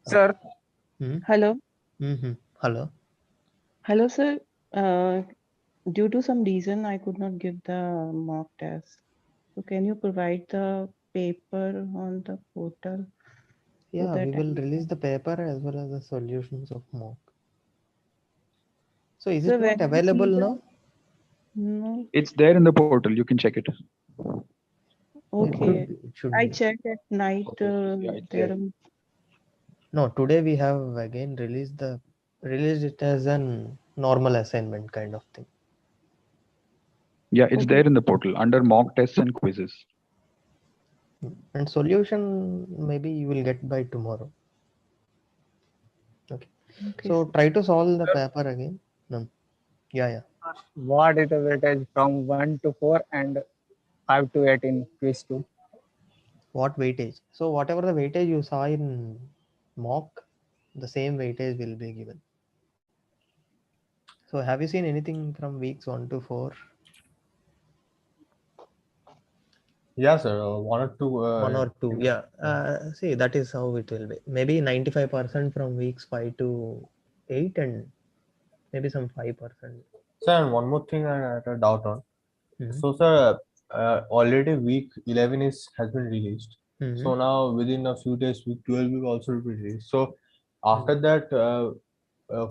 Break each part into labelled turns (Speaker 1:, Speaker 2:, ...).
Speaker 1: Sir,
Speaker 2: Hmm?
Speaker 3: Hello.
Speaker 2: Hello.
Speaker 3: Hello, sir. Due to some reason, I could not give the mock test. So can you provide the paper on the portal so
Speaker 2: Yeah, we
Speaker 3: that
Speaker 2: will release the paper as well as the solutions of mock. So is
Speaker 3: so
Speaker 2: it not
Speaker 3: when we
Speaker 2: available
Speaker 3: see
Speaker 2: now?
Speaker 3: no,
Speaker 1: it's there in the portal. You can check it.
Speaker 2: It should
Speaker 3: okay.
Speaker 2: be. It should
Speaker 3: I
Speaker 2: be.
Speaker 3: checked at night.
Speaker 1: Yeah, it's
Speaker 3: There.
Speaker 1: there.
Speaker 2: No, today we have again released it as an normal assignment kind of thing.
Speaker 1: Yeah, it's
Speaker 3: Okay.
Speaker 1: there in the portal under mock tests and quizzes.
Speaker 2: And solution maybe you will get by tomorrow. Okay.
Speaker 3: Okay,
Speaker 2: So
Speaker 3: sir.
Speaker 2: try to solve the paper again. No. Yeah.
Speaker 4: What is the weightage from 1 to 4 and 5 to 8 in quiz 2?
Speaker 2: What weightage? So whatever the weightage you saw in mock, the same weightage will be given. So have you seen anything from weeks 1 to 4?
Speaker 5: Yeah, sir. One or two.
Speaker 2: 1 or 2, yeah. See, that is how it will be. Maybe 95% from weeks 5 to 8 and maybe some 5%.
Speaker 5: Sir, and one more thing I had a doubt on.
Speaker 2: Mhm.
Speaker 5: So, sir, already week 11 has been released.
Speaker 2: Mhm.
Speaker 5: So now within a few days, week 12 will also be released. So after that,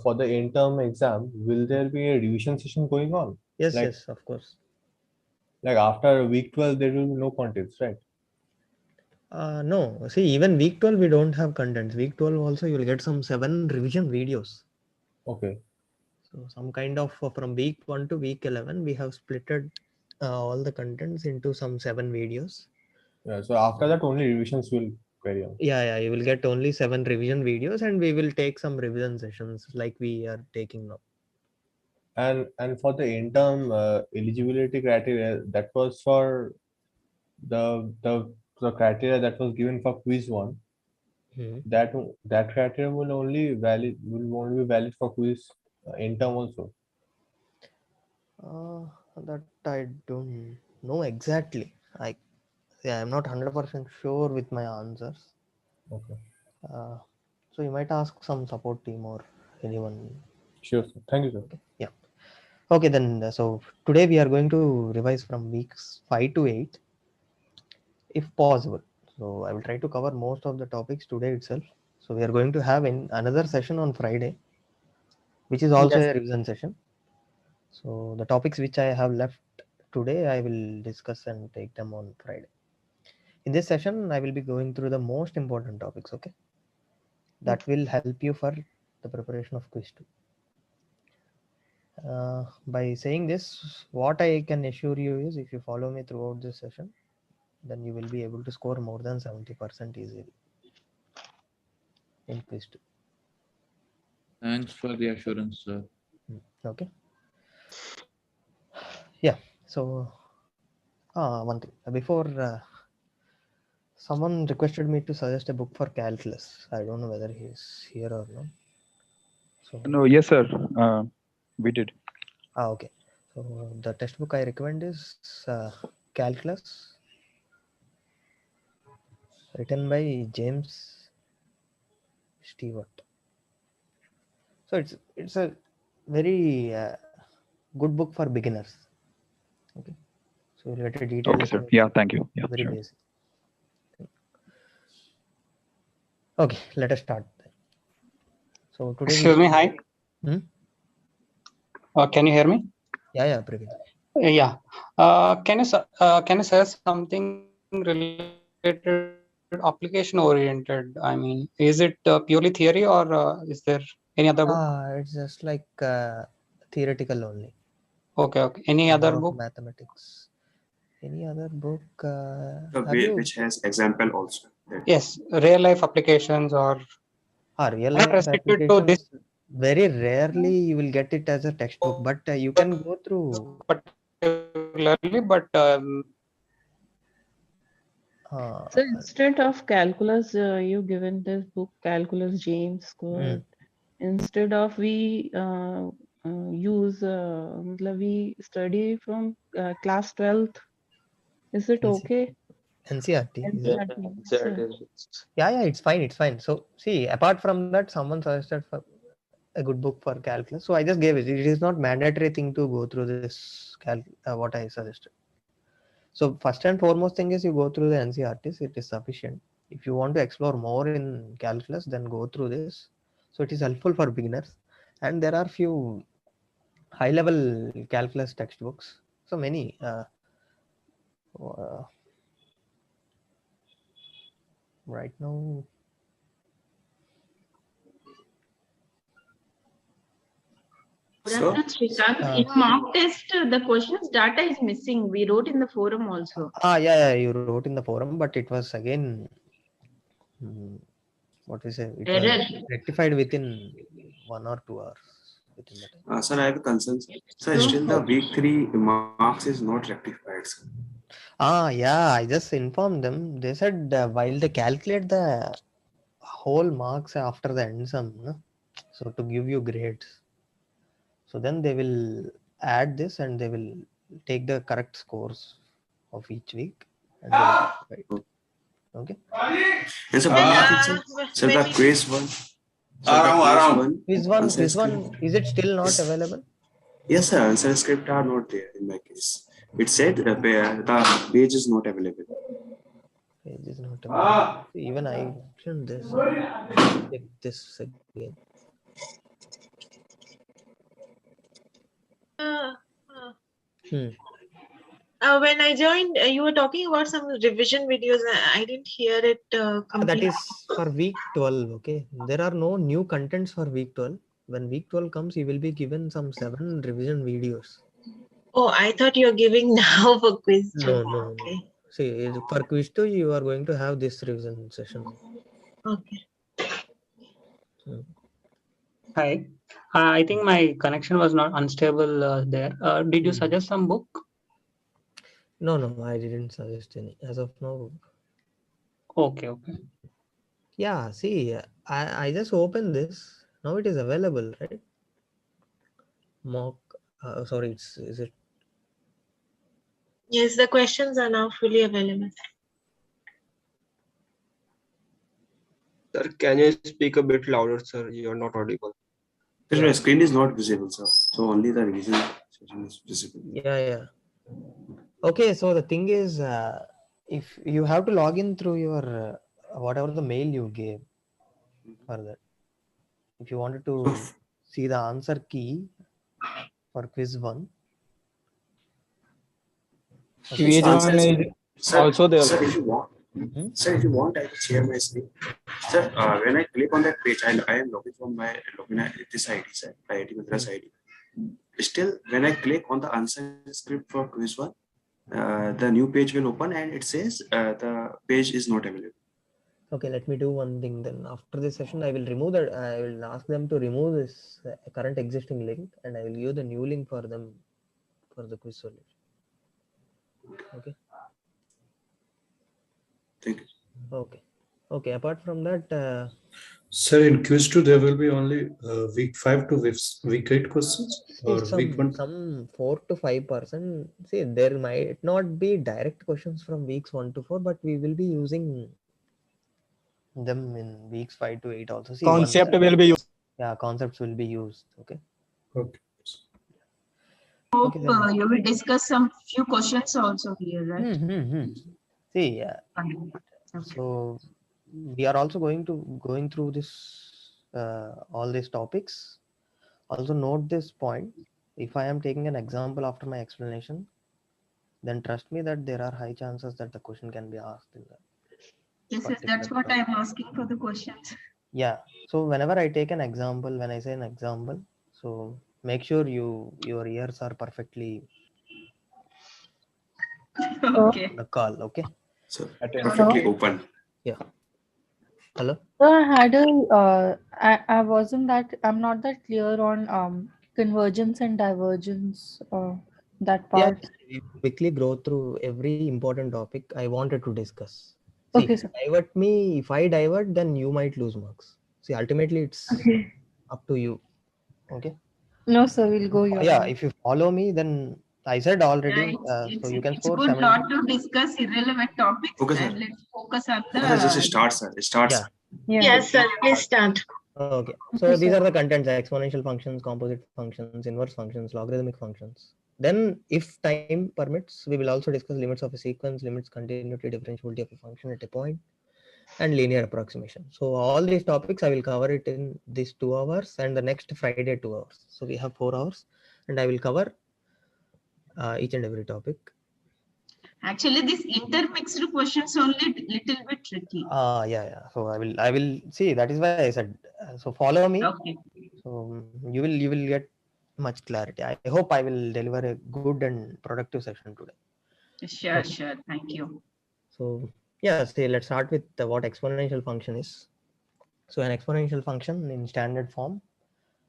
Speaker 5: for the end-term exam, will there be a revision session going on?
Speaker 2: Yes,
Speaker 5: Like,
Speaker 2: yes, of course.
Speaker 5: like after week 12, there will be no contents, right?
Speaker 2: No, see, even week 12 we don't have contents. Week 12 also you will get some 7 revision videos.
Speaker 5: Okay.
Speaker 2: So some kind of from week 1 to week 11 we have splitted all the contents into some 7 videos.
Speaker 5: Yeah. So after that, only revisions will carry on.
Speaker 2: Yeah, you will get only 7 revision videos and we will take some revision sessions like we are taking now.
Speaker 5: And for the interim eligibility criteria, that was for the criteria that was given for quiz one.
Speaker 2: Hmm.
Speaker 5: That criteria will only be valid for quiz interim also.
Speaker 2: That I don't know exactly. I'm not 100% sure with my answers.
Speaker 5: Okay.
Speaker 2: Uh, so you might ask some support team or anyone.
Speaker 5: Sure, sir. Thank you, sir.
Speaker 2: Okay. Yeah. Okay, then. So today we are going to revise from weeks 5 to 8, if possible. So I will try to cover most of the topics today itself. So we are going to have another session on Friday, which is also
Speaker 4: Yes.
Speaker 2: a revision session. So the topics which I have left today, I will discuss and take them on Friday. In this session, I will be going through the most important topics, okay? That will help you for the preparation of quiz 2. By saying this, what I can assure you is if you follow me throughout this session, then you will be able to score more than 70% easily in quiz 2.
Speaker 6: Thanks for the assurance, sir.
Speaker 2: Okay. Yeah. So, one thing before someone requested me to suggest a book for calculus. I don't know whether he's here or not. So,
Speaker 1: No, yes, sir. We did.
Speaker 2: okay. So the textbook I recommend is Calculus, written by James Stewart. So it's a very good book for beginners. Okay. So you'll get a detailed
Speaker 1: Okay, sir.
Speaker 2: information.
Speaker 1: Yeah, thank you. Yeah,
Speaker 2: Very
Speaker 1: sure.
Speaker 2: basic. Okay, let us start. So today
Speaker 7: Excuse me, hi.
Speaker 2: Hmm?
Speaker 7: Can you hear me?
Speaker 2: Yeah, Praveen.
Speaker 7: Yeah. Can you say something related application oriented? I mean, is it purely theory or is there any other book?
Speaker 2: It's just like theoretical only.
Speaker 7: Okay. Any other
Speaker 2: More of
Speaker 7: book?
Speaker 2: mathematics. Any other book? Have you?
Speaker 8: Which has example also.
Speaker 7: Yes, real life applications or
Speaker 2: Real
Speaker 7: not
Speaker 2: life
Speaker 7: restricted to this
Speaker 2: applications. Very rarely you will get it as a textbook, but you can go through.
Speaker 7: particularly, but
Speaker 3: So instead of calculus, you given this book, Calculus James Square. Instead of we use, we study from class 12th. Is it
Speaker 2: easy.
Speaker 3: okay?
Speaker 2: NCRT. Is it?
Speaker 3: NCERT.
Speaker 2: Yeah, it's fine. It's fine. So see, apart from that, someone suggested for a good book for calculus. So I just gave it. It is not mandatory thing to go through this what I suggested. So first and foremost thing is you go through the NCRTs. It is sufficient. If you want to explore more in calculus, then go through this. So it is helpful for beginners. And there are few high level calculus textbooks. So many. Right now,
Speaker 8: Good afternoon, Srikanth. In mock test, the questions data is missing. We wrote in the forum also.
Speaker 2: yeah, you wrote in the forum, but it was again, what we say, it
Speaker 8: Error.
Speaker 2: was rectified within 1 or 2 hours. Within the time.
Speaker 9: Sir, I have a concern. Sir, still the week 3 marks is not rectified. Sir.
Speaker 2: Yeah, I just informed them. They said while they calculate the whole marks after the end sum, no? So to give you grades. So then they will add this and they will take the correct scores of each week and they will rectify it. Okay.
Speaker 9: And so, sir, the quiz one.
Speaker 2: Quiz one, is it still not available?
Speaker 9: Yes, sir. Answer script are not there in my case. It said the page is not available.
Speaker 2: Page is not available. Even I mentioned this. Check this again.
Speaker 10: When I joined, you were talking about some revision videos. I didn't hear it completely.
Speaker 2: That is for week 12. Okay. There are no new contents for week 12. When week 12 comes, you will be given some 7 revision videos.
Speaker 10: Oh, I thought you're giving now for quiz 2.
Speaker 2: No. Okay. See, for quiz 2, you are going to have this revision session.
Speaker 10: Okay.
Speaker 7: Hi. I think my connection was not unstable there. Did you suggest some book?
Speaker 2: No, I didn't suggest any as of now.
Speaker 7: Okay.
Speaker 2: Yeah, see, I just opened this. Now it is available, right? Mock. Sorry, is it?
Speaker 10: Yes, the questions are now fully available.
Speaker 11: Sir, can you speak a bit louder, sir? You are not audible.
Speaker 9: Sir, your screen is not visible, sir. So only the revision session is visible.
Speaker 2: Yeah. Okay, so the thing is, if you have to log in through your whatever the mail you gave for that, if you wanted to see the answer key for quiz 1.
Speaker 4: Okay. Quiz 1 is also there.
Speaker 9: Sir, if you want, sir, if you want, I will share my screen. Sir, when I click on that page, I am logging from my this ID, sir, IIT Madras ID. Still, when I click on the answer script for quiz 1, the new page will open and it says the page is not available.
Speaker 2: Okay, let me do one thing then. After this session, I will remove that. I will ask them to remove this current existing link and I will give the new link for them for the quiz solution. Okay.
Speaker 9: Thank you.
Speaker 2: Okay. Apart from that,
Speaker 12: sir, in quiz 2 there will be only week 5 to week 8 questions, or week 1.
Speaker 2: Some 4 to 5%. See, there might not be direct questions from weeks 1 to 4, but we will be using them in weeks 5 to 8 also. See,
Speaker 4: concept will be used.
Speaker 2: Yeah, concepts will be used. Okay.
Speaker 8: Hope you will discuss some few questions also here, right?
Speaker 2: See, so we are also going through this all these topics. Also note this point. If I am taking an example after my explanation, then trust me that there are high chances that the question can be asked in that.
Speaker 8: Yes, that's what I am asking for the questions.
Speaker 2: Yeah. So whenever I take an example, when I say an example, so make sure your ears are perfectly
Speaker 8: okay.
Speaker 2: on the call. Okay.
Speaker 9: So perfectly open.
Speaker 2: Yeah. Hello.
Speaker 13: So I had I wasn't that, I'm not that clear on convergence and divergence, that part.
Speaker 2: Yeah, we quickly go through every important topic I wanted to discuss. See,
Speaker 13: Okay, sir.
Speaker 2: divert me. If I divert, then you might lose marks. See, ultimately it's up to you. Okay.
Speaker 13: No, sir, we'll go your
Speaker 2: Yeah,
Speaker 13: way.
Speaker 2: if you follow me, then I said already,
Speaker 8: Yeah,
Speaker 2: so you can
Speaker 8: it's
Speaker 2: score
Speaker 8: good
Speaker 2: 7.
Speaker 8: not to discuss irrelevant topics
Speaker 9: Okay, sir.
Speaker 8: and let's focus on the.
Speaker 9: Okay, sir, just start, sir. Start,
Speaker 2: Yeah.
Speaker 9: sir.
Speaker 10: Yes, sir. Please start.
Speaker 2: Okay.
Speaker 13: Okay,
Speaker 2: So these
Speaker 13: sir.
Speaker 2: are the contents: exponential functions, composite functions, inverse functions, logarithmic functions. Then, if time permits, we will also discuss limits of a sequence, limits, continuity, differentiability of a function at a point, and linear approximation. So all these topics I will cover it in these 2 hours, and the next Friday 2 hours. So we have 4 hours, and I will cover each and every topic.
Speaker 8: Actually, these intermixed questions only little bit tricky.
Speaker 2: Yeah. So I will see. That is why I said. So follow me.
Speaker 8: Okay.
Speaker 2: So you will get much clarity. I hope I will deliver a good and productive session today.
Speaker 8: Sure,
Speaker 2: Okay.
Speaker 8: sure. Thank you.
Speaker 2: So yeah, see, let's start with what exponential function is. So an exponential function in standard form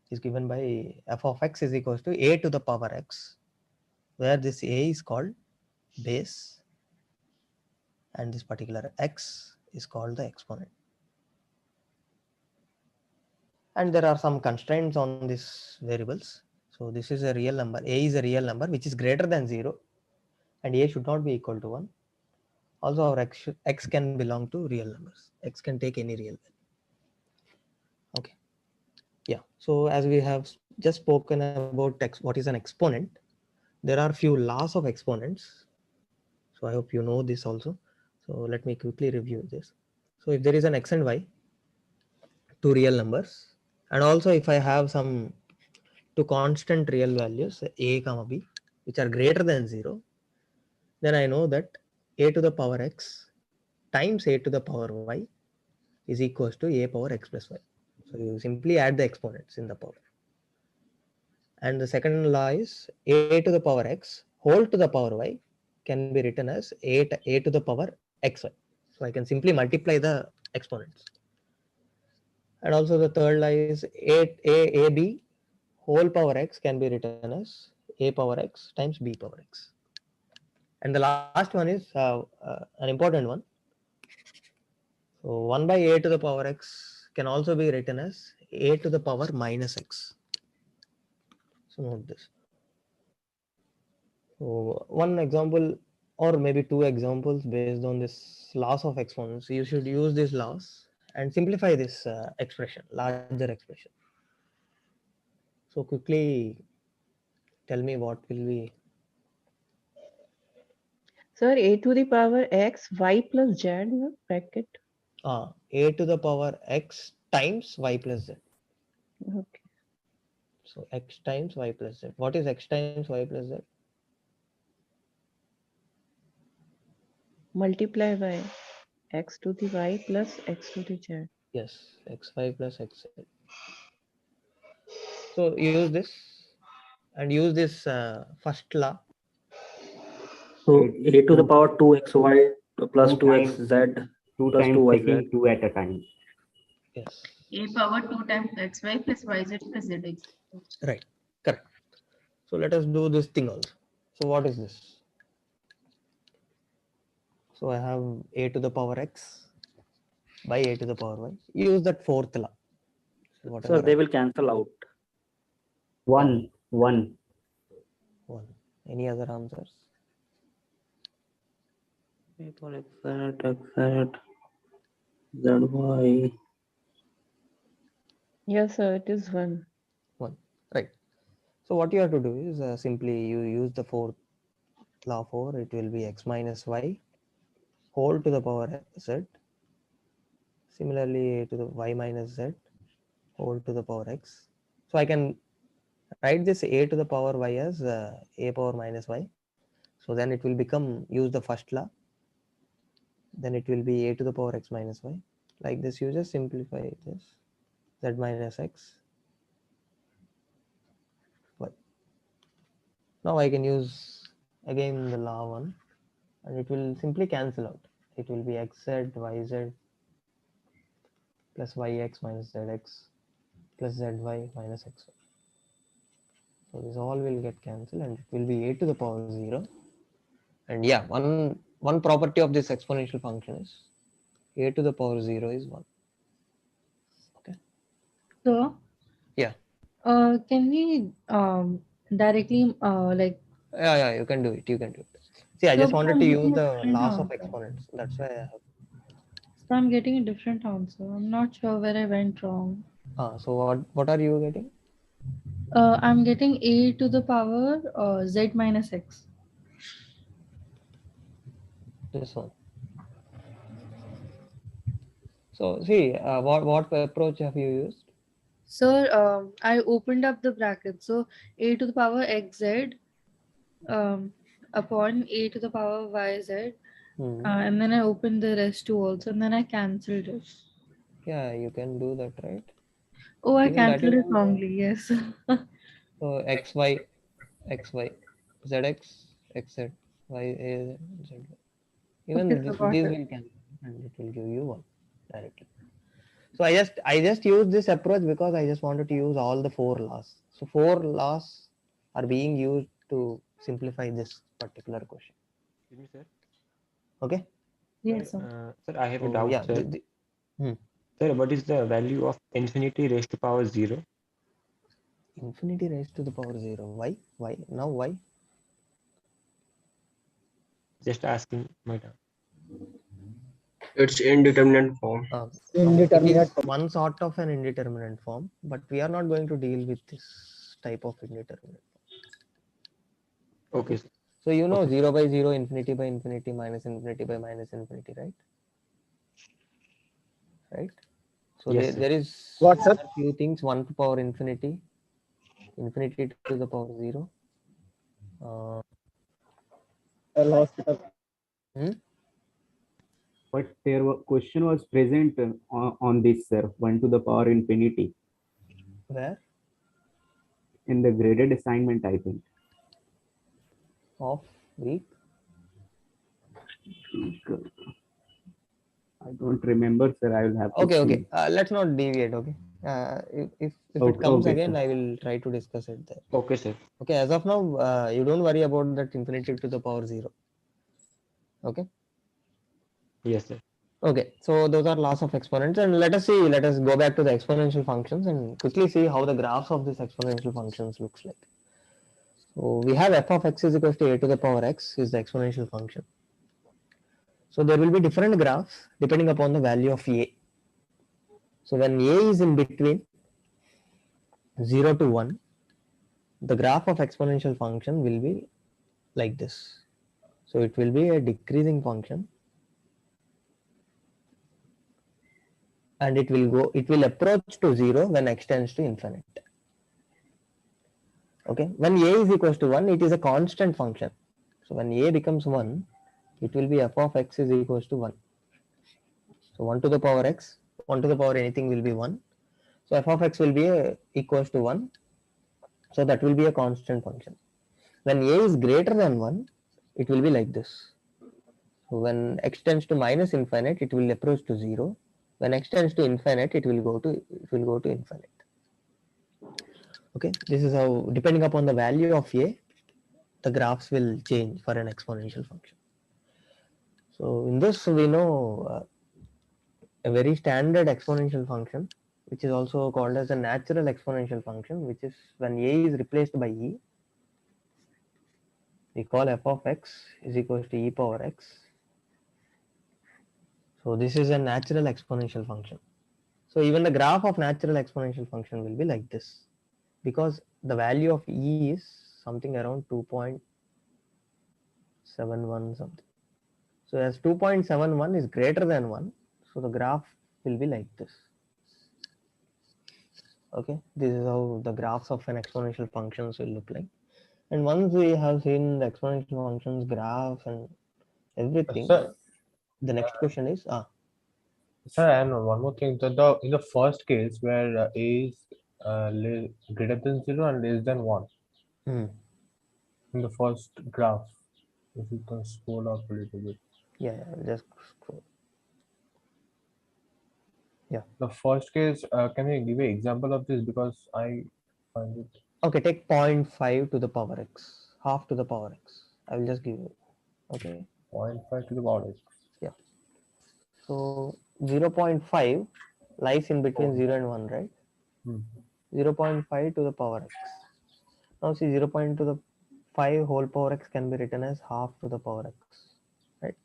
Speaker 2: is given by f of x is equals to a to the power x, where this a is called base and this particular x is called the exponent. And there are some constraints on these variables. So this is a real number. A is a real number which is greater than 0, and a should not be equal to 1. Also, our x can belong to real numbers. X can take any real value. Okay. Yeah. So as we have just spoken about what is an exponent, there are few laws of exponents. So I hope you know this also. So let me quickly review this. So if there is an x and y, two real numbers, and also if I have some two constant real values a comma b which are greater than 0, then I know that a to the power x times a to the power y is equals to a power x plus y. So you simply add the exponents in the power. And the second law is a to the power x whole to the power y can be written as a to the power xy. So I can simply multiply the exponents. And also the third law is ab whole power x can be written as a power x times b power x. And the last one is an important one. So 1 by a to the power x can also be written as a to the power minus x. So note this. So one example or maybe two examples based on this laws of exponents. You should use these laws and simplify this expression, larger expression. So quickly tell me what will be.
Speaker 3: Sir, a to the power x, y plus z in the bracket.
Speaker 2: A to the power x times y plus z.
Speaker 3: Okay.
Speaker 2: So x times y plus z. What is x times y plus z?
Speaker 3: Multiply by x to the y plus x to the z.
Speaker 2: Yes, xy plus xz. So use this and use this first law.
Speaker 14: So a to the power 2xy plus 2xz plus 2yz.
Speaker 15: Taking 2 at a time.
Speaker 2: Yes.
Speaker 8: A power 2 times xy plus yz plus zx.
Speaker 2: Right. Correct. So let us do this thing also. So what is this? So I have a to the power x by a to the power y. Use that fourth law.
Speaker 14: So they will cancel out.
Speaker 15: 1.
Speaker 2: Any other answers?
Speaker 14: Xz, zy.
Speaker 3: Yes, sir, it is 1.
Speaker 2: 1. Right. So what you have to do is simply you use the fourth law for it will be x minus y whole to the power z. Similarly, a to the y minus z whole to the power x. So I can write this a to the power y as a power minus y. So then it will become, use the first law. Then it will be a to the power x minus y. Like this, you just simplify this. Z minus x y. Now I can use again the law 1 and it will simply cancel out. It will be xz, yz plus yx minus zx plus zy minus xy. So this all will get cancelled and it will be a to the power 0. And yeah, one property of this exponential function is a to the power 0 is 1. Okay.
Speaker 13: So
Speaker 2: yeah,
Speaker 13: can we directly like
Speaker 2: Yeah, you can do it. You can do it. See, I
Speaker 13: So,
Speaker 2: just
Speaker 13: but
Speaker 2: wanted
Speaker 13: I'm
Speaker 2: to
Speaker 13: getting
Speaker 2: use
Speaker 13: a
Speaker 2: the
Speaker 13: different
Speaker 2: loss of
Speaker 13: answer.
Speaker 2: exponents. That's why I have.
Speaker 13: So I'm getting a different answer. I'm not sure where I went wrong.
Speaker 2: So what are you getting?
Speaker 13: I'm getting a to the power z minus x.
Speaker 2: This one. So see, what approach have you used?
Speaker 13: So I opened up the bracket. So a to the power xz upon a to the power yz, and then I opened the rest two also, and then I cancelled it.
Speaker 2: Yeah, you can do that, right?
Speaker 13: Oh, I
Speaker 2: Even that is
Speaker 13: cancelled it
Speaker 2: also.
Speaker 13: wrongly. Yes.
Speaker 2: So xy, zx, xz, y, z. Even
Speaker 13: Okay, so got
Speaker 2: these
Speaker 13: it.
Speaker 2: will cancel and it will give you one directly. So I just used this approach because I just wanted to use all the 4 laws. So 4 laws are being used to simplify this particular question.
Speaker 15: Excuse me, sir.
Speaker 2: Okay.
Speaker 13: Yes, sir.
Speaker 15: Sir, I have a
Speaker 2: So
Speaker 15: doubt,
Speaker 2: yeah,
Speaker 15: sir. Sir, what is the value of infinity raised to power 0?
Speaker 2: Infinity raised to the power 0. Why? Why? Now why?
Speaker 15: Just asking my doubt.
Speaker 11: It's indeterminate form.
Speaker 2: It is one sort of an indeterminate form, but we are not going to deal with this type of indeterminate form.
Speaker 15: Okay, sir.
Speaker 2: So you know
Speaker 15: Okay.
Speaker 2: 0 by 0, infinity by infinity, minus infinity by minus infinity, right? Right. So
Speaker 15: Yes, sir.
Speaker 2: there is
Speaker 4: What, sir?
Speaker 2: a few things, 1 to power infinity, infinity to the power 0.
Speaker 4: I lost it.
Speaker 15: But there question was present on this, sir, 1 to the power infinity.
Speaker 2: Where?
Speaker 15: In the graded assignment, I think.
Speaker 2: Of week?
Speaker 15: I don't remember, sir. I will have to
Speaker 2: Okay,
Speaker 15: see.
Speaker 2: okay. Let's not deviate. Okay. If it
Speaker 15: Okay,
Speaker 2: comes
Speaker 15: okay,
Speaker 2: again,
Speaker 15: sir.
Speaker 2: I will try to discuss it there.
Speaker 15: Okay, sir.
Speaker 2: Okay. As of now, you don't worry about that infinity to the power 0. Okay.
Speaker 15: Yes, sir.
Speaker 2: Okay. So those are laws of exponents, and let us see. Let us go back to the exponential functions and quickly see how the graphs of these exponential functions looks like. So we have f of x is equals to a to the power x is the exponential function. So there will be different graphs depending upon the value of a. So when a is in between 0 to 1, the graph of exponential function will be like this. So it will be a decreasing function, and it will approach to 0 when x tends to infinite. Okay, when a is equals to 1, it is a constant function. So when a becomes 1, it will be f of x is equals to 1. So 1 to the power x, 1 to the power anything will be 1. So f of x will be equals to 1. So that will be a constant function. When a is greater than 1, it will be like this. So when x tends to minus infinite, it will approach to 0. When x tends to infinite, it will go to infinite. Okay, this is how, depending upon the value of a, the graphs will change for an exponential function. So in this, we know a very standard exponential function, which is also called as a natural exponential function, which is when a is replaced by e, we call f of x is equals to e power x. So this is a natural exponential function. So even the graph of natural exponential function will be like this, because the value of e is something around 2.71 something. So as 2.71 is greater than 1, so the graph will be like this. Okay, this is how the graphs of an exponential functions will look like. And once we have seen the exponential functions, graphs, and everything,
Speaker 5: Sir,
Speaker 2: the next question is
Speaker 5: sir, and one more thing. The in the first case where a is greater than 0 and less than 1,
Speaker 2: hmm.
Speaker 5: in the first graph, if you can scroll up a little bit.
Speaker 2: Yeah, just scroll. Yeah.
Speaker 5: The first case, can you give an example of this, because I find it.
Speaker 2: Okay, take 0.5 to the power x, half to the power x. I will just give you. Okay.
Speaker 5: 0.5 to the power x.
Speaker 2: Yeah. So 0.5 lies in between 0 and 1, right? 0.5 to the power x. Now see 0.5 5 whole power x can be written as half to the power x, right?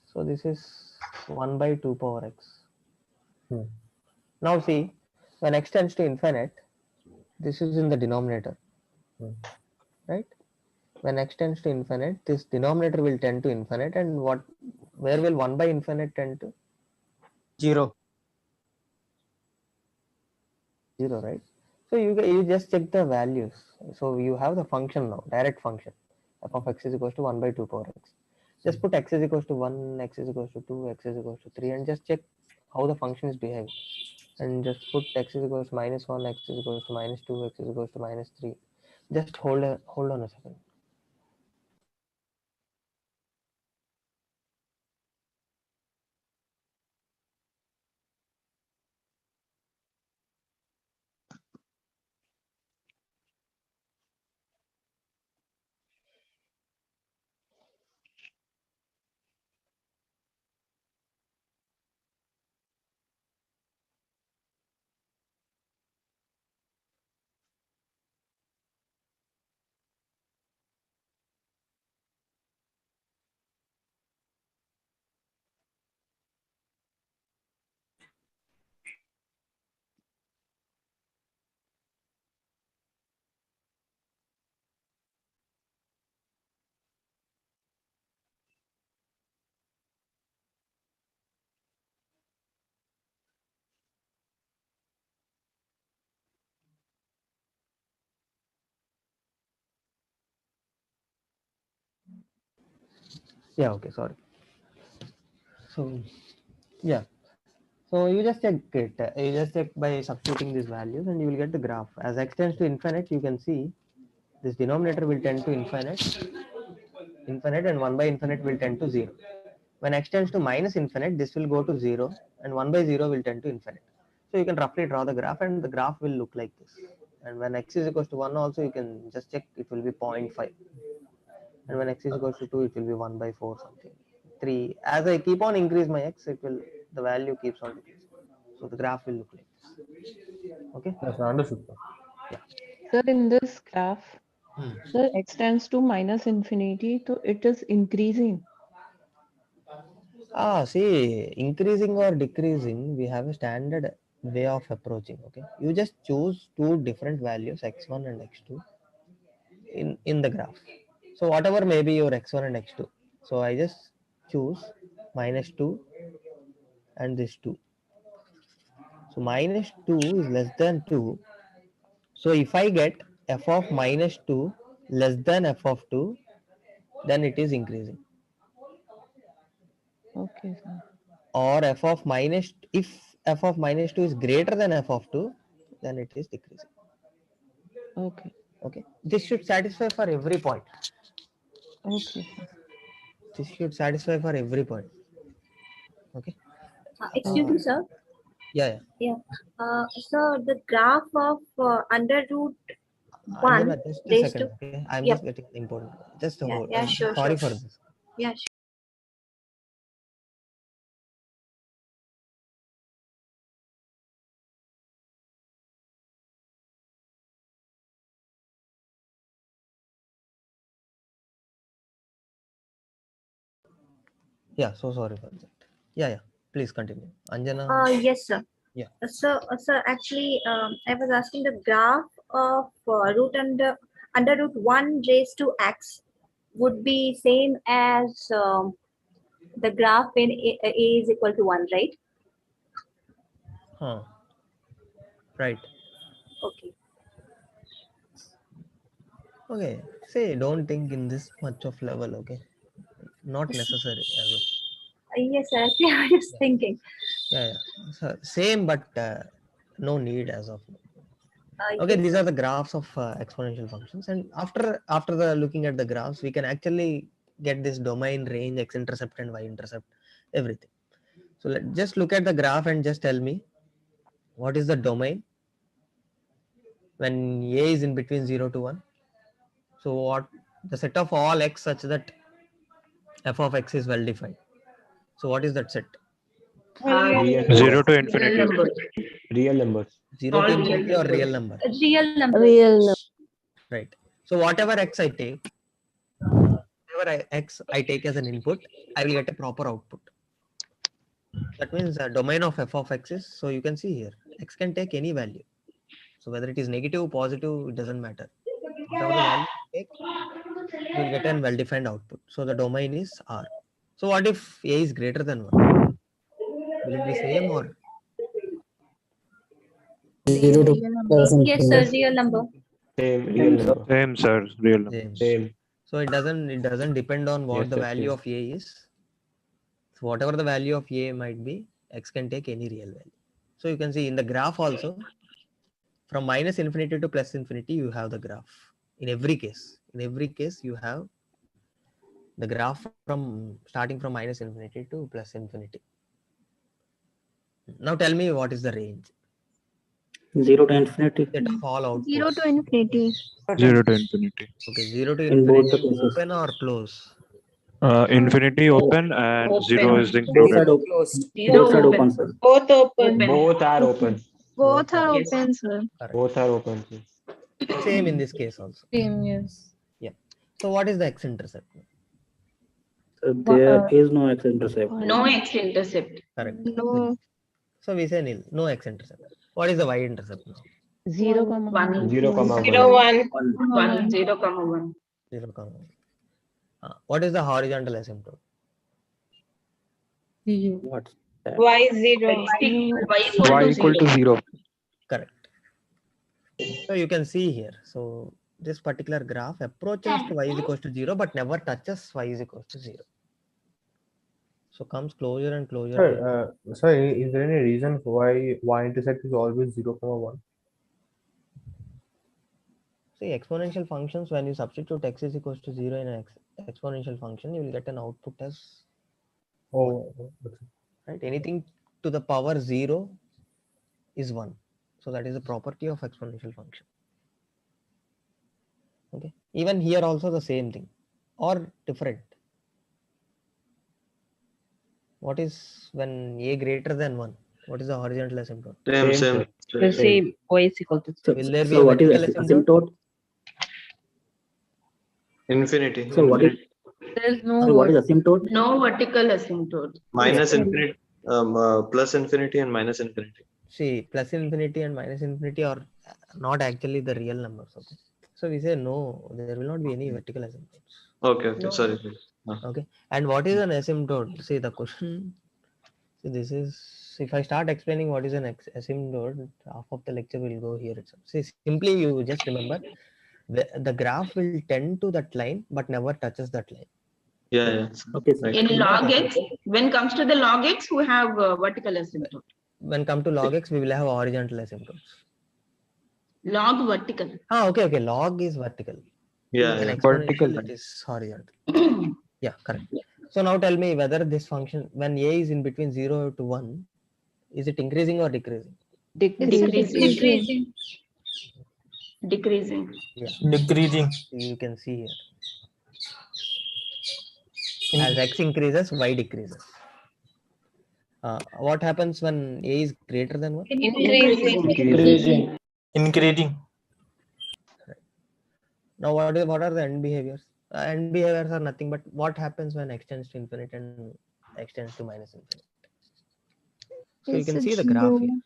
Speaker 2: So this is 1 by 2 power x. Now see, when x tends to infinite, this is in the denominator, right? When x tends to infinite, this denominator will tend to infinite, and where will 1 by infinite tend to?
Speaker 4: 0.
Speaker 2: 0, right? So you just check the values. So you have the function now, direct function. F of x is equals to 1 by 2 power x. Just put x is equals to 1, x is equals to 2, x is equals to 3, and just check how the function is behaving. And just put x is equals to minus 1, x is equals to minus 2, x is equals to minus 3. Just hold on a second. Yeah, okay, sorry. So yeah, so you just check it. You just check by substituting these values, and you will get the graph. As x tends to infinite, you can see this denominator will tend to infinite, and 1 by infinite will tend to 0. When x tends to minus infinite, this will go to 0, and 1 by 0 will tend to infinite. So you can roughly draw the graph, and the graph will look like this. And when x is equals to 1 also, you can just check, it will be 0.5. And when x is equals to 2, it will be 1 by 4 something. 3. As I keep on increase my x, the value keeps on decreasing. So the graph will look like this. Okay?
Speaker 5: Yes, understood.
Speaker 2: Yeah.
Speaker 3: Sir, in this graph, sir, x tends to minus infinity, so it is increasing.
Speaker 2: See, increasing or decreasing, we have a standard way of approaching. Okay, you just choose two different values, x1 and x2, in the graph. So whatever may be your x1 and x2. So I just choose minus 2 and this 2. So minus 2 is less than 2. So if I get f of minus 2 less than f of 2, then it is increasing.
Speaker 3: Okay, sir.
Speaker 2: Or if f of minus 2 is greater than f of 2, then it is decreasing.
Speaker 3: Okay.
Speaker 2: Okay, this should satisfy for every point.
Speaker 3: Okay, sir.
Speaker 2: This should satisfy for every point. Okay.
Speaker 16: Excuse me, sir.
Speaker 2: Yeah.
Speaker 16: So the graph of under root 1
Speaker 2: Anjana, just a
Speaker 16: raised
Speaker 2: second.
Speaker 16: to
Speaker 2: Okay, I'm
Speaker 16: yep.
Speaker 2: just getting important. Just a hold.
Speaker 16: Yeah, sure,
Speaker 2: Sorry
Speaker 16: sure.
Speaker 2: for this.
Speaker 16: Yeah, sure.
Speaker 2: Yeah, so sorry for that. Yeah. Please continue, Anjana.
Speaker 16: Yes, sir.
Speaker 2: Yeah.
Speaker 16: So actually, I was asking the graph of under root 1 raised to x would be same as the graph when a is equal to 1, right?
Speaker 2: Right.
Speaker 16: Okay.
Speaker 2: Okay. Say, don't think in this much of level. Okay. Not necessary as of.
Speaker 16: Yes, sir. Actually, I was thinking.
Speaker 2: Yeah. So, same, but no need as of now. Okay,
Speaker 16: Yes,
Speaker 2: these
Speaker 16: sir.
Speaker 2: are the graphs of exponential functions, and after the looking at the graphs, we can actually get this domain, range, x-intercept and y-intercept, everything. So just look at the graph and just tell me what is the domain when a is in between 0 to 1. So what the set of all x such that f of x is well defined. So what is that set?
Speaker 11: Real
Speaker 1: 0
Speaker 11: numbers.
Speaker 1: to infinity.
Speaker 11: Real numbers.
Speaker 2: 0 to infinity or real number?
Speaker 16: Real numbers.
Speaker 17: Real number.
Speaker 2: Right. So whatever x I take, whatever x I take as an input, I will get a proper output. That means the domain of f of x is, so you can see here, x can take any value. So whether it is negative, positive, it doesn't matter. Whatever the value you take, you will get a well-defined output. So the domain is R. So what if a is greater than 1? Will it be same or?
Speaker 14: 0 to
Speaker 16: Yes, sir, real number.
Speaker 11: Same real number.
Speaker 6: Same, sir. Real number.
Speaker 11: Same.
Speaker 2: So it doesn't depend on what
Speaker 11: Yes,
Speaker 2: the
Speaker 11: sir,
Speaker 2: value
Speaker 11: same.
Speaker 2: of a is. So whatever the value of a might be, x can take any real value. So you can see in the graph also, from minus infinity to plus infinity, you have the graph. In every case, you have the graph from starting from minus infinity to plus infinity. Now tell me what is the range?
Speaker 14: 0 to infinity.
Speaker 2: Set of all outputs.
Speaker 13: 0 to infinity.
Speaker 6: 0 to infinity.
Speaker 2: Okay, 0 to
Speaker 14: In both the
Speaker 2: infinity,
Speaker 14: cases.
Speaker 2: open or close?
Speaker 6: Infinity open and 0 is
Speaker 14: Both
Speaker 6: included.
Speaker 14: side
Speaker 10: Closed.
Speaker 14: both side open, sir.
Speaker 10: Both open.
Speaker 11: Both are open.
Speaker 13: Both are
Speaker 10: Yes.
Speaker 13: open, sir.
Speaker 2: Correct.
Speaker 11: Both are open. Sir.
Speaker 2: Same in this case also.
Speaker 13: Same, yes.
Speaker 2: Yeah. So what is the x-intercept?
Speaker 14: So there is no x-intercept.
Speaker 8: No x-intercept.
Speaker 2: Correct.
Speaker 13: No.
Speaker 2: So we say nil, no x-intercept. What is the y-intercept now?
Speaker 3: 0, comma
Speaker 8: 1.
Speaker 11: 0, comma
Speaker 10: 0,
Speaker 11: 1.
Speaker 10: 1.
Speaker 8: 1, 0, comma 1.
Speaker 2: 0, 1. What is the horizontal asymptote?
Speaker 14: What's
Speaker 10: Y 0.
Speaker 8: Y
Speaker 1: equal to 0.
Speaker 2: Correct. So you can see here. So this particular graph approaches to y is equal to 0, but never touches y is equal to 0. So comes closer and closer.
Speaker 5: Sir, is there any reason why y-intercept is always 0, 1?
Speaker 2: See, exponential functions, when you substitute x is equal to 0 in an exponential function, you will get an output as
Speaker 5: Oh,
Speaker 2: right. Anything to the power 0 is 1. So that is a property of exponential function. Okay. Even here also the same thing or different. What is when a greater than 1? What is the horizontal asymptote?
Speaker 11: Same.
Speaker 3: The same. Y is equal to
Speaker 14: so,
Speaker 2: Will there be
Speaker 14: so
Speaker 2: a
Speaker 14: what is
Speaker 2: vertical
Speaker 14: asymptote?
Speaker 11: Infinity.
Speaker 14: So what is
Speaker 13: There is no
Speaker 14: so what is
Speaker 13: word.
Speaker 14: asymptote?
Speaker 8: No vertical asymptote.
Speaker 11: Minus infinity, plus infinity and minus infinity.
Speaker 2: See, plus infinity and minus infinity are not actually the real numbers. Okay. So we say no, there will not be any vertical asymptotes.
Speaker 11: Okay.
Speaker 8: No.
Speaker 11: Sorry.
Speaker 2: Okay. And what is an asymptote? See, the question. See, this is, if I start explaining what is an asymptote, half of the lecture will go here itself. See, simply you just remember the graph will tend to that line but never touches that line.
Speaker 11: Yeah.
Speaker 14: Okay, sir.
Speaker 8: In log x, when comes to the log x, we have vertical asymptote.
Speaker 2: When come to log x, we will have horizontal asymptotes.
Speaker 8: Log vertical.
Speaker 2: Okay. Log is vertical.
Speaker 11: Yeah.
Speaker 2: In
Speaker 1: Vertical.
Speaker 2: exponential, it is horizontal. Yeah, correct. So now tell me whether this function, when a is in between 0 to 1, is it increasing or decreasing?
Speaker 8: Decreasing. Decreasing.
Speaker 2: Yeah.
Speaker 17: Decreasing.
Speaker 2: You can see here. As x increases, y decreases. What happens when a is greater than 1?
Speaker 10: Increasing.
Speaker 17: Increasing.
Speaker 2: Now what are the end behaviors? End behaviors are nothing but what happens when x tends to infinity and x tends to minus infinity. So you can see the graph here.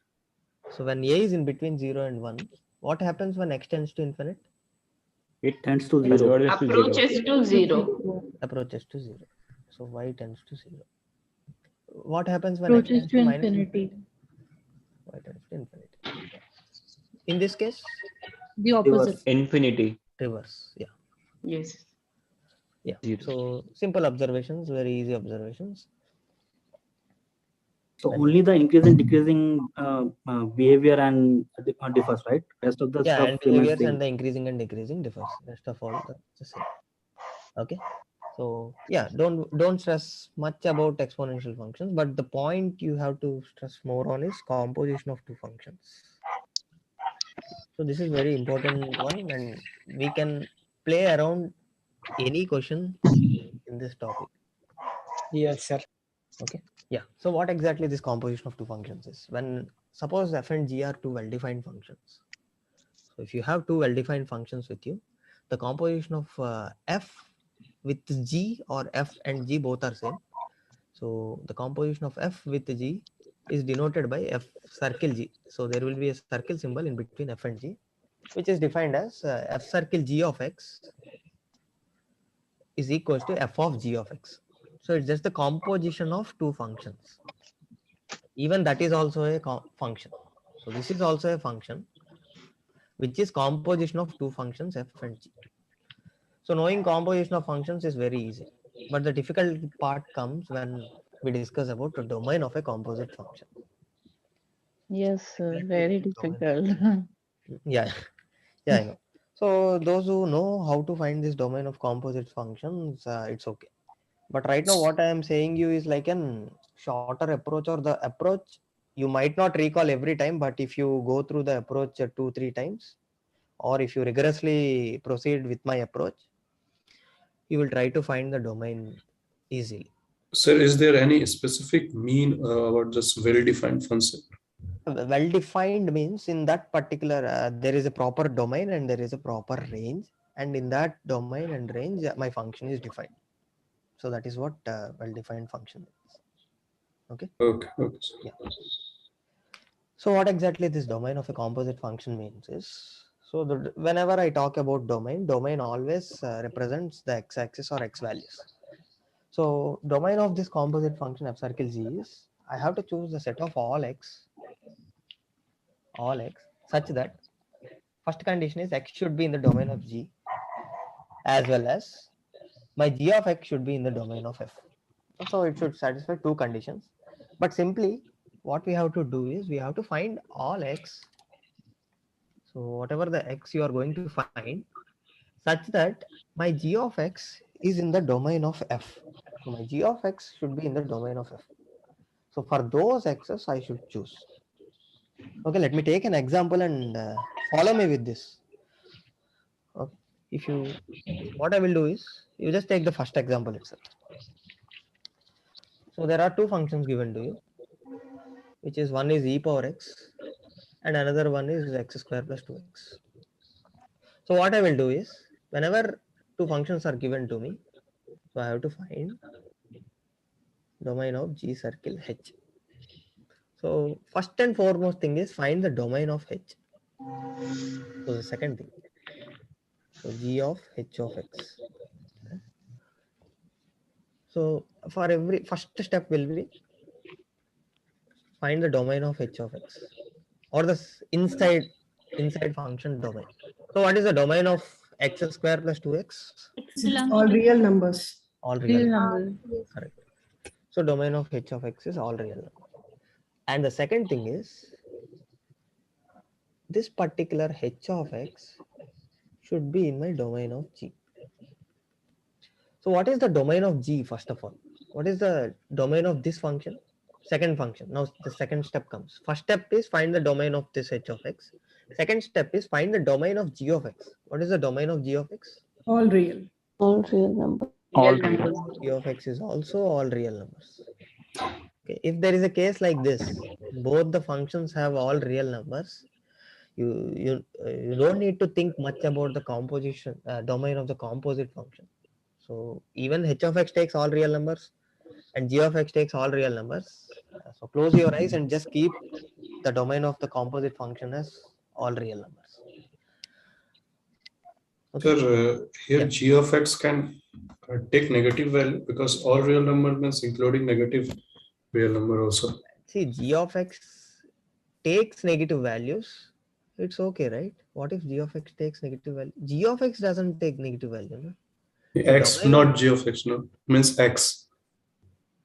Speaker 2: So when a is in between 0 and 1, what happens when x tends to infinity?
Speaker 14: It tends to 0.
Speaker 8: Approaches to 0.
Speaker 2: Approaches to 0. So y tends to 0. What happens when
Speaker 13: Approaches
Speaker 2: x tends to minus
Speaker 13: infinity.
Speaker 2: y tends to infinity? In this case,
Speaker 13: The opposite.
Speaker 11: Infinity.
Speaker 2: reverse. Yeah.
Speaker 8: Yes.
Speaker 2: Yeah.
Speaker 11: 0.
Speaker 2: So simple observations, very easy observations.
Speaker 14: So only the increasing decreasing behavior and differs, right? Rest of the
Speaker 2: Yeah,
Speaker 14: stuff
Speaker 2: and
Speaker 14: remains
Speaker 2: behaviors
Speaker 14: same.
Speaker 2: and the increasing and decreasing differs. Rest of all the same. Okay. So yeah, don't stress much about exponential functions, but the point you have to stress more on is composition of two functions. So this is very important one, and we can play around any question in this topic.
Speaker 4: Yes, sir.
Speaker 2: Okay. Yeah. So what exactly this composition of two functions is? When suppose f and g are two well-defined functions. So if you have two well-defined functions with you, the composition of f with g, or f and g both are same. So the composition of f with g is denoted by f circle g. So there will be a circle symbol in between f and g, which is defined as f circle g of x is equals to f of g of x. So it's just the composition of two functions. Even that is also a function. So this is also a function which is composition of two functions f and g. So knowing composition of functions is very easy, but the difficult part comes when we discuss about the domain of a composite function.
Speaker 3: Yes, very difficult.
Speaker 2: Yeah, yeah, I know. So those who know how to find this domain of composite functions, it's okay. But right now, what I am saying you is like an shorter approach, or the approach you might not recall every time, but if you go through the approach 2-3 times, or if you rigorously proceed with my approach, you will try to find the domain easily.
Speaker 12: Sir, is there any specific mean about this well-defined function?
Speaker 2: Well defined means in that particular there is a proper domain and there is a proper range, and in that domain and range my function is defined. So that is what well defined function is. Okay.
Speaker 12: Okay.
Speaker 2: Yeah. So what exactly this domain of a composite function means is, so whenever I talk about domain always represents the x-axis or x values. So domain of this composite function f circle g is, I have to choose the set of all x such that first condition is x should be in the domain of g, as well as my g of x should be in the domain of f. So it should satisfy two conditions. But simply what we have to do is we have to find all x. So whatever the x you are going to find, such that my g of x is in the domain of f. So my g of x should be in the domain of f. So for those x's I should choose. Okay, let me take an example and follow me with this. Okay. If you, what I will do is, you just take the first example itself. So there are two functions given to you, which is one is e power x and another one is x square plus 2x. So what I will do is, whenever two functions are given to me, so I have to find domain of G circle H. So first and foremost thing is find the domain of H. So the second thing, so G of H of X. So for every first step will be find the domain of H of X, or the inside function domain. So what is the domain of x square plus 2x?
Speaker 17: All real numbers.
Speaker 2: All real
Speaker 13: numbers.
Speaker 2: Correct. So domain of H of X is all real numbers. And the second thing is, this particular H of X should be in my domain of G. So what is the domain of G first of all? What is the domain of this function? Second function. Now the second step comes. First step is find the domain of this H of X. Second step is find the domain of G of X. What is the domain of G of X?
Speaker 17: All real.
Speaker 3: All real numbers.
Speaker 1: All real.
Speaker 2: G of X is also all real numbers. Okay. If there is a case like this, both the functions have all real numbers, you don't need to think much about the composition domain of the composite function. So even h of x takes all real numbers and g of x takes all real numbers. So close your eyes and just keep the domain of the composite function as all real numbers.
Speaker 12: Okay. Sir, here g of x can take negative value, because all real number means including negative real number also.
Speaker 2: See, g of x takes negative values. It's okay, right? What if g of x takes negative value? G of x doesn't take negative value, no?
Speaker 12: X, not g of x, no. Means x.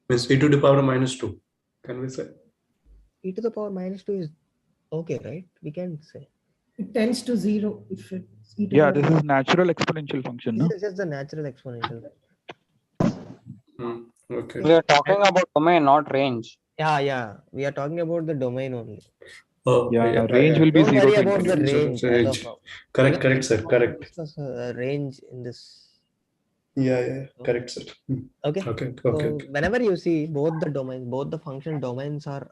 Speaker 12: Means e to the power minus 2. Can we say?
Speaker 2: E to the power minus 2 is okay, right? We can say.
Speaker 17: It tends to 0 if it's e to
Speaker 1: Yeah,
Speaker 17: the
Speaker 1: this is natural exponential function, no?
Speaker 2: This is just the natural exponential.
Speaker 12: Okay.
Speaker 7: We are talking about domain, not range.
Speaker 2: Yeah. We are talking about the domain only.
Speaker 12: Oh,
Speaker 1: Yeah, range will be
Speaker 2: Don't
Speaker 1: 0
Speaker 2: worry
Speaker 1: to
Speaker 2: about the
Speaker 1: infinity.
Speaker 2: range as of now.
Speaker 12: Correct, sir. Correct.
Speaker 2: Range in this.
Speaker 12: Yeah. Correct, sir.
Speaker 2: Okay. So whenever you see both the domains, both the function domains are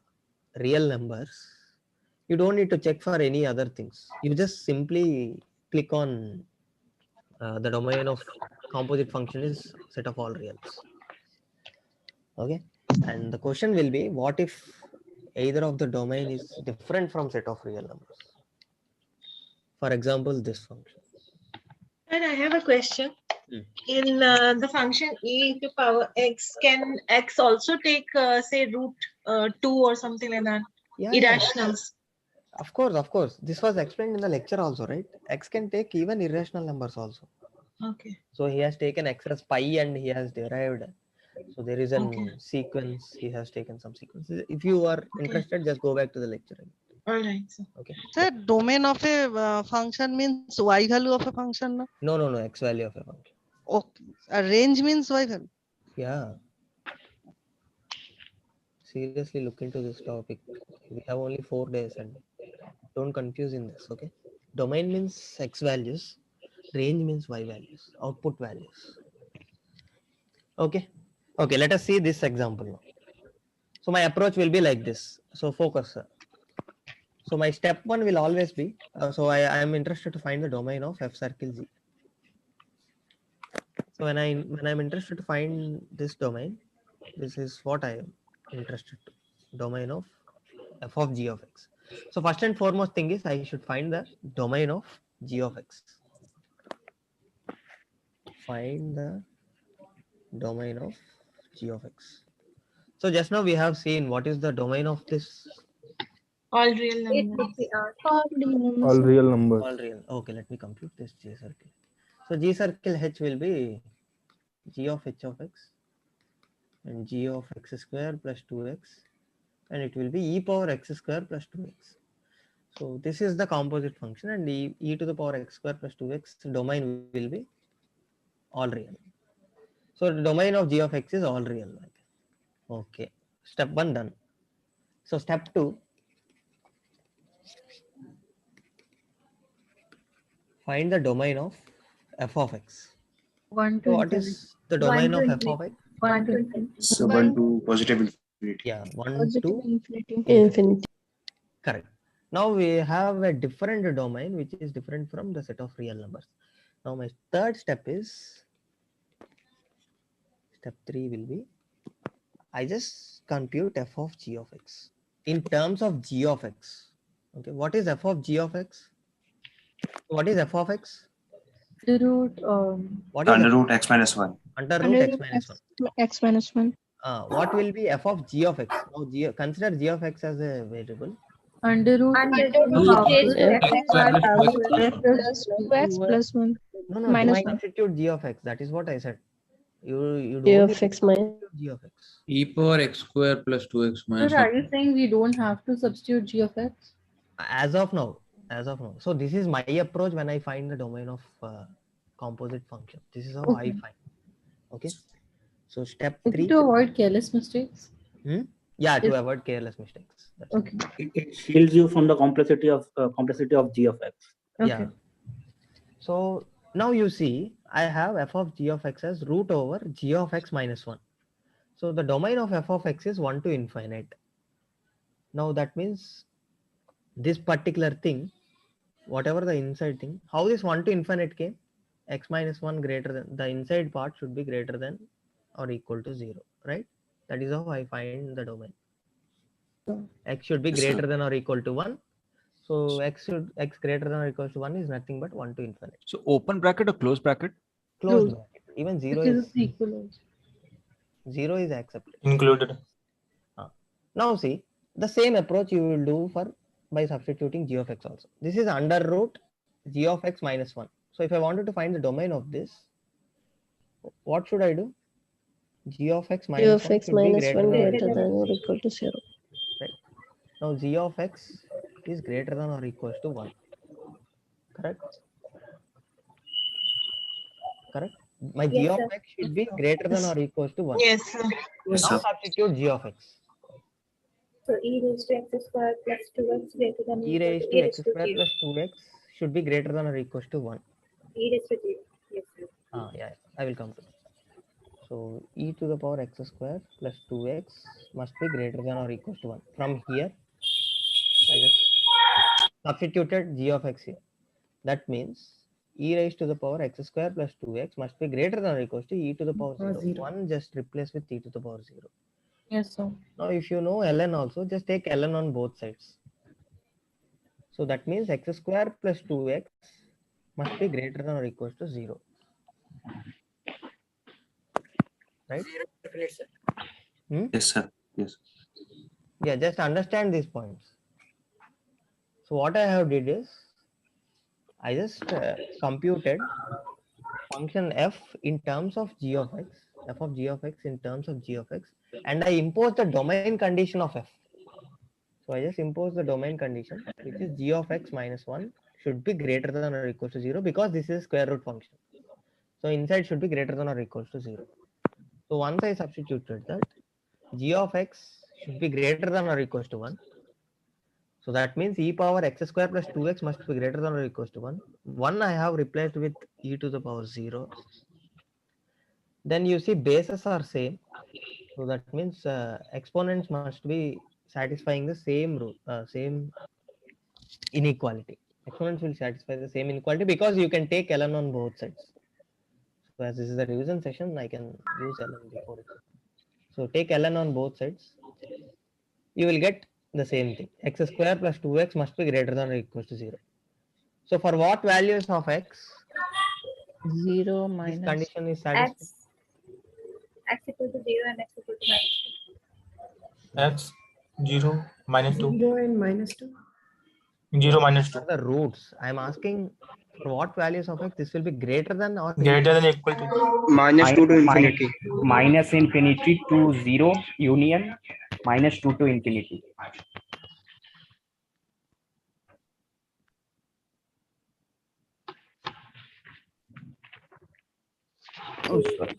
Speaker 2: real numbers, you don't need to check for any other things. You just simply click on The domain of composite function is set of all reals. Okay, and the question will be, what if either of the domain is different from set of real numbers? For example, this function.
Speaker 10: And I have a question. In the function e to power x, can x also take say root 2 or something like that?
Speaker 2: Yeah,
Speaker 10: Irrationals.
Speaker 2: Of course. This was explained in the lecture also, right? X can take even irrational numbers also.
Speaker 10: Okay.
Speaker 2: So he has taken x as pi and he has derived. So there is a sequence. He has taken some sequences. If you are interested, just go back to the lecture.
Speaker 10: All right.
Speaker 2: Okay.
Speaker 18: Sir, domain of a function means y value of a function? No?
Speaker 2: No. X value of a function.
Speaker 18: Okay. A range means y value.
Speaker 2: Yeah. Seriously look into this topic. We have only 4 days and don't confuse in this. Okay. Domain means x values. Range means y values. Output values. Okay. Okay. Let us see this example now. So my approach will be like this. So focus. So my step 1 will always be, so I am interested to find the domain of F circle G. So when I'm interested to find this domain, this is what I am interested to, domain of F of G of X. So first and foremost thing is I should find the domain of G of X. Find the domain of G of X. So just now we have seen what is the domain of this.
Speaker 10: All real numbers.
Speaker 15: All real numbers.
Speaker 2: All real. Okay, let me compute this G circle. So G circle H will be G of H of X and G of X square plus 2X, and it will be e power X square plus 2X. So this is the composite function, and e to the power X square plus 2X domain will be all real. So the domain of G of X is all real. Okay, step 1 done. So step 2, find the domain of F of X.
Speaker 13: 1 to
Speaker 2: So what
Speaker 13: infinity.
Speaker 2: is the domain of F of X?
Speaker 13: 1 to infinity.
Speaker 9: So 1 to positive infinity.
Speaker 2: Yeah, 1
Speaker 13: Positive
Speaker 2: to
Speaker 13: infinity.
Speaker 2: infinity. Correct. Now we have a different domain which is different from the set of real numbers. Now my third step is, step 3 will be, I just compute F of G of X in terms of G of X. Okay, what is F of G of X? What is F of X?
Speaker 13: Under root.
Speaker 2: What is
Speaker 9: Under
Speaker 2: F?
Speaker 9: root x minus 1.
Speaker 2: Under root x minus 1.
Speaker 13: X minus 1.
Speaker 2: What will be F of G of X? Now consider G of X as a variable.
Speaker 13: Under root plus 2x plus 1
Speaker 2: No,
Speaker 13: minus
Speaker 2: just
Speaker 13: 1.
Speaker 2: substitute G of X. That is what I said. You
Speaker 13: G
Speaker 2: don't
Speaker 13: of
Speaker 2: need
Speaker 13: X
Speaker 2: to
Speaker 13: minus.
Speaker 2: substitute G of X.
Speaker 19: E power x square plus 2x minus
Speaker 13: Sir, are you saying we don't have to substitute G of X?
Speaker 2: As of now. So this is my approach when I find the domain of composite function. This is how I find. Okay. So step 3.
Speaker 13: To avoid careless mistakes.
Speaker 2: Yeah, to avoid careless mistakes. That's
Speaker 13: okay.
Speaker 14: It shields you from the complexity of G of X.
Speaker 13: Okay.
Speaker 2: Yeah. So now you see, I have F of G of X as root over G of X minus 1. So the domain of F of X is 1 to infinite. Now that means this particular thing, whatever the inside thing, how this 1 to infinite came? X minus 1 greater than, the inside part should be greater than or equal to 0, right? That is how I find the domain. X should be greater than or equal to 1. So x greater than or equal to 1 is nothing but 1 to infinite.
Speaker 1: So open bracket or close bracket?
Speaker 2: Closed bracket. Even 0
Speaker 13: because
Speaker 2: is
Speaker 13: it's equal.
Speaker 2: 0 is accepted.
Speaker 11: Included.
Speaker 2: Now see, the same approach you will do for by substituting G of X also. This is under root G of X minus 1. So if I wanted to find the domain of this, what should I do? G of X minus 1 should be greater than or equal to 0. Right. Now G of X is greater than or equals to 1. Correct? Correct? My G of X should be greater than or equals to 1.
Speaker 10: Yes, sir.
Speaker 2: Now substitute G of X.
Speaker 16: So e raised to x square plus 2x greater than
Speaker 2: E raised to x square plus 2x should be greater than or equals to 1.
Speaker 16: E raised to 0. Yes, sir.
Speaker 2: Yeah, I will come to that. So e to the power x square plus 2x must be greater than or equals to 1. From here, I just substituted G of X here. That means e raised to the power x square plus 2x must be greater than or equals to e to the power 0.
Speaker 17: 0.
Speaker 2: 1 just replace with e to the power 0.
Speaker 13: Yes, sir.
Speaker 2: Now, if you know ln also, just take ln on both sides. So that means x square plus 2x must be greater than or equals to 0. Right? Hmm?
Speaker 9: Yes, sir. Yes.
Speaker 2: Yeah, just understand these points. So what I have did is, I just computed function f in terms of g of x, f of g of x in terms of g of x, and I impose the domain condition of f. So I just impose the domain condition, which is g of x minus 1 should be greater than or equal to 0 because this is a square root function. So inside should be greater than or equal to 0. So once I substituted that, g of x should be greater than or equal to 1. So that means e power x square plus 2x must be greater than or equal to 1. 1 I have replaced with e to the power 0. Then you see bases are same. So that means exponents must be satisfying the same rule, same inequality. Exponents will satisfy the same inequality because you can take ln on both sides. So as this is a revision session, I can use ln before it. So take ln on both sides. You will get the same thing. X square plus 2x must be greater than or equal to 0. So for what values of x
Speaker 3: 0
Speaker 2: this
Speaker 3: minus
Speaker 2: condition is satisfied?
Speaker 16: X equal to 0 and x equal to minus 2.
Speaker 20: X 0 minus 2.
Speaker 17: 0 and minus 2.
Speaker 20: 0 minus 2.
Speaker 2: For the roots, I am asking for what values of x this will be greater than or
Speaker 20: Greater than equal to.
Speaker 11: Minus 2 to infinity.
Speaker 15: Minus infinity to 0 union minus 2 to infinity. Oh, sorry.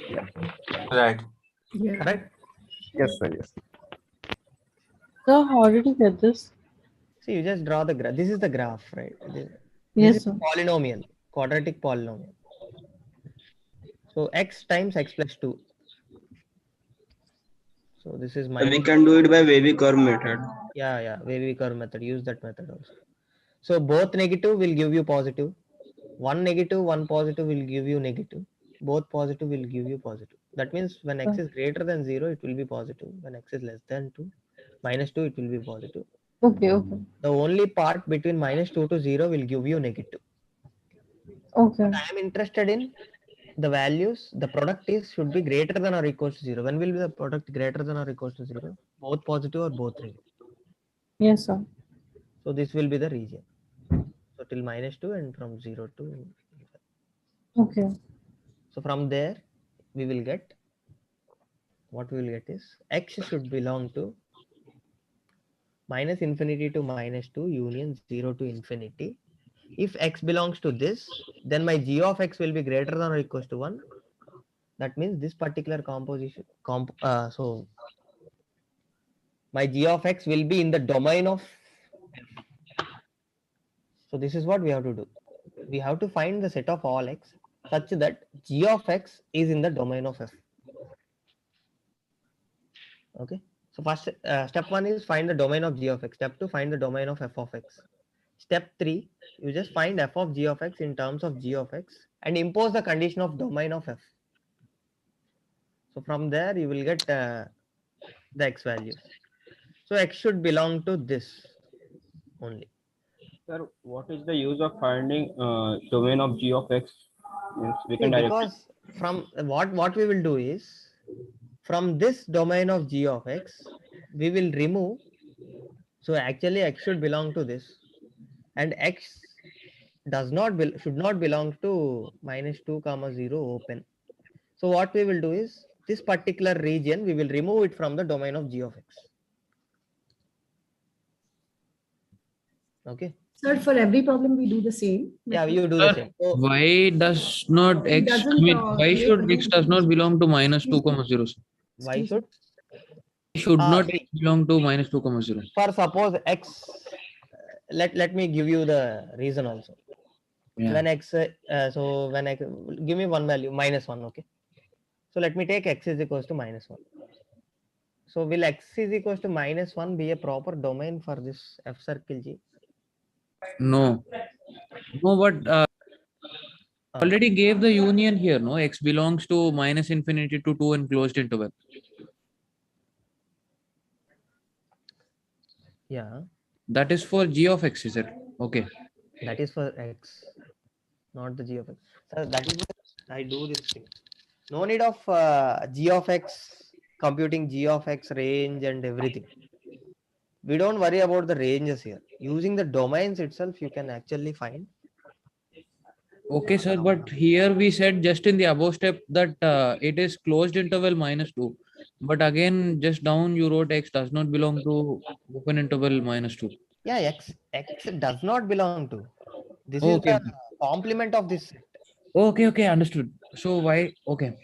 Speaker 15: Yeah.
Speaker 20: Right.
Speaker 17: Yeah.
Speaker 2: correct?
Speaker 15: Yes, sir. Yes.
Speaker 13: So how did you get this?
Speaker 2: See, you just draw the graph. This is the graph, right? This
Speaker 13: Yes,
Speaker 2: is
Speaker 13: sir.
Speaker 2: polynomial, quadratic polynomial. So x times x plus 2. So this is
Speaker 11: We
Speaker 2: minus.
Speaker 11: can do it by wavy curve method.
Speaker 2: Yeah, wavy curve method. Use that method also. So both negative will give you positive. One negative, one positive will give you negative. Both positive will give you positive. That means when x is greater than 0, it will be positive. When x is less than 2, minus 2, it will be positive.
Speaker 13: Okay.
Speaker 2: The only part between minus 2 to 0 will give you negative.
Speaker 13: Okay.
Speaker 2: But I am interested in the values. The product is should be greater than or equal to 0. When will be the product greater than or equal to 0? Both positive or both negative.
Speaker 13: Yes, sir.
Speaker 2: So this will be the region. So till minus 2 and from 0 to.
Speaker 13: Okay.
Speaker 2: So from there we will get, what we will get is x should belong to minus infinity to minus 2 union 0 to infinity. If x belongs to this, then my g of x will be greater than or equal to 1. That means this particular composition, so my g of x will be in the domain of f. So this is what we have to do. We have to find the set of all x such that g of x is in the domain of f. Okay. So first step 1 is find the domain of g of x. Step 2, find the domain of f of x. Step 3, you just find f of g of x in terms of g of x and impose the condition of domain of f. So from there you will get the x values. So x should belong to this only.
Speaker 15: Sir, what is the use of finding domain of g of x? Means we
Speaker 2: See,
Speaker 15: can directly.
Speaker 2: because from what we will do is, from this domain of g of x, we will remove. So actually x should belong to this, and x should not belong to minus 2 comma 0 open. So what we will do is, this particular region we will remove it from the domain of g of x. Okay.
Speaker 17: Sir, for every problem we do the same.
Speaker 2: Yeah, you do the same. So
Speaker 19: Why does not
Speaker 17: it
Speaker 19: x? I
Speaker 17: doesn't
Speaker 19: mean, why
Speaker 17: create
Speaker 19: should x does not belong to minus 2 comma 0?
Speaker 2: why should?
Speaker 19: Should not
Speaker 2: See,
Speaker 19: belong to minus 2 comma 0.
Speaker 2: for suppose x, let me give you the reason also.
Speaker 19: Yeah.
Speaker 2: When x, so when x, give me one value minus 1. Okay. So let me take x is equals to minus 1. So will x is equals to minus 1 be a proper domain for this f circle G?
Speaker 19: No. No, but Already gave the union here, no? X belongs to minus infinity to 2 in closed interval.
Speaker 2: Yeah.
Speaker 19: That is for g of x, is it? Okay.
Speaker 2: That is for x, not the g of x. So that is why I do this thing. No need of g of x, computing g of x range and everything. We don't worry about the ranges here. Using the domains itself, you can actually find.
Speaker 19: Okay, sir, but here we said just in the above step that it is closed interval minus 2. But again, just down you wrote x does not belong to open interval minus 2.
Speaker 2: Yeah, x does not belong to. This is
Speaker 19: Okay.
Speaker 2: the complement of this set.
Speaker 19: Okay, understood. So why? Okay.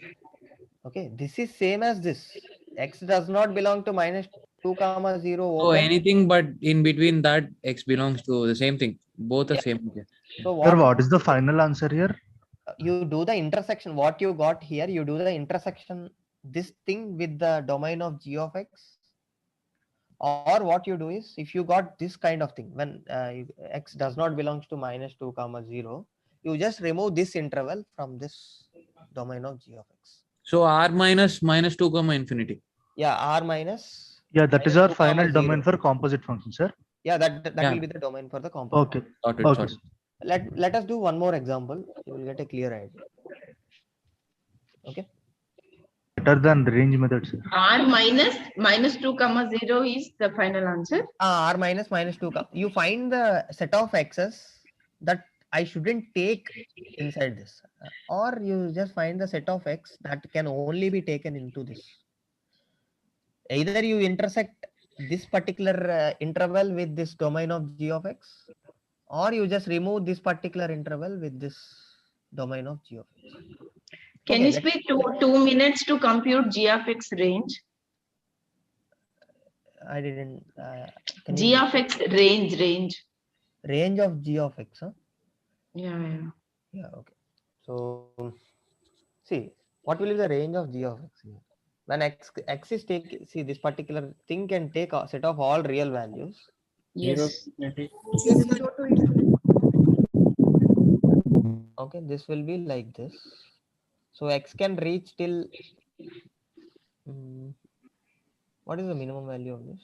Speaker 2: Okay, this is same as this. X does not belong to minus 2 comma 0
Speaker 19: So
Speaker 2: open.
Speaker 19: anything but in between that x belongs to the same thing. Both are same. Okay.
Speaker 2: So
Speaker 21: what is the final answer here?
Speaker 2: You do the intersection. What you got here, you do the intersection this thing with the domain of g of x. Or what you do is, if you got this kind of thing, when x does not belongs to minus 2 comma 0, you just remove this interval from this domain of g of x.
Speaker 19: So r minus 2 comma infinity.
Speaker 2: Yeah, r minus.
Speaker 21: Yeah, that is
Speaker 2: minus
Speaker 21: our
Speaker 2: 2 comma
Speaker 21: final
Speaker 2: 0.
Speaker 21: domain for composite function, sir.
Speaker 2: Yeah, that
Speaker 19: Yeah.
Speaker 2: will be the domain for the composite.
Speaker 21: Okay.
Speaker 19: Got it,
Speaker 21: Okay.
Speaker 19: got it.
Speaker 2: Let us do one more example. You will get a clear idea. Okay.
Speaker 21: Better than range method, sir.
Speaker 8: R minus 2 comma 0 is the final answer.
Speaker 2: R minus 2 comma. You find the set of x's that I shouldn't take inside this, or you just find the set of x that can only be taken into this. Either you intersect this particular interval with this domain of g of x, or you just remove this particular interval with this domain of g of x.
Speaker 8: Can you spare 2 minutes to compute g of x range?
Speaker 2: I didn't.
Speaker 8: G of x range.
Speaker 2: Range of g of x, huh?
Speaker 8: Yeah.
Speaker 2: Yeah, okay. So, see, what will be the range of g of x here? When x is take, see, this particular thing can take a set of all real values.
Speaker 8: Yes.
Speaker 2: Okay, this will be like this. So x can reach till what is the minimum value of this?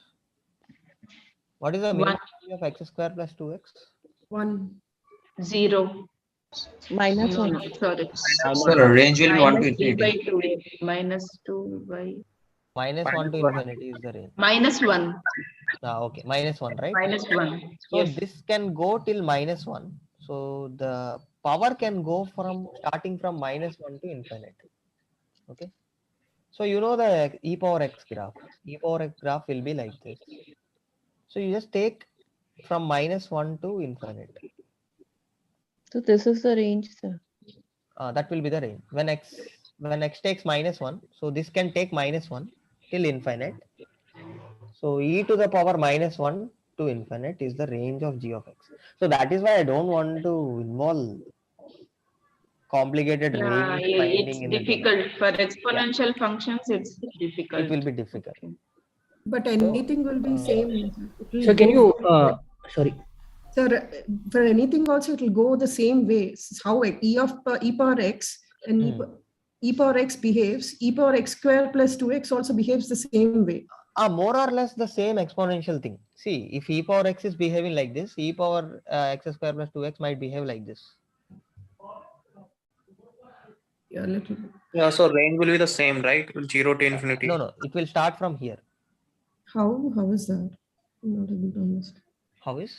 Speaker 2: What is the minimum value of x square plus 2x?
Speaker 17: 1.
Speaker 8: 0.
Speaker 3: Minus 1.
Speaker 8: No, sorry.
Speaker 20: Sir, range will be 1 to
Speaker 8: Minus 3 by
Speaker 20: infinity.
Speaker 8: 2. Minus 2 by.
Speaker 2: Minus 1 to infinity is the range.
Speaker 8: Minus 1.
Speaker 2: Okay, minus 1, right?
Speaker 8: Minus 1.
Speaker 2: So
Speaker 8: Yes.
Speaker 2: this can go till minus 1. So the power can go from starting from minus 1 to infinite. Okay. So you know the e power x graph. E power x graph will be like this. So you just take from minus 1 to infinite.
Speaker 3: So this is the range, sir.
Speaker 2: That will be the range. When x takes minus 1, so this can take minus 1 till infinite. So e to the power minus 1 to infinite is the range of g of x. So that is why I don't want to involve complicated range finding
Speaker 8: It's
Speaker 2: in the
Speaker 8: difficult. For exponential functions, it's difficult.
Speaker 2: It will be difficult.
Speaker 17: But anything will be same.
Speaker 14: So can you, sorry.
Speaker 17: Sir, for anything also, it will go the same way. This is how e power x and e power x behaves. E power x square plus 2x also behaves the same way.
Speaker 2: More or less the same exponential thing. See, if e power x is behaving like this, e power x square plus 2x might behave like this.
Speaker 17: Yeah, little.
Speaker 20: Yeah, so range will be the same, right? 0 to infinity.
Speaker 2: No, it will start from here.
Speaker 17: How is that? I'm not able to understand.
Speaker 2: How is?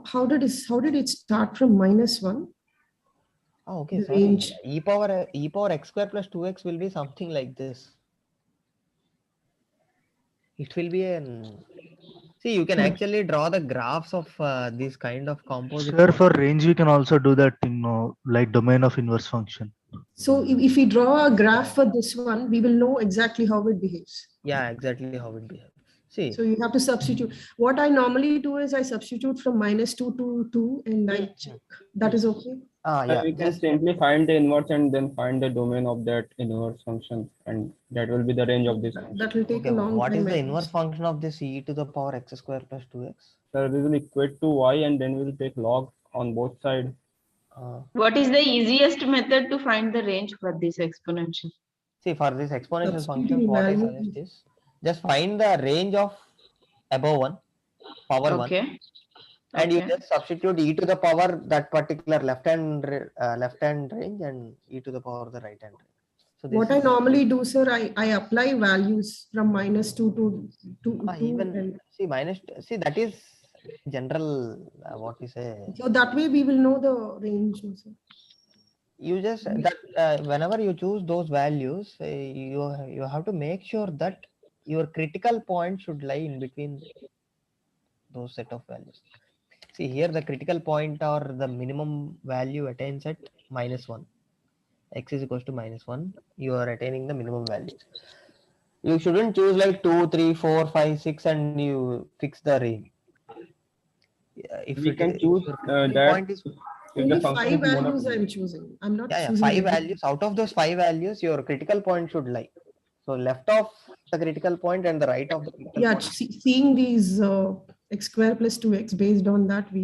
Speaker 17: How did it start from minus 1?
Speaker 2: Oh, okay.
Speaker 17: The
Speaker 2: Sorry.
Speaker 17: range.
Speaker 2: E power x square plus 2x will be something like this. It will be an. See, you can actually draw the graphs of these kind of composite.
Speaker 21: Sir, for range, we can also do that thing, no, like domain of inverse function.
Speaker 17: So if we draw a graph for this one, we will know exactly how it behaves.
Speaker 2: Yeah, exactly how it behaves. See.
Speaker 17: So you have to substitute. What I normally do is I substitute from minus 2 to 2 and I check. That is okay?
Speaker 2: Yeah.
Speaker 11: We can simply find the inverse and then find the domain of that inverse function, and that will be the range of this function.
Speaker 17: That will take a long time.
Speaker 2: What is the inverse function of this e to the power x square plus 2x?
Speaker 11: So we will equate to y and then we will take log on both sides.
Speaker 8: What is the easiest method to find the range for this exponential?
Speaker 2: See, for this exponential functions,
Speaker 17: Substituting
Speaker 2: what I
Speaker 17: value.
Speaker 2: suggest is just find the range of above 1, power 1,
Speaker 8: Okay.
Speaker 2: and you
Speaker 8: Okay.
Speaker 2: just substitute e to the power that particular left hand range and e to the power the right hand range. So this
Speaker 17: What I
Speaker 2: is
Speaker 17: normally do, sir, I apply values from -2 to 2.
Speaker 2: even see see that is general what we say.
Speaker 17: So that way we will know the range also.
Speaker 2: You just that whenever you choose those values, you have to make sure that your critical point should lie in between those set of values. See here, the critical point or the minimum value attains at -1. X is equals to -1. You are attaining the minimum value. You shouldn't choose like 2, 3, 4, 5, 6, and you fix the range. If
Speaker 11: We
Speaker 2: it
Speaker 11: can
Speaker 2: is,
Speaker 11: choose
Speaker 2: if your critical
Speaker 11: that
Speaker 2: point is
Speaker 11: if the
Speaker 17: Only
Speaker 11: function
Speaker 17: 5
Speaker 11: is
Speaker 17: values
Speaker 11: monotonic.
Speaker 17: I'm choosing. I'm not
Speaker 2: yeah,
Speaker 17: choosing
Speaker 2: 5
Speaker 17: everything.
Speaker 2: values. Out of those 5 values, your critical point should lie. So left of the critical point and the right of the critical
Speaker 17: Yeah,
Speaker 2: point.
Speaker 17: seeing these x square plus 2x, based on that we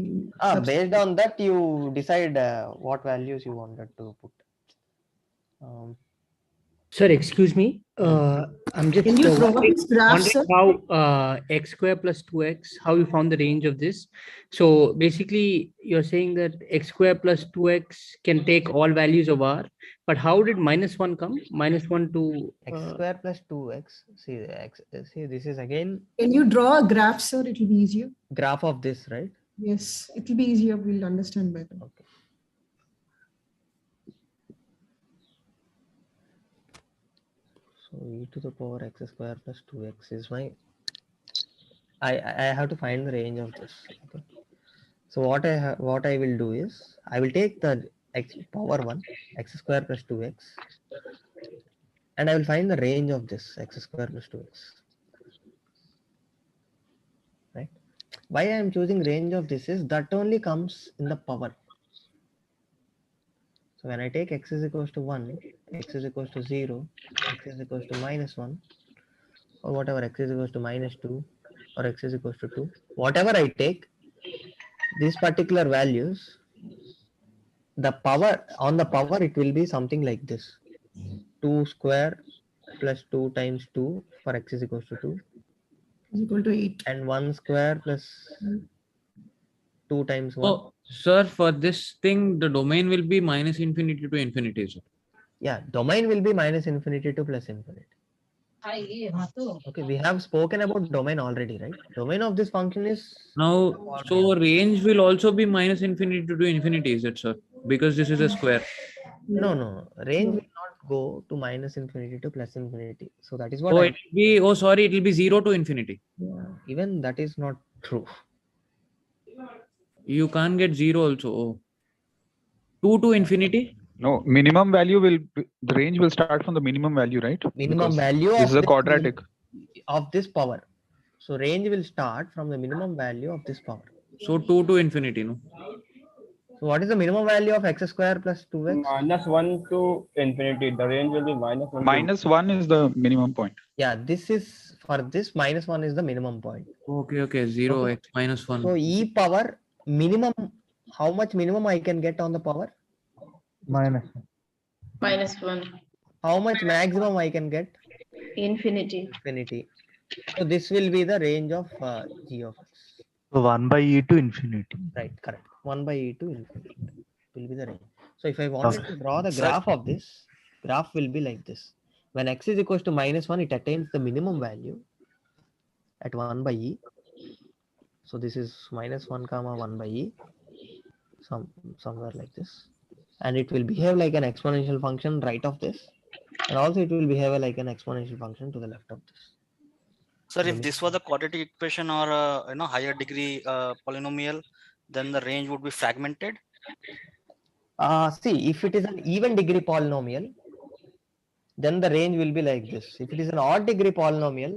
Speaker 2: Based on that, you decide what values you wanted to put.
Speaker 6: Sir, excuse me. I'm just
Speaker 17: Can you draw
Speaker 6: wondering,
Speaker 17: this graph, sir?
Speaker 6: how x square plus 2x, how you found the range of this. So basically, you're saying that x square plus 2x can take all values of r, but how did -1 come? -1 to
Speaker 2: X square plus 2x. See, see, this is again
Speaker 17: Can you draw a graph, sir? It will be easier.
Speaker 2: graph of this, right?
Speaker 17: Yes, it will be easier. We'll understand better.
Speaker 2: Okay. So e to the power x square plus 2x is my. I have to find the range of this. Okay. So what I will do is I will take the x power 1 x square plus 2x, and I will find the range of this x square plus 2x. Right? Why I am choosing range of this is that only comes in the power. So when I take x is equals to 1, x is equals to 0, x is equals to -1, or whatever, x is equals to -2, or x is equals to 2, whatever I take, these particular values, the power on the power, it will be something like this: 2 square plus 2 times 2 for x is equals to 2
Speaker 17: is equal to 8,
Speaker 2: and 1 square plus 2 times 1.
Speaker 19: So, sir, for this thing, the domain will be -infinity to infinity, sir.
Speaker 2: Yeah, domain will be -infinity to +infinity. Okay, we have spoken about domain already, right? Domain of this function is
Speaker 19: Now, so range will also be -infinity to infinity, is it, sir? Because this is a square.
Speaker 2: no. Range will not go to -infinity to +infinity. So that is what
Speaker 19: Oh,
Speaker 2: I.
Speaker 19: it will be. Oh, sorry, it will be 0 to infinity.
Speaker 2: Yeah, even that is not true.
Speaker 19: You can't get 0 also. Oh. 2 to infinity.
Speaker 22: No, minimum value will be, the range will start from the minimum value, right?
Speaker 2: Minimum
Speaker 22: Because
Speaker 2: value
Speaker 22: this is a quadratic.
Speaker 2: of this power. So range will start from the minimum value of this power.
Speaker 19: So 2 to infinity, no?
Speaker 2: So what is the minimum value of x square plus 2x?
Speaker 11: -1 to infinity. The range will be -1.
Speaker 22: -1 is the minimum point.
Speaker 2: Yeah, this is for this -1 is the minimum point.
Speaker 19: Okay, 0
Speaker 2: Okay.
Speaker 19: x -1.
Speaker 2: So e power minimum, how much minimum I can get on the power?
Speaker 8: -1.
Speaker 2: How much maximum I can get?
Speaker 8: Infinity.
Speaker 2: Infinity. So this will be the range of g of x.
Speaker 21: So 1 by e to infinity.
Speaker 2: Right, correct. 1 by e to infinity will be the range. So if I wanted to draw the graph of this, graph will be like this. When x is equals to -1, it attains the minimum value at 1 by e. So this is -1 comma 1 by e, somewhere like this, and it will behave like an exponential function right of this, and also it will behave like an exponential function to the left of this.
Speaker 23: Sir, if this was a quadratic equation or a higher degree polynomial, then the range would be fragmented.
Speaker 2: See, if it is an even degree polynomial, then the range will be like this. If it is an odd degree polynomial,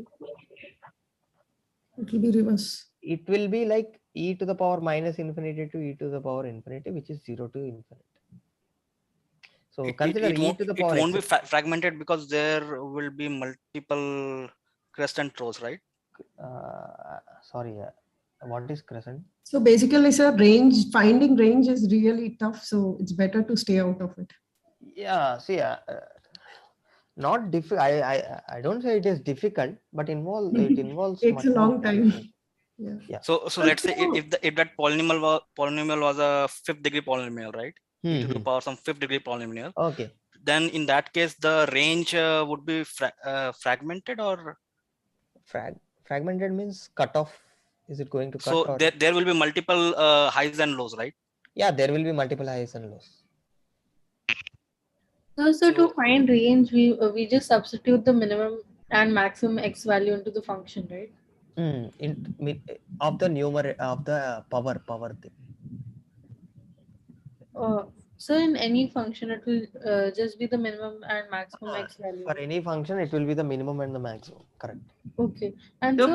Speaker 17: it will be reverse.
Speaker 2: It will be like e to the power -infinity to e to the power infinity, which is 0 to infinity. So consider e to the power.
Speaker 23: It won't be fragmented because there will be multiple crest and throws, right?
Speaker 2: Sorry, What is crescent?
Speaker 17: So basically, sir, finding range is really tough. So it's better to stay out of it.
Speaker 2: Yeah, see, not difficult. I don't say it is difficult, but it involves
Speaker 17: Takes
Speaker 2: much
Speaker 17: a
Speaker 2: more
Speaker 17: long time.
Speaker 2: calculation.
Speaker 17: Yeah.
Speaker 23: So let's say if that polynomial was a fifth degree polynomial, right? E to the power some fifth degree polynomial.
Speaker 2: Okay.
Speaker 23: Then in that case, the range would be fragmented or
Speaker 2: fragmented means cut off. Is it going to cut?
Speaker 23: so
Speaker 2: Or?
Speaker 23: there will be multiple highs and lows, right?
Speaker 2: Yeah, there will be multiple highs and lows.
Speaker 13: So to find range, we just substitute the minimum and maximum x value into the function, right?
Speaker 2: Of the numerator of the power thing.
Speaker 13: So in any function, it will just be the minimum and maximum x value.
Speaker 2: For any function, it will be the minimum and the maximum. Correct.
Speaker 13: Okay. And
Speaker 10: So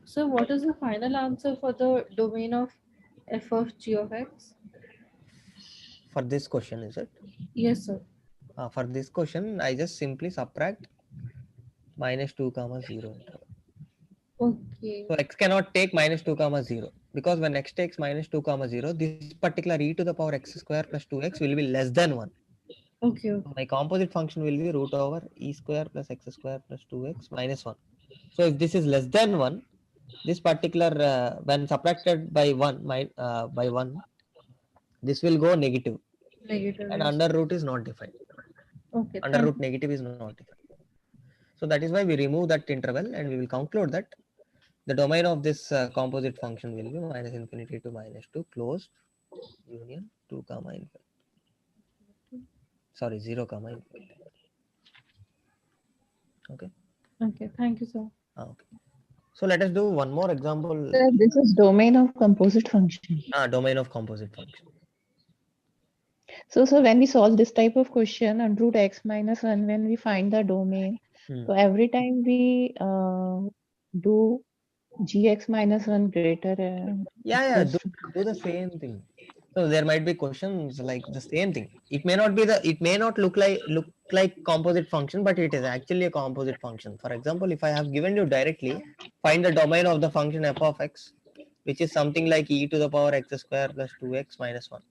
Speaker 13: so,
Speaker 10: for
Speaker 13: what is the final answer for the domain of f of g of x?
Speaker 2: For this question, is it?
Speaker 13: Yes, sir.
Speaker 2: For this question, I just simply subtract -2, 0 interval.
Speaker 13: Okay.
Speaker 2: So x cannot take -2, 0 because when x takes -2, 0, this particular e to the power x square plus 2x will be less than 1.
Speaker 13: Okay.
Speaker 2: So my composite function will be root over e square plus x square plus 2x minus 1. So if this is less than 1, this particular when subtracted by 1, this will go negative.
Speaker 13: Negative.
Speaker 2: And
Speaker 13: Yes.
Speaker 2: under root is not defined.
Speaker 13: Okay.
Speaker 2: Under root negative is not defined. So that is why we remove that interval and we will conclude that the domain of this composite function will be -∞ to -2 closed union 2, infinity. Sorry, 0, infinity. Okay.
Speaker 13: Okay. Thank you, sir.
Speaker 2: Okay. So let us do one more example.
Speaker 3: Sir, this is domain of composite function.
Speaker 2: Domain of composite function.
Speaker 3: So when we solve this type of question on root x minus 1, when we find the domain, so every time we do gx minus 1 greater.
Speaker 2: Do the same thing. So there might be questions like the same thing. It may not look like composite function, but it is actually a composite function. For example, if I have given you directly, find the domain of the function f of x, which is something like e to the power x square plus 2x minus 1.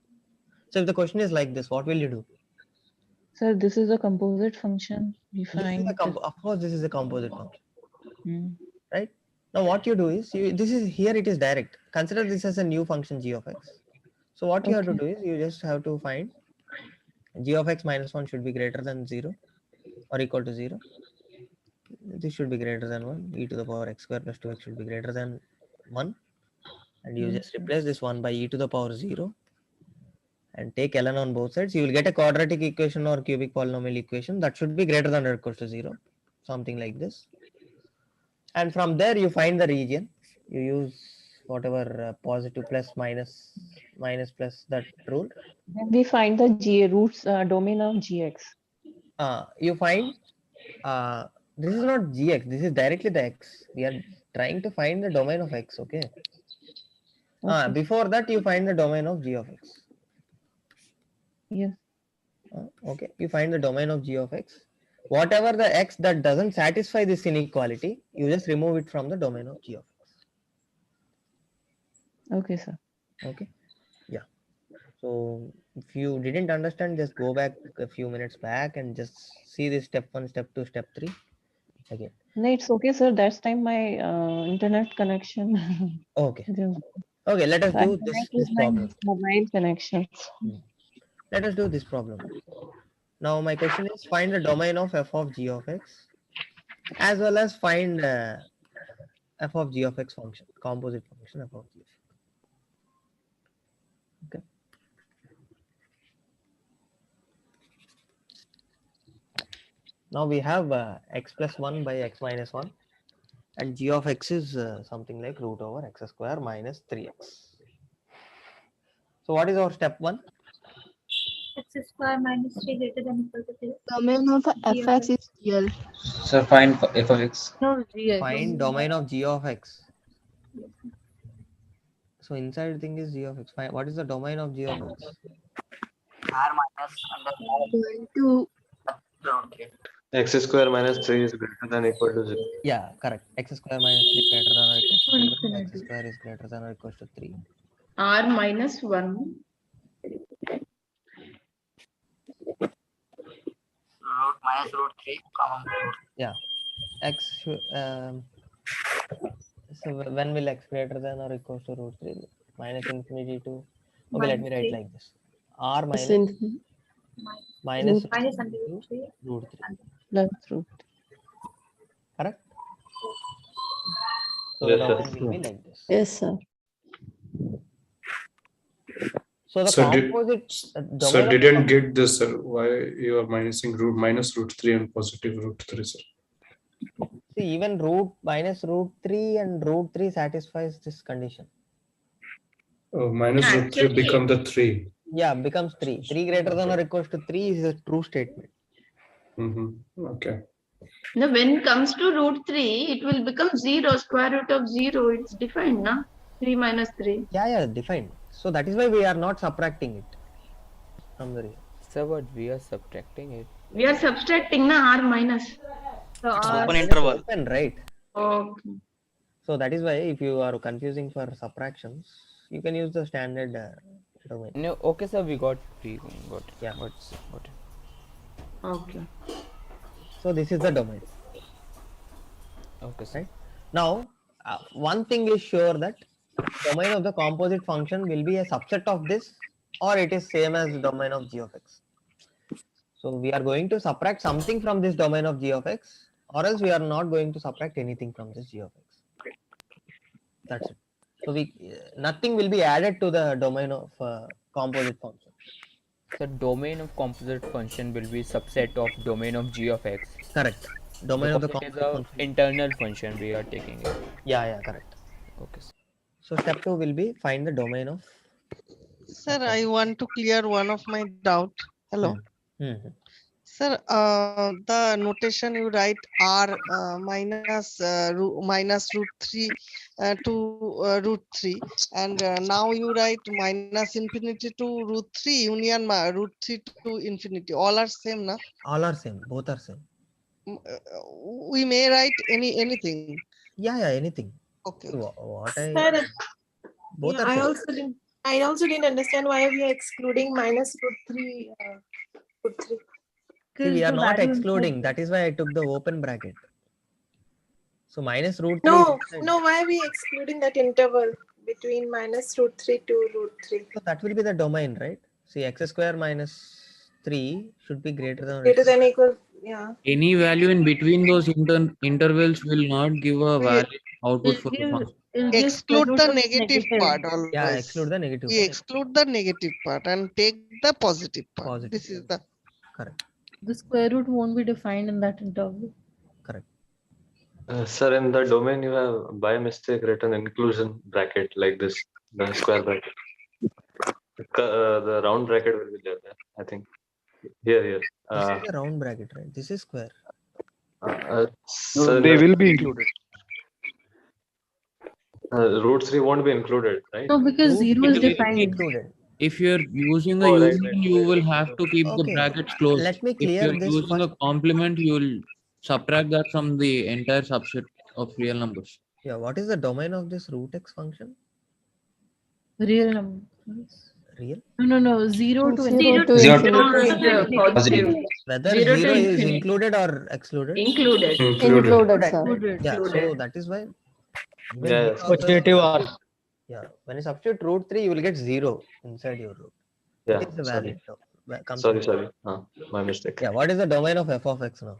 Speaker 2: So if the question is like this, what will you do?
Speaker 3: So this is a composite function. We find.
Speaker 2: Of course, this is a composite function, right? Now what you do is here it is direct. Consider this as a new function g of x. So what you have to do is you just have to find g of x minus 1 should be greater than 0 or equal to 0. This should be greater than 1. E to the power x square plus 2x should be greater than 1. And you just replace this 1 by e to the power 0 and take ln on both sides. You will get a quadratic equation or cubic polynomial equation that should be greater than or equal to 0. Something like this. And from there you find the region. You use whatever positive plus minus plus that rule.
Speaker 3: Then we find the g roots domain of gx.
Speaker 2: You find this is not gx, this is directly the x. We are trying to find the domain of x. Okay. Before that you find the domain of g of x.
Speaker 3: Yes.
Speaker 2: Okay, you find the domain of g of x. Whatever the x that doesn't satisfy this inequality, you just remove it from the domain of g of x.
Speaker 3: Okay, sir.
Speaker 2: Okay. Yeah. So if you didn't understand, just go back a few minutes back and just see this step 1, step 2, step 3 again.
Speaker 3: No, it's okay, sir. That's time my internet connection.
Speaker 2: Okay. Okay, let us do this problem.
Speaker 3: Mobile connections.
Speaker 2: Let us do this problem. Now my question is find the domain of f of g of x as well as find f of g of x function, composite function f of g of x. Okay. Now we have x plus 1 by x minus 1 and g of x is something like root over x square minus 3x. So what is our step 1?
Speaker 16: X square minus 3 greater than equal to 3.
Speaker 4: Domain of fx is real.
Speaker 20: So find f of x.
Speaker 4: No, gx.
Speaker 2: Find domain of g of x. So inside thing is g of x. What is the domain of g of x?
Speaker 4: Going to
Speaker 5: X square minus 3 is greater than or equal to 0.
Speaker 2: Yeah, correct. X square minus 3 greater than or equal to 3. X
Speaker 13: Infinity.
Speaker 2: square is greater than or equal to 3.
Speaker 8: R minus 1.
Speaker 14: Root minus root 3, comma root.
Speaker 2: Yeah. So when will x greater than or equal to root 3? Minus infinity to. Okay, let me write like this. R minus minus
Speaker 16: minus under root 3.
Speaker 2: root 3.
Speaker 3: Plus root.
Speaker 2: Correct? So
Speaker 5: Yes,
Speaker 2: the
Speaker 5: sir.
Speaker 2: domain will be like this.
Speaker 3: Yes, sir.
Speaker 2: So the
Speaker 7: So
Speaker 2: composite
Speaker 7: so
Speaker 2: domain of
Speaker 7: didn't get this, sir. Why you are minus root 3 and positive root 3, sir?
Speaker 2: See, even minus root 3 and root 3 satisfies this condition.
Speaker 7: Oh, minus root 3 become the 3.
Speaker 2: Yeah, becomes 3. 3 greater than or equals to 3 is a true statement.
Speaker 7: Okay.
Speaker 8: Now, when it comes to root 3, it will become 0, square root of 0. It's defined, na? 3 minus 3.
Speaker 2: Yeah, defined. So that is why we are not subtracting it from the real.
Speaker 12: So what we are subtracting it?
Speaker 8: We are subtracting, na? R minus. So
Speaker 23: It's
Speaker 8: R
Speaker 23: open interval.
Speaker 2: Open, right?
Speaker 8: Okay.
Speaker 2: So that is why if you are confusing for subtractions, you can use the standard domain.
Speaker 12: No, okay, sir. We got it.
Speaker 2: Yeah.
Speaker 12: Got it.
Speaker 8: Okay.
Speaker 2: So this is the domain.
Speaker 12: Okay, sir.
Speaker 2: Right? Now, one thing is sure that domain of the composite function will be a subset of this, or it is same as the domain of g of x. So we are going to subtract something from this domain of g of x, or else we are not going to subtract anything from this g of x. That's it. So nothing will be added to the domain of composite function.
Speaker 12: The domain of composite function will be subset of domain of g of x.
Speaker 2: Correct. Domain of the
Speaker 12: composite
Speaker 2: composite
Speaker 12: is
Speaker 2: function.
Speaker 12: internal function we are taking it.
Speaker 2: Yeah, correct.
Speaker 12: Okay, sir.
Speaker 2: So step 2 will be find the domain of.
Speaker 18: Sir, I want to clear one of my doubt. Hello. Sir, the notation you write R minus root 3 to root 3, and now you write minus infinity to root 3 union root 3 to infinity. All are same, na?
Speaker 2: All are same. Both are same.
Speaker 18: We may write anything.
Speaker 2: Yeah, anything.
Speaker 18: Okay.
Speaker 2: What
Speaker 10: Sir,
Speaker 2: both
Speaker 10: yeah,
Speaker 2: are same.
Speaker 10: I also didn't understand why we are excluding minus root 3. Root 3.
Speaker 2: See, we are not excluding. That is why I took the open bracket. So minus root 3.
Speaker 10: No, why are we excluding that interval between minus root 3 to root 3?
Speaker 2: So that will be the domain, right? See, x square minus 3 should be greater than
Speaker 10: equal. Yeah.
Speaker 19: Any value in between those intervals will not give a valid output for the function.
Speaker 18: Exclude the negative part always.
Speaker 2: Yeah, exclude the negative
Speaker 18: We
Speaker 2: part.
Speaker 18: exclude the negative part and take the positive part.
Speaker 2: Positive.
Speaker 18: This is the
Speaker 2: correct.
Speaker 13: The square root won't be defined in that interval.
Speaker 2: Correct.
Speaker 5: Sir, in the domain you have by mistake written inclusion bracket like this, the square bracket. The round bracket will be there, I think. Here.
Speaker 2: This is a round bracket, right? This is square.
Speaker 5: So
Speaker 22: they will be included.
Speaker 5: Root 3 won't be included, right?
Speaker 13: No, because 0 is
Speaker 19: It will be
Speaker 13: defined.
Speaker 2: Included.
Speaker 19: If you're using a
Speaker 5: right.
Speaker 19: union, you will have to keep the brackets closed.
Speaker 2: Let me
Speaker 19: If
Speaker 2: clear
Speaker 19: you're
Speaker 2: this
Speaker 19: using a complement, you will subtract that from the entire subset of real numbers.
Speaker 2: Yeah, what is the domain of this root x function?
Speaker 13: Real numbers.
Speaker 2: Real?
Speaker 13: No. 0 to
Speaker 8: Infinity. Positive.
Speaker 2: Whether
Speaker 8: 0 to
Speaker 2: 0 is
Speaker 8: infinity.
Speaker 2: included or excluded?
Speaker 8: Included.
Speaker 13: Included, sir.
Speaker 2: Yeah, so that is why. Even
Speaker 5: Yeah,
Speaker 2: here also,
Speaker 14: Positive or
Speaker 2: yeah, when you substitute root 3, you will get 0 inside your root.
Speaker 5: Yeah,
Speaker 2: It is a valid.
Speaker 5: sorry. My mistake.
Speaker 2: Yeah, what is the domain of f of x now?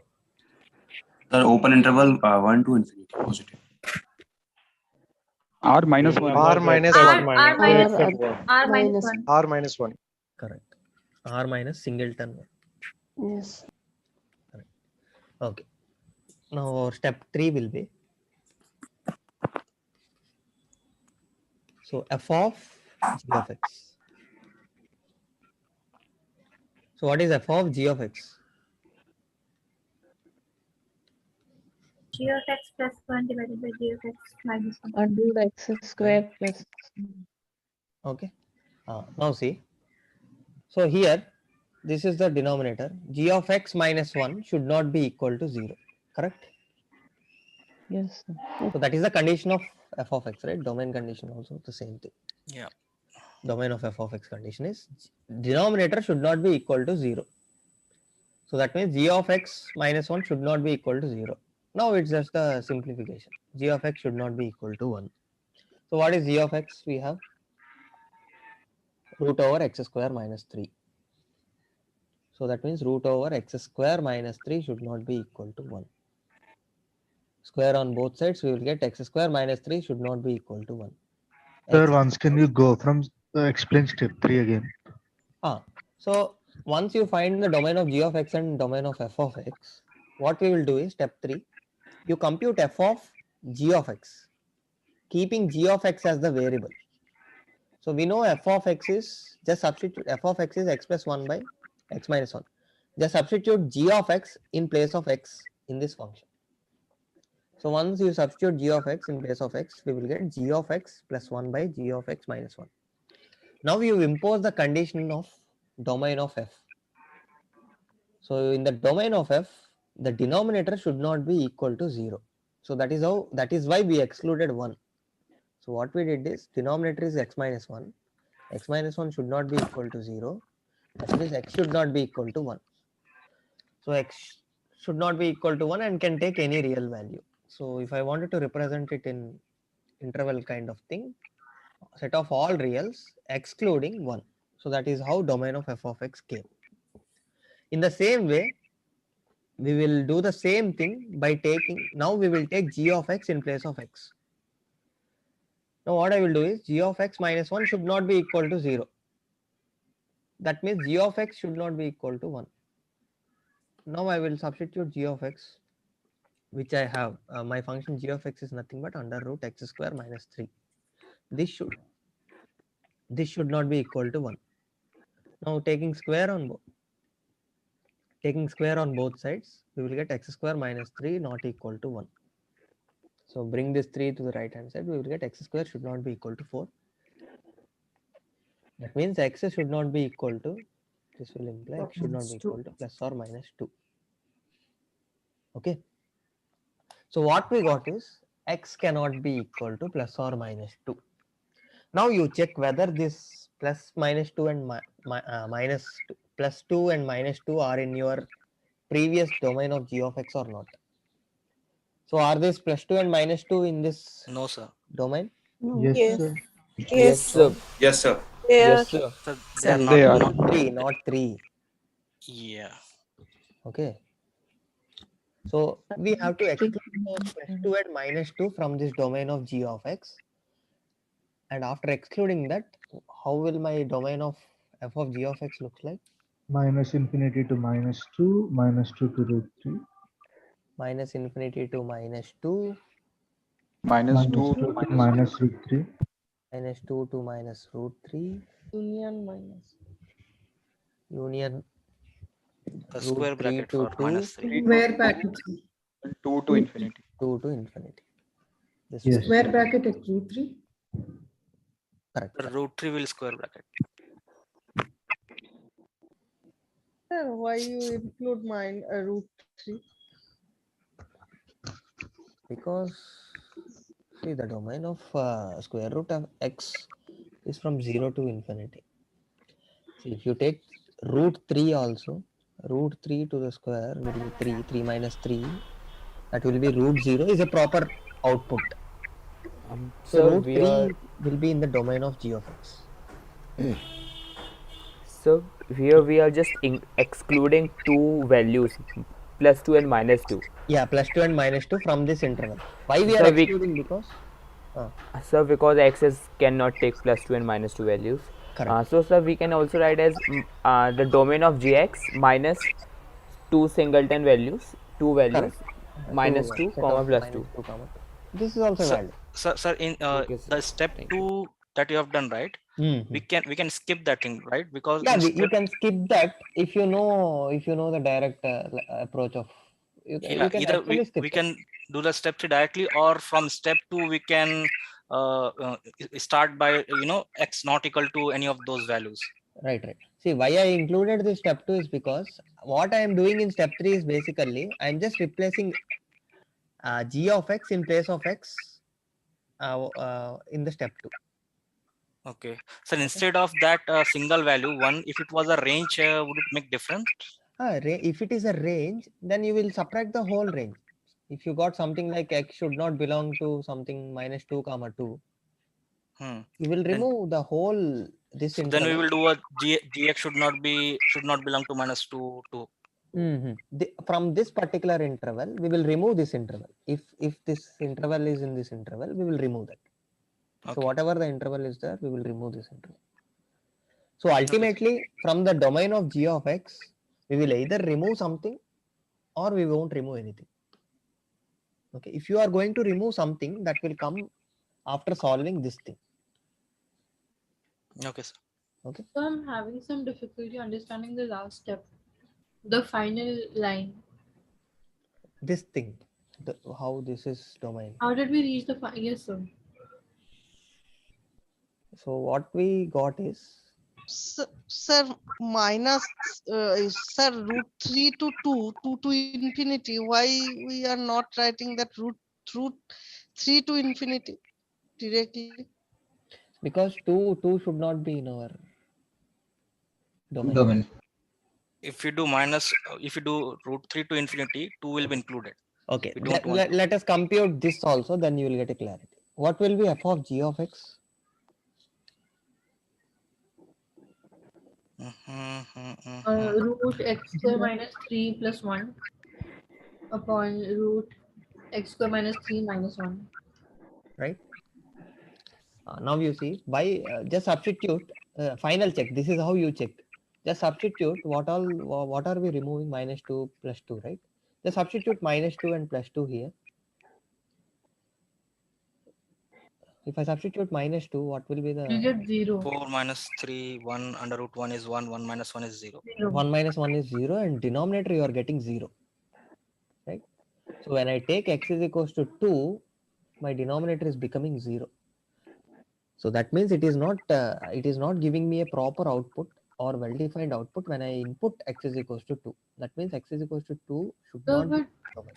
Speaker 9: The open interval 1 to infinity, positive.
Speaker 22: R minus 1.
Speaker 17: R minus 1.
Speaker 16: R minus 1.
Speaker 17: R minus 1.
Speaker 2: Correct. R minus singleton 1.
Speaker 3: Yes.
Speaker 2: Correct. Okay. Now step 3 will be. So f of g of x. So what is f of g of x?
Speaker 16: G of x plus 1 divided by g of x minus 1.
Speaker 3: Under x square plus.
Speaker 2: Okay. Now see. So here this is the denominator. G of x minus 1 should not be equal to 0. Correct?
Speaker 3: Yes.
Speaker 2: So that is the condition of f of x, right? Domain condition also the same thing.
Speaker 23: Yeah.
Speaker 2: Domain of f of x condition is denominator should not be equal to 0. So that means g of x minus 1 should not be equal to 0. Now it's just a simplification. G of x should not be equal to 1. So what is g of x? We have root over x square minus 3. So that means root over x square minus 3 should not be equal to 1. Square on both sides, we will get x square minus 3 should not be equal to 1.
Speaker 21: Sir, once can you go from explain step 3 again?
Speaker 2: So once you find the domain of g of x and domain of f of x, what we will do is step 3. You compute f of g of x, keeping g of x as the variable. So we know f of x is, just substitute f of x is x plus 1 by x minus 1. Just substitute g of x in place of x in this function. So once you substitute g of x in place of x, we will get g of x plus 1 by g of x minus 1. Now you impose the condition of domain of f. So in the domain of f, the denominator should not be equal to 0. So that is why we excluded 1. So what we did is denominator is x minus 1. X minus 1 should not be equal to 0. That means x should not be equal to 1. So x should not be equal to 1 and can take any real value. So if I wanted to represent it in interval kind of thing, set of all reals excluding 1. So that is how domain of f of x came. In the same way, we will do the same thing by taking, now we will take g of x in place of x. Now what I will do is g of x minus 1 should not be equal to 0. That means g of x should not be equal to 1. Now I will substitute g of x, which I have. My function g of x is nothing but under root x square minus 3. This should not be equal to 1. Now taking square on both sides, we will get x square minus 3 not equal to 1. So bring this 3 to the right hand side, we will get x square should not be equal to 4. That means x should not be equal to, this will imply x should not be equal to plus or minus 2. Okay. So what we got is x cannot be equal to plus or minus 2. Now you check whether this plus minus 2 and minus 2, plus 2 and minus 2 are in your previous domain of g of x or not. So are this plus 2 and minus 2 in this
Speaker 23: No, sir.
Speaker 2: domain?
Speaker 21: Yes,
Speaker 10: Yes.
Speaker 21: sir.
Speaker 10: Yes.
Speaker 23: sir.
Speaker 9: Yes, sir.
Speaker 10: Yes,
Speaker 23: sir. They
Speaker 10: Sir,
Speaker 23: are
Speaker 22: they are.
Speaker 23: not.
Speaker 2: 3, not 3.
Speaker 23: Yeah.
Speaker 2: Okay. So we have to exclude plus 2 and minus 2 from this domain of g of x. And after excluding that, how will my domain of f of g of x looks like?
Speaker 21: Minus infinity to minus 2, minus 2 to root 3.
Speaker 2: Minus infinity to minus 2.
Speaker 22: Minus 2
Speaker 21: 2
Speaker 22: to
Speaker 21: to
Speaker 22: minus
Speaker 21: minus root 3.
Speaker 2: Minus 2 to minus root 3.
Speaker 18: Union minus.
Speaker 2: Union
Speaker 23: The
Speaker 2: root
Speaker 23: square
Speaker 2: 3
Speaker 23: bracket
Speaker 2: to
Speaker 23: for
Speaker 2: 2.
Speaker 23: minus 3.
Speaker 17: Square bracket.
Speaker 22: 2 to infinity.
Speaker 2: 2 to infinity. This
Speaker 21: Yes.
Speaker 17: Square bracket at root 3.
Speaker 2: Correct.
Speaker 23: The root 3 will square bracket.
Speaker 18: Sir, why you include mine root 3?
Speaker 2: Because see, the domain of square root of x is from 0 to infinity. See, if you take root 3 also, root 3 to the square will be 3, 3 minus 3, that will be root 0 is a proper output. So
Speaker 12: Sir,
Speaker 2: root
Speaker 12: we
Speaker 2: 3
Speaker 12: are
Speaker 2: will be in the domain of g of x.
Speaker 12: so here we are just excluding two values, plus 2 and minus 2.
Speaker 2: Yeah, plus 2 and minus 2 from this interval. Why we are
Speaker 12: So
Speaker 2: excluding? Because
Speaker 12: sir, because x's cannot take plus 2 and minus 2 values.
Speaker 2: Correct.
Speaker 12: So sir, we can also write as the domain of gx minus 2 singleton values, two values, minus 2
Speaker 2: set
Speaker 12: comma
Speaker 2: of
Speaker 12: plus
Speaker 2: minus
Speaker 12: 2.
Speaker 2: 2 comma 2. This is also
Speaker 23: Sir,
Speaker 2: valid.
Speaker 23: sir, in
Speaker 12: Okay, sir.
Speaker 23: the step
Speaker 12: Thank
Speaker 23: 2 that you have done, right?
Speaker 2: Mhm.
Speaker 23: We can skip that thing, right? Because
Speaker 2: Yeah,
Speaker 23: in
Speaker 2: you
Speaker 23: step,
Speaker 2: can skip that if you know the direct approach of
Speaker 23: yeah,
Speaker 2: you can
Speaker 23: either
Speaker 2: actually skip
Speaker 23: we
Speaker 2: that.
Speaker 23: can do the step 3 directly, or from step 2 we can start by x not equal to any of those values.
Speaker 2: Right. See, why I included this step 2 is because what I am doing in step 3 is basically I am just replacing g of x in place of x in the step 2.
Speaker 23: Okay. So instead of that single value one, if it was a range, would it make difference?
Speaker 2: If it is a range, then you will subtract the whole range. If you got something like x should not belong to something minus 2 comma 2, you will remove the whole this
Speaker 23: so
Speaker 2: interval.
Speaker 23: then we will do a gx should not belong to minus 2 2.
Speaker 2: From this particular interval, we will remove this interval. If this interval is in this interval, we will remove that. So whatever the interval is there, we will remove this interval. So ultimately, from the domain of g of x, we will either remove something or we won't remove anything. Okay, if you are going to remove something, that will come after solving this thing.
Speaker 23: Okay, sir.
Speaker 2: Okay.
Speaker 13: So I'm having some difficulty understanding the last step, the final line.
Speaker 2: This thing, how this is domain.
Speaker 13: How did we reach the yes, sir?
Speaker 2: So what we got is
Speaker 18: Sir, minus sir, root 3 to 2 to infinity. Why we are not writing that root 3 to infinity directly?
Speaker 2: Because 2 should not be in our domain.
Speaker 23: If you do if you do root 3 to infinity, 2 will be included.
Speaker 2: Okay,
Speaker 23: We don't want to.
Speaker 2: let us compute this also, then you will get a clarity. What will be f of g of x?
Speaker 13: Root x square minus 3 plus 1 upon root x square minus 3 minus 1.
Speaker 2: Right. Now you see, by just substitute, final check. This is how you check. Just substitute what are we removing? Minus 2 plus 2, right? Just substitute minus 2 and plus 2 here. If I substitute minus 2, what will be the?
Speaker 13: You get 0.
Speaker 23: 4 minus 3, 1 under root 1 is 1, 1 minus 1 is 0.
Speaker 2: 1 minus 1 is 0 and denominator you are getting 0. Right? So when I take x is equals to 2, my denominator is becoming 0. So that means it is not giving me a proper output or well-defined output when I input x is equals to 2. That means x is equals to 2 should not be domain.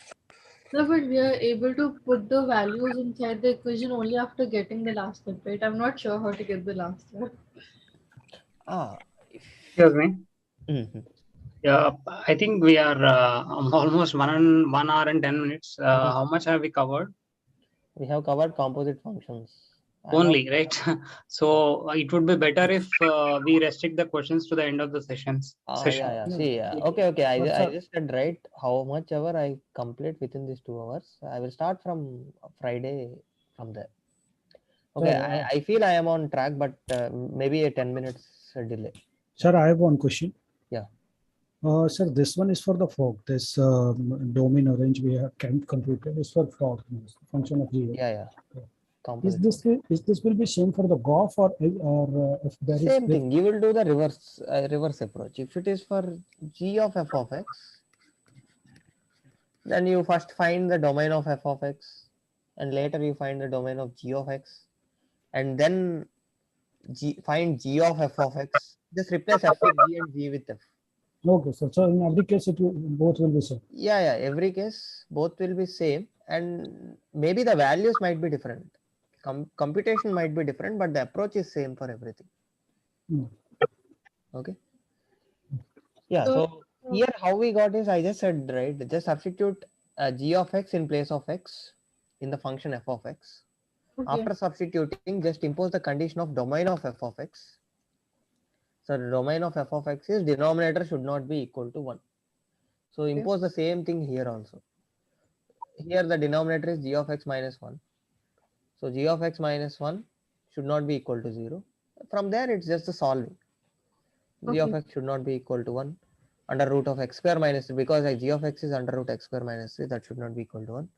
Speaker 13: No, but we are able to put the values inside the equation only after getting the last step, right? I'm not sure how to get the last step.
Speaker 14: Excuse me. Yeah, I think we are almost 1 hour and 10 minutes. How much have we covered?
Speaker 2: We have covered composite functions.
Speaker 14: Only, right? So it would be better if we restrict the questions to the end of the session.
Speaker 2: Yeah. See, okay. I just said right. How much ever I complete within these 2 hours, I will start from Friday from there. Okay, I feel I am on track, but maybe a 10 minutes delay.
Speaker 1: Sir, I have one question.
Speaker 2: Yeah.
Speaker 1: Sir, this one is for the fog. This domain range we have computed is for fog, function of g.
Speaker 2: Yeah.
Speaker 1: Is this will be same for the GOF or if there
Speaker 2: Same
Speaker 1: is
Speaker 2: thing. You will do the reverse approach. If it is for g of f of x, then you first find the domain of f of x, and later you find the domain of g of x, and then find g of f of x. Just replace f with g and g with f.
Speaker 1: Okay, sir. So in every case, both will be same.
Speaker 2: Yeah. Every case, both will be same, and maybe the values might be different. Computation might be different, but the approach is same for everything. Okay. Yeah. So here, how we got is I just said right. Just substitute g of x in place of x in the function f of x.
Speaker 13: Okay.
Speaker 2: After substituting, just impose the condition of domain of f of x. So the domain of f of x is denominator should not be equal to 1. So impose the same thing here also. Here the denominator is g of x minus 1. So g of x minus 1 should not be equal to 0. From there it's just the solving. G of x should not be equal to 1. Under root of x square minus 3, because g of x is under root x square minus 3, that should not be equal to 1.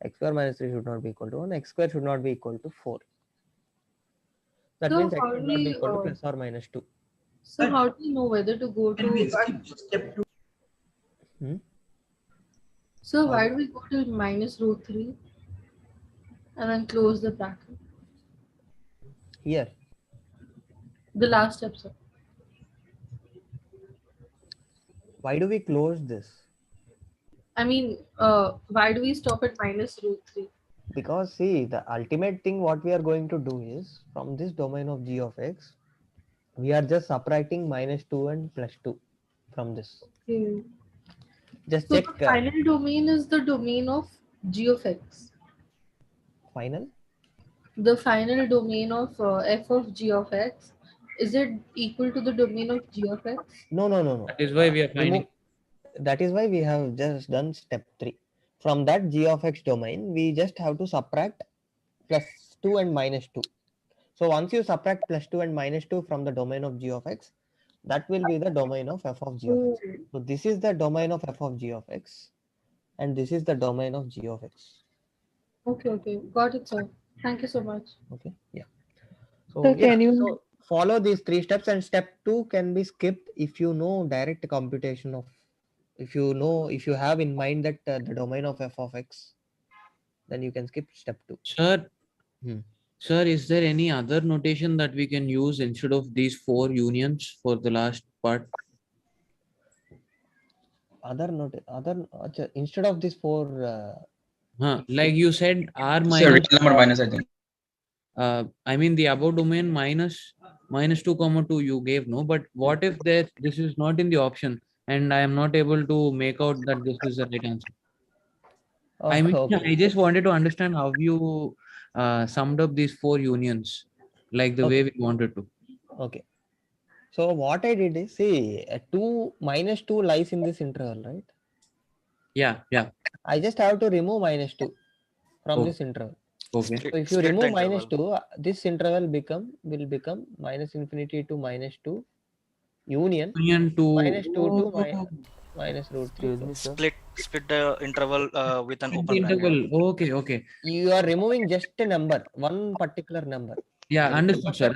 Speaker 2: X square minus 3 should not be equal to 1. X square should not be equal to 4. That means x should not be equal to plus or minus 2.
Speaker 13: So how do you know whether to go to step 2? So why do we go to minus root 3 and then close the bracket?
Speaker 2: Here.
Speaker 13: The last step, sir.
Speaker 2: Why do we close this?
Speaker 13: I mean, why do we stop at minus root 3?
Speaker 2: Because see, the ultimate thing what we are going to do is, from this domain of g of x, we are just subtracting minus 2 and plus 2 from this.
Speaker 13: Okay.
Speaker 2: Just
Speaker 13: So
Speaker 2: check.
Speaker 13: the final domain is the domain of g of x.
Speaker 2: Final?
Speaker 13: The final domain of f of g of x, is it equal to the domain of g of x?
Speaker 2: No.
Speaker 19: That is why we are finding.
Speaker 2: That is why we have just done step 3. From that g of x domain, we just have to subtract plus 2 and minus 2. So once you subtract plus 2 and minus 2 from the domain of g of x, that will be the domain of f of g of x. So this is the domain of f of g of x, and this is the domain of g of x.
Speaker 13: Okay, got it, sir. Thank you so much.
Speaker 2: Okay, yeah. So
Speaker 3: So
Speaker 2: yeah,
Speaker 3: can you
Speaker 2: so follow these 3 steps, and step 2 can be skipped if you know direct computation of, if you have in mind that the domain of f of x, then you can skip step 2.
Speaker 19: Sir, sir, is there any other notation that we can use instead of these 4 unions for the last part?
Speaker 2: Instead of this 4.
Speaker 19: Like you said, R
Speaker 20: It's a
Speaker 19: minus.
Speaker 20: real number minus, I think.
Speaker 19: I mean the above domain minus 2 comma 2 you gave, no? But what if this is not in the option and I am not able to make out that this is the right answer? I mean,
Speaker 2: Okay.
Speaker 19: I just wanted to understand how you summed up these 4 unions, like the way we wanted to.
Speaker 2: Okay. So what I did is, see, 2 minus 2 lies in this interval, right?
Speaker 19: Yeah.
Speaker 2: I just have to remove minus 2 from this interval.
Speaker 19: Okay.
Speaker 2: So if you remove minus 2, this interval will become minus infinity to minus 2 union minus 2 to minus root 3.
Speaker 12: Excuse me, sir.
Speaker 23: Split the interval with an open bracket.
Speaker 19: Interval. Okay.
Speaker 2: You are removing just a number, one particular number.
Speaker 19: Yeah,
Speaker 2: The
Speaker 19: understood, sir.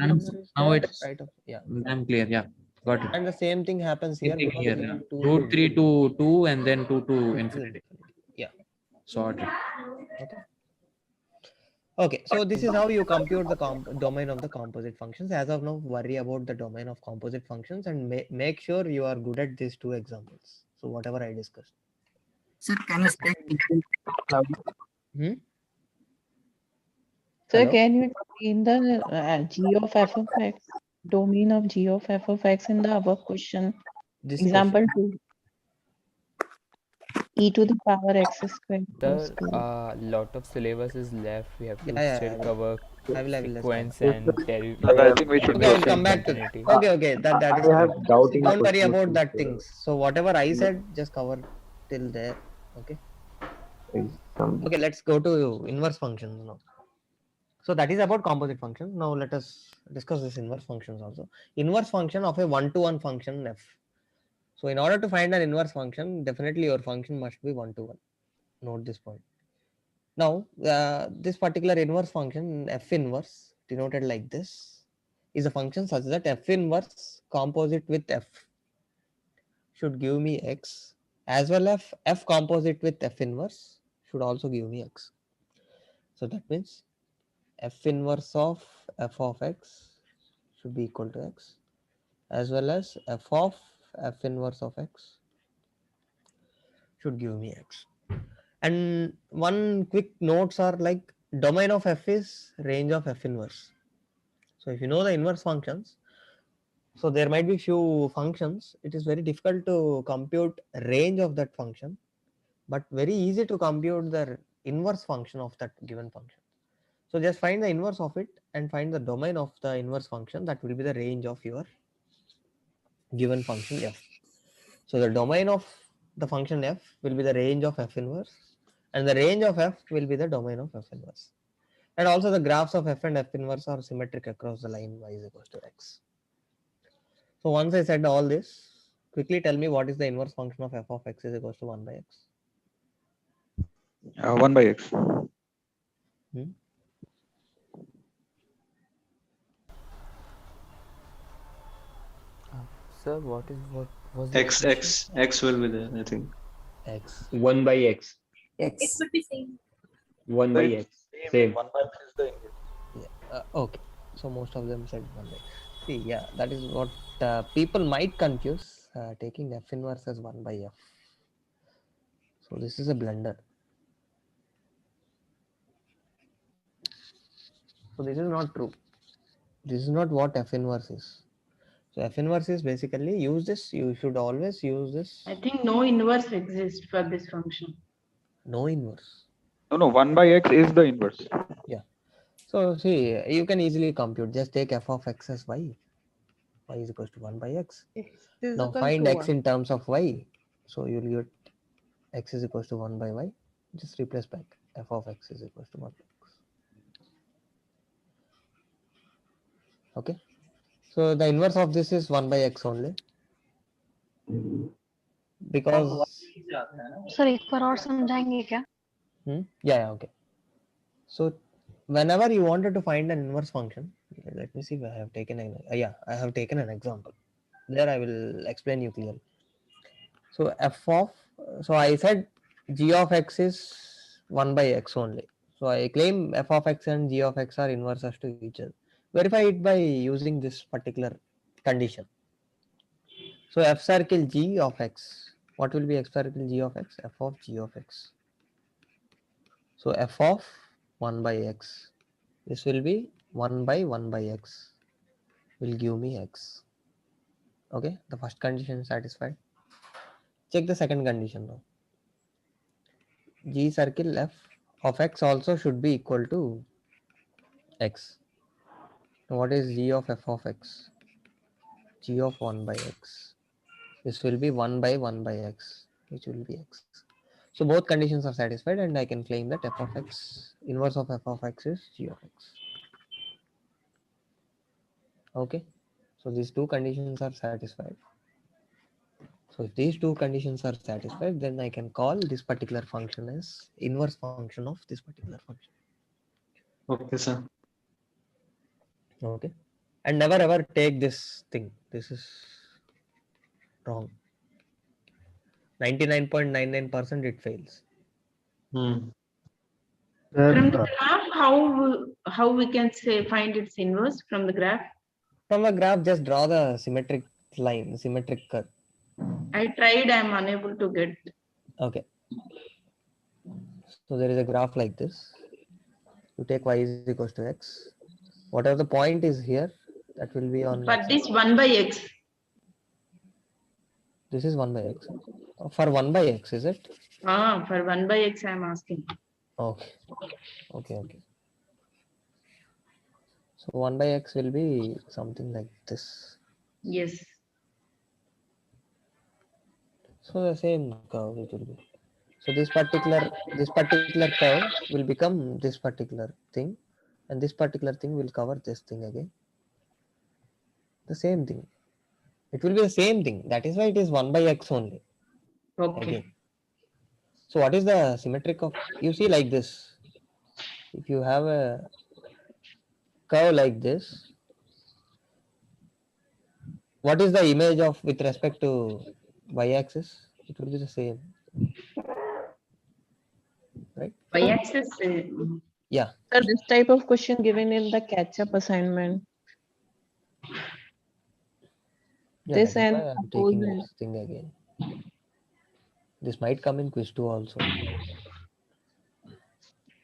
Speaker 19: Now it's
Speaker 2: right of, yeah.
Speaker 19: I'm clear. Yeah, got it.
Speaker 2: And the same thing happens here.
Speaker 19: Same thing
Speaker 2: Because
Speaker 19: here,
Speaker 2: we
Speaker 19: yeah.
Speaker 2: have 2
Speaker 19: Root 3 to 2 and then 2 to infinity.
Speaker 2: Yeah.
Speaker 19: Sorted.
Speaker 2: Okay, so this is how you compute the domain of the composite functions. As of now, worry about the domain of composite functions and make sure you are good at these 2 examples. So whatever I discussed.
Speaker 6: Sir, can you speak
Speaker 3: So
Speaker 2: Hello?
Speaker 3: can you explain the g of f of x, domain of g of f of x in the above question?
Speaker 2: This
Speaker 3: Example 2. E to the power x squared.
Speaker 12: Sir, lot of syllabus is left. We have to still cover
Speaker 2: I will
Speaker 12: sequence
Speaker 2: just
Speaker 12: and
Speaker 22: I think we should
Speaker 2: okay, I'll come back to
Speaker 12: continuity.
Speaker 2: okay, that is
Speaker 22: I have
Speaker 2: correct.
Speaker 22: doubting
Speaker 2: Don't worry
Speaker 22: questions
Speaker 2: about that
Speaker 22: instead
Speaker 2: things. So whatever I said, just cover till there. Okay. Okay, let's go to inverse functions now. So that is about composite functions. Now let us discuss this inverse functions also. Inverse function of a one-to-one function f. So in order to find an inverse function, definitely your function must be one-to-one. Note this point. Now, this particular inverse function, f inverse, denoted like this, is a function such that f inverse composite with f should give me x, as well as f composite with f inverse should also give me x. So that means f inverse of f of x should be equal to x, as well as f of f inverse of x should give me x. And one quick notes are like domain of f is range of f inverse. So if you know the inverse functions, so there might be few functions. It is very difficult to compute range of that function, but very easy to compute the inverse function of that given function. So just find the inverse of it and find the domain of the inverse function. That will be the range of your given function f. So the domain of the function f will be the range of f inverse, and the range of f will be the domain of f inverse. And also the graphs of f and f inverse are symmetric across the line y is equals to x. So once I said all this, quickly tell me what is the inverse function of f of x is equals to 1 by x.
Speaker 22: 1 by x.
Speaker 12: Sir, what was the
Speaker 5: X will be there, I think.
Speaker 2: X.
Speaker 11: 1 by x.
Speaker 16: It would be same.
Speaker 11: 1 by x. Same.
Speaker 22: 1 by x is the
Speaker 2: Yeah. Okay. So most of them said 1 by x. See, yeah, that is what people might confuse. taking f inverse as 1 by f. So this is a blunder. So this is not true. This is not what f inverse is. So f inverse is basically use this. You should always use this.
Speaker 8: I think no inverse exists for this function.
Speaker 2: No inverse.
Speaker 22: No, 1 by x is the inverse.
Speaker 2: Yeah. So see, you can easily compute. Just take f of x as y. Y is equals to 1 by x. Now find x in terms of y. So you'll get x is equals to 1 by y. Just replace back. F of x is equals to 1 by x. Okay. So the inverse of this is 1 by x only. Because
Speaker 16: sir एक बार और समझाएंगे क्या?
Speaker 2: yeah, okay. So whenever you wanted to find an inverse function, let me see if I have taken I have taken an example. There I will explain you clearly. So I said g of x is 1 by x only. So I claim f of x and g of x are inverses to each other. Verify it by using this particular condition. So f circle g of x. What will be f circle g of x? F of g of x. So f of 1 by x. This will be 1 by x. Will give me x. Okay, the first condition is satisfied. Check the second condition now. G circle f of x also should be equal to x. Now what is g of f of x? G of 1 by x. This will be 1 by x, which will be x. So both conditions are satisfied, and I can claim that f of x, inverse of f of x is g of x. Okay, so these two conditions are satisfied. So if these two conditions are satisfied, then I can call this particular function as inverse function of this particular function.
Speaker 5: Okay, sir.
Speaker 2: Okay, and never ever take this thing. This is wrong. 99.99% it fails.
Speaker 8: From the graph, how we can say find its inverse from the graph?
Speaker 2: From a graph, just draw the symmetric line, symmetric curve.
Speaker 8: I tried, I'm unable to get.
Speaker 2: Okay. So there is a graph like this. You take y is equals to x. Whatever the point is here, that will be on.
Speaker 8: But this 1 by x.
Speaker 2: This is 1 by x. For 1 by x, is it?
Speaker 8: For 1 by x, I'm asking.
Speaker 2: Okay. Okay. So 1 by x will be something like this.
Speaker 8: Yes.
Speaker 2: So the same curve it will be. So this particular curve will become this particular thing, and this particular thing will cover this thing again. The same thing. It will be the same thing. That is why it is 1 by x only.
Speaker 8: Okay.
Speaker 2: Again. So what is the symmetric of? You see like this. If you have a curve like this, what is the image of with respect to y-axis? It will be the same. Right?
Speaker 8: Y-axis.
Speaker 2: Yeah.
Speaker 3: Sir, this type of question given in the catch-up assignment.
Speaker 2: Yeah,
Speaker 3: This
Speaker 2: that is
Speaker 3: and
Speaker 2: why I'm taking
Speaker 3: opposite.
Speaker 2: this thing again. This might come in quiz 2 also.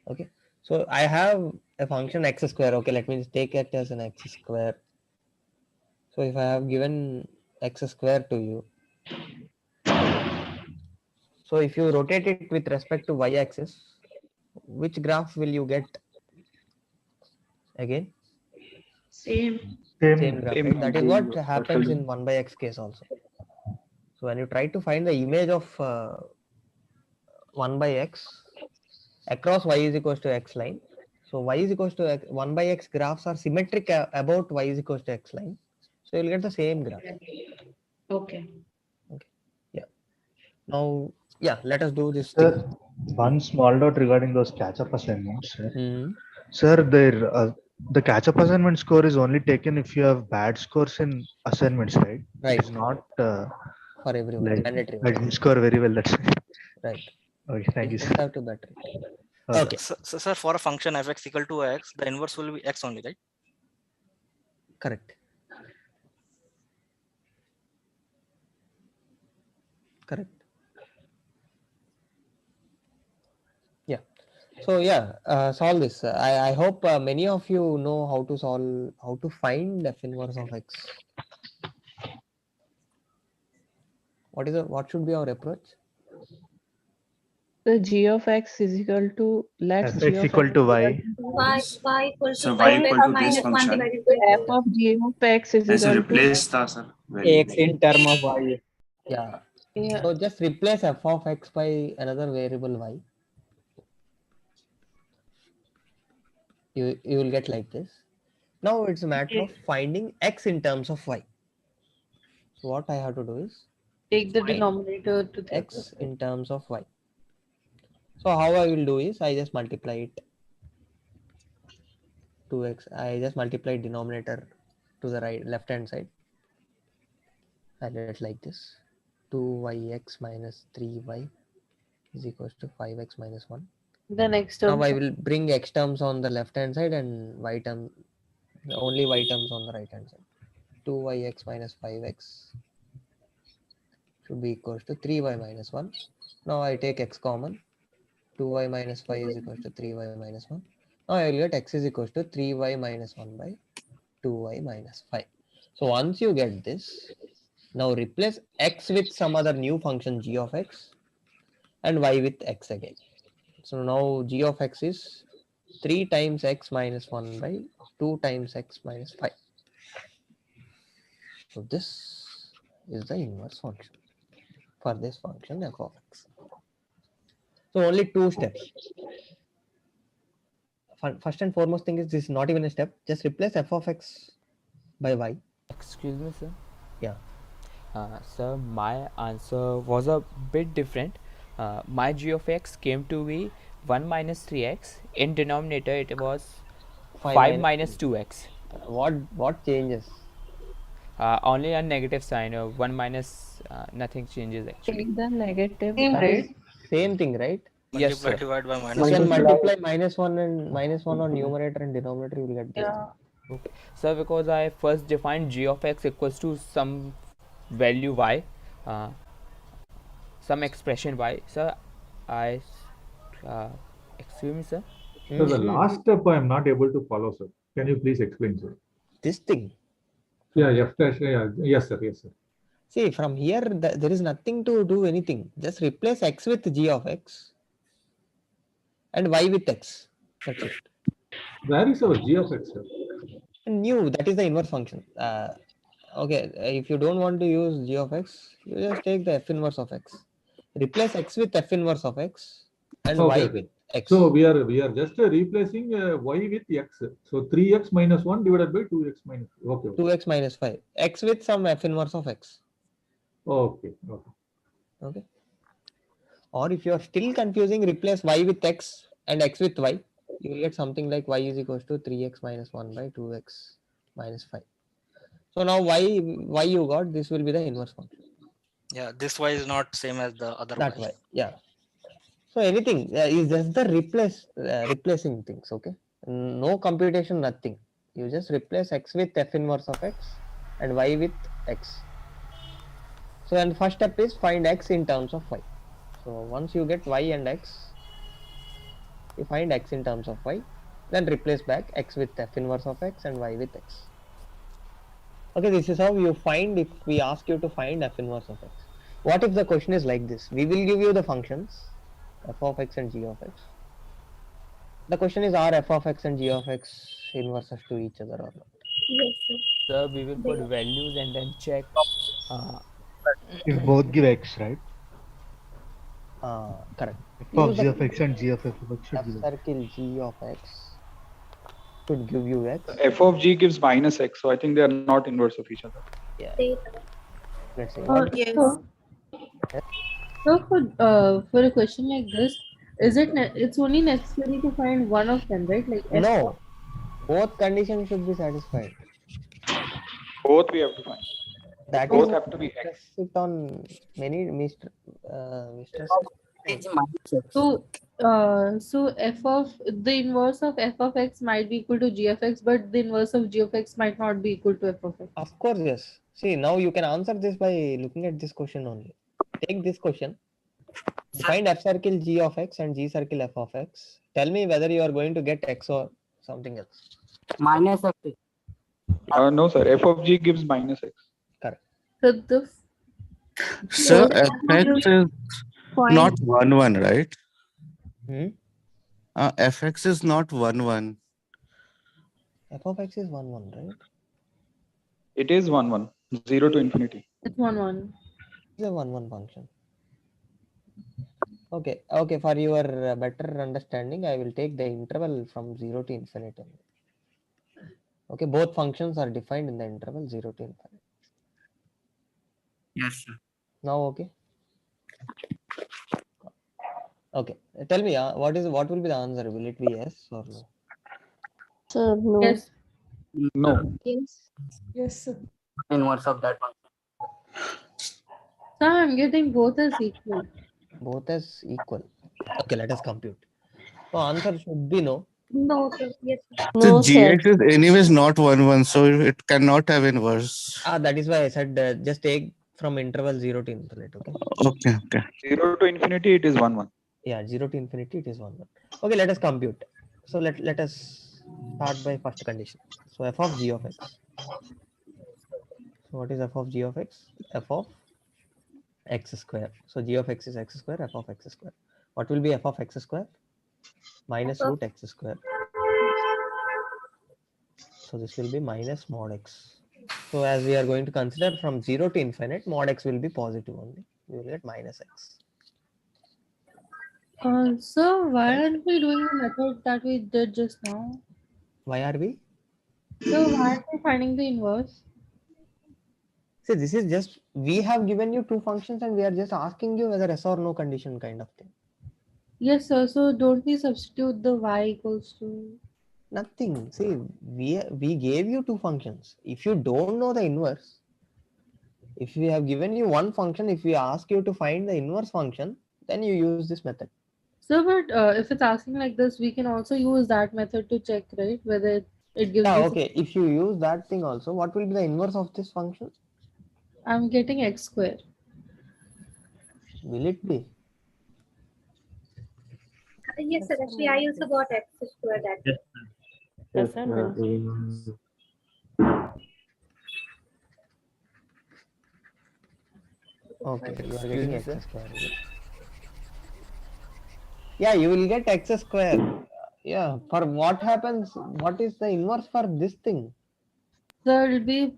Speaker 2: Okay. So I have a function x square. Okay, let me just take it as an x square. So if I have given x square to you, so if you rotate it with respect to y-axis, which graph will you get again?
Speaker 8: Same
Speaker 2: Graph, right? That is what happens in 1 by x case also. So when you try to find the image of 1 by x across y is equals to x line. So y is equals to x, 1 by x graphs are symmetric about y is equals to x line. So you'll get the same graph.
Speaker 8: Okay.
Speaker 2: Yeah. Now, yeah, let us do this
Speaker 21: Sir,
Speaker 2: thing.
Speaker 21: one small note regarding those catch-up assignments. Sir, the catch-up assignment score is only taken if you have bad scores in assignments, right?
Speaker 2: Right.
Speaker 21: It is not
Speaker 2: For everyone.
Speaker 21: like
Speaker 2: Mandatory.
Speaker 21: I didn't score very well. That's why.
Speaker 2: Right.
Speaker 21: Okay, thank you.
Speaker 2: Just have to better it.
Speaker 21: Okay.
Speaker 23: So, sir, for a function fx equal to x, the inverse will be x only, right?
Speaker 2: Correct. Correct. Yeah. So yeah, solve this. I hope many of you know how to solve, how to find f inverse of x. What should be our approach?
Speaker 3: The g of x is equal to, let g
Speaker 21: X
Speaker 3: of
Speaker 21: equal
Speaker 3: x
Speaker 21: to
Speaker 3: is
Speaker 21: y.
Speaker 3: equal to
Speaker 16: Y equal
Speaker 9: So
Speaker 16: to
Speaker 9: y
Speaker 16: x
Speaker 9: equal to this
Speaker 16: minus 1
Speaker 9: function.
Speaker 16: divided by
Speaker 3: f of g of x is
Speaker 9: And so
Speaker 3: equal to,
Speaker 9: replace the sir value.
Speaker 11: X in term of y.
Speaker 2: Yeah.
Speaker 3: yeah,
Speaker 2: So just replace f of x by another variable y. You will get like this. Now it's a matter of finding x in terms of y. So what I have to do is
Speaker 13: Take the
Speaker 2: find
Speaker 13: denominator to the
Speaker 2: x in terms of y. So how I will do is I just multiply it 2x. I just multiply denominator to the right left hand side. I let it like this. 2yx minus 3y is equals to 5x minus 1.
Speaker 13: The next
Speaker 2: Now
Speaker 13: term.
Speaker 2: I will bring x terms on the left hand side and y term, only y terms on the right hand side. 2yx minus 5x should be equals to 3y minus 1. Now I take x common. 2y minus 5 is equals to 3y minus 1. Now I will get x is equals to 3y minus 1 by 2y minus 5. So once you get this, now replace x with some other new function g of x and y with x again. So now g of x is 3 times x minus 1 by 2 times x minus 5. So this is the inverse function for this function f of x. So only 2 steps. First and foremost thing is this is not even a step. Just replace f of x by y.
Speaker 12: Excuse me, sir.
Speaker 2: Yeah.
Speaker 12: Sir, my answer was a bit different. My g of x came to be 1 minus 3x. In denominator, it was 5 minus 2x.
Speaker 2: What changes?
Speaker 12: Only a negative sign. 1 minus nothing changes actually.
Speaker 3: take the negative.
Speaker 2: That is same thing, right?
Speaker 12: Yes,
Speaker 23: Multiply
Speaker 12: sir.
Speaker 23: divide by
Speaker 2: You
Speaker 23: minus
Speaker 2: can
Speaker 23: 1.
Speaker 2: multiply minus 1 and minus 1 on numerator and denominator, you will get this.
Speaker 3: Yeah.
Speaker 12: Okay. So because I first defined g of x equals to some value y, some expression y. So I, excuse me, sir.
Speaker 4: So the last step I am not able to follow, sir. Can you please explain, sir?
Speaker 2: This thing.
Speaker 4: Yeah, f dash. Yeah, yes, sir. Yes, sir.
Speaker 2: See, from here there is nothing to do anything. Just replace x with g of x and y with x. That's it.
Speaker 4: Where is our g of x, sir?
Speaker 2: New, that is the inverse function. Okay, if you don't want to use g of x, you just take the f inverse of x. Replace x with f inverse of x and
Speaker 4: Okay,
Speaker 2: y
Speaker 4: okay.
Speaker 2: with x.
Speaker 4: So we are just replacing y with x. So 3x minus 1 divided by 2x minus. Okay.
Speaker 2: 2x minus 5. X with some f inverse of x.
Speaker 4: Okay. Okay.
Speaker 2: Okay. Or if you are still confusing, replace y with x and x with y. You will get something like y is equals to 3x minus 1 by 2x minus 5. So now y you got, this will be the inverse function.
Speaker 23: Yeah, this y is not same as the other
Speaker 2: That
Speaker 23: y.
Speaker 2: y, yeah. So anything is just the replacing things. Okay, no computation, nothing. You just replace x with f inverse of x and y with x. So and first step is find x in terms of y. So once you get y and x, you find x in terms of y, then replace back x with f inverse of x and y with x. Okay, this is how you find if we ask you to find f inverse of x. What if the question is like this? We will give you the functions f of x and g of x. The question is, are f of x and g of x inverses to each other or not?
Speaker 16: Yes, sir.
Speaker 12: So we will put values and then check.
Speaker 21: If both give x, right?
Speaker 2: Correct.
Speaker 21: F of g of x and g of f of x should
Speaker 2: F
Speaker 21: give x.
Speaker 2: circle g of x should give you x.
Speaker 22: F of g gives minus x, so I think they are not inverse of each other.
Speaker 2: Yeah. Let's see.
Speaker 10: Yes.
Speaker 13: So for a question like this, it's only necessary to find one of them, right? Like f
Speaker 2: No, both conditions should be satisfied.
Speaker 22: Both we have to find.
Speaker 2: That
Speaker 22: Both
Speaker 2: is
Speaker 22: have to be x.
Speaker 2: it on many Mr.
Speaker 13: So f of the inverse of f of x might be equal to g of x, but the inverse of g of x might not be equal to f of x.
Speaker 2: Of course, yes. See, now you can answer this by looking at this question only. take this question. Find f circle g of x and g circle f of x. Tell me whether you are going to get x or something else.
Speaker 7: Minus x.
Speaker 22: No, sir. F of g gives minus x.
Speaker 2: Correct.
Speaker 13: So the
Speaker 15: Sir, fx is not 1, 1, right? Fx is not 1, 1.
Speaker 2: F of x is 1, 1, right?
Speaker 22: It is 1, 1. 0 to infinity.
Speaker 13: It's 1, 1.
Speaker 2: It's a 1, 1 function. Okay. Okay. For your better understanding, I will take the interval from 0 to infinity. Okay. Both functions are defined in the interval 0 to infinity.
Speaker 7: Yes, sir.
Speaker 2: Now, okay. Okay. Tell me, what will be the answer? Will it be yes or no?
Speaker 13: Sir, no. Yes.
Speaker 22: No.
Speaker 13: Yes. Yes, sir.
Speaker 7: Inverse of that one.
Speaker 13: Sir, I'm getting both as equal.
Speaker 2: Both as equal. Okay, let us compute. So answer should be no.
Speaker 16: No, sir. Yes, sir.
Speaker 15: So
Speaker 13: No, sir.
Speaker 15: gx is anyways not 1, 1, so it cannot have inverse.
Speaker 2: That is why I said just take from interval 0 to infinite. Okay.
Speaker 15: Okay, okay.
Speaker 22: 0 to infinity, it is 1, 1.
Speaker 2: Yeah, 0 to infinity, it is 1, 1. Okay, let us compute. So let us start by first condition. So f of g of x. So what is f of g of x? F of x square. So g of x is x square, f of x square. What will be f of x square? Minus root x square. So this will be minus mod x. So as we are going to consider from 0 to infinite, mod x will be positive only. We will get minus x.
Speaker 13: So why aren't we doing the method that we did just now?
Speaker 2: Why are we?
Speaker 13: So why are we finding the inverse?
Speaker 2: See, this is just, we have given you two functions and we are just asking you whether yes or no condition kind of thing.
Speaker 13: Yes, sir. So don't we substitute the y equals to?
Speaker 2: Nothing. See, we gave you two functions. If you don't know the inverse, if we have given you one function, if we ask you to find the inverse function, then you use this method.
Speaker 13: So, but if it's asking like this, we can also use that method to check, right? Whether it gives
Speaker 2: Yeah,
Speaker 13: me.
Speaker 2: okay. If you use that thing also, what will be the inverse of this function?
Speaker 13: I'm getting x square.
Speaker 2: Will it be?
Speaker 16: Yes, sir. Actually, I also got x squared that.
Speaker 13: Yes, sir. No.
Speaker 2: Okay, you are
Speaker 12: Excuse
Speaker 2: getting
Speaker 12: me,
Speaker 2: x
Speaker 12: sir.
Speaker 2: square. Yeah, you will get x square. Yeah, for what happens? What is the inverse for this thing?
Speaker 13: So it'll be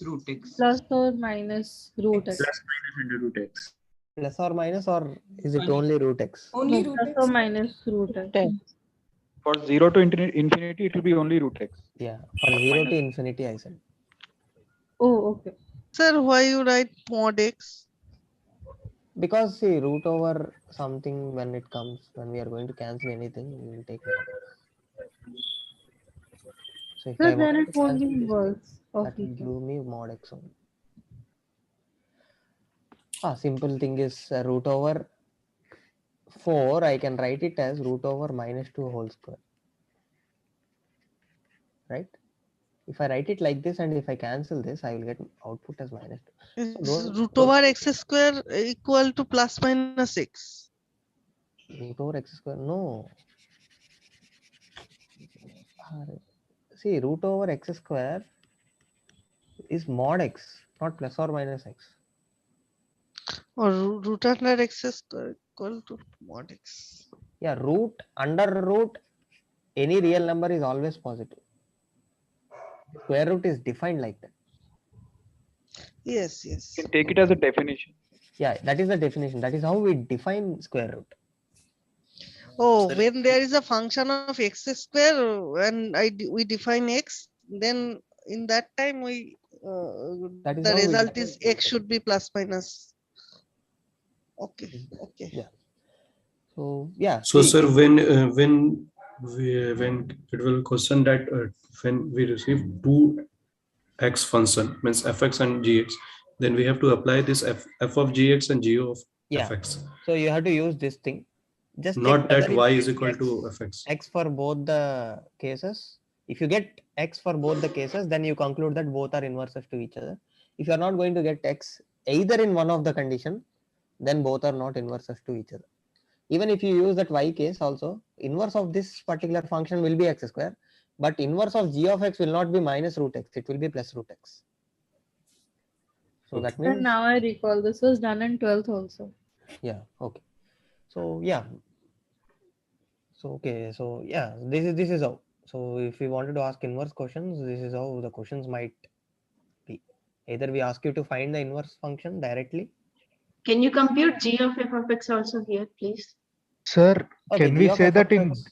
Speaker 11: Root x.
Speaker 13: plus or minus root x.
Speaker 11: Plus minus under root x.
Speaker 2: Plus or minus, or is it only root x?
Speaker 13: Only no, plus or minus root x.
Speaker 22: For 0 to infinity, it will be only root x.
Speaker 2: Yeah, for 0 to infinity, I said.
Speaker 13: Oh, okay.
Speaker 18: Sir, why you write mod x?
Speaker 2: Because see, root over something when it comes, when we are going to cancel anything, we will take mod x. So if
Speaker 13: So
Speaker 2: I
Speaker 13: then
Speaker 2: want to
Speaker 13: it won't be
Speaker 2: cancel this,
Speaker 13: inverse of
Speaker 2: that will
Speaker 13: equal.
Speaker 2: give me mod x only. Simple thing is root over 4, I can write it as root over minus 2 whole square. Right? If I write it like this and if I cancel this, I will get output as minus 2.
Speaker 18: Is root over x square equal to plus minus x?
Speaker 2: Root over x square, no. See, root over x square is mod x, not plus or minus x.
Speaker 18: Or root under x square equal to mod x.
Speaker 2: Yeah, root under root, any real number is always positive. Square root is defined like that.
Speaker 18: Yes, yes.
Speaker 22: You can take it as a definition.
Speaker 2: Yeah, that is the definition. That is how we define square root.
Speaker 18: Oh, when there is a function of x square and we define x, then in that time we
Speaker 2: That is
Speaker 18: the
Speaker 2: how we
Speaker 18: result
Speaker 2: define
Speaker 18: is x should be plus minus. Okay, okay.
Speaker 2: Yeah. So yeah.
Speaker 17: So
Speaker 2: see,
Speaker 17: sir, when it will question that when we receive two x function means fx and gx, then we have to apply this f of gx and g of
Speaker 2: yeah.
Speaker 17: fx.
Speaker 2: So you have to use this thing. Just
Speaker 17: Not
Speaker 2: check
Speaker 17: that
Speaker 2: whether
Speaker 17: y
Speaker 2: you
Speaker 17: is
Speaker 2: get
Speaker 17: equal to fx.
Speaker 2: X for both the cases. If you get x for both the cases, then you conclude that both are inverses to each other. If you are not going to get x either in one of the condition, then both are not inverses to each other. Even if you use that y case also, inverse of this particular function will be x square, but inverse of g of x will not be minus root x, it will be plus root x. So that
Speaker 13: And
Speaker 2: means,
Speaker 13: now I recall this was done in 12th also.
Speaker 2: yeah, okay. So yeah. So okay, so yeah, this is how. So if we wanted to ask inverse questions, this is how the questions might be. Either we ask you to find the inverse function directly.
Speaker 8: Can you compute g of f of x also here, please?
Speaker 21: Sir,
Speaker 2: Okay,
Speaker 21: can
Speaker 2: g
Speaker 21: we
Speaker 2: of
Speaker 21: say
Speaker 2: f
Speaker 21: that
Speaker 2: of
Speaker 21: in
Speaker 2: x.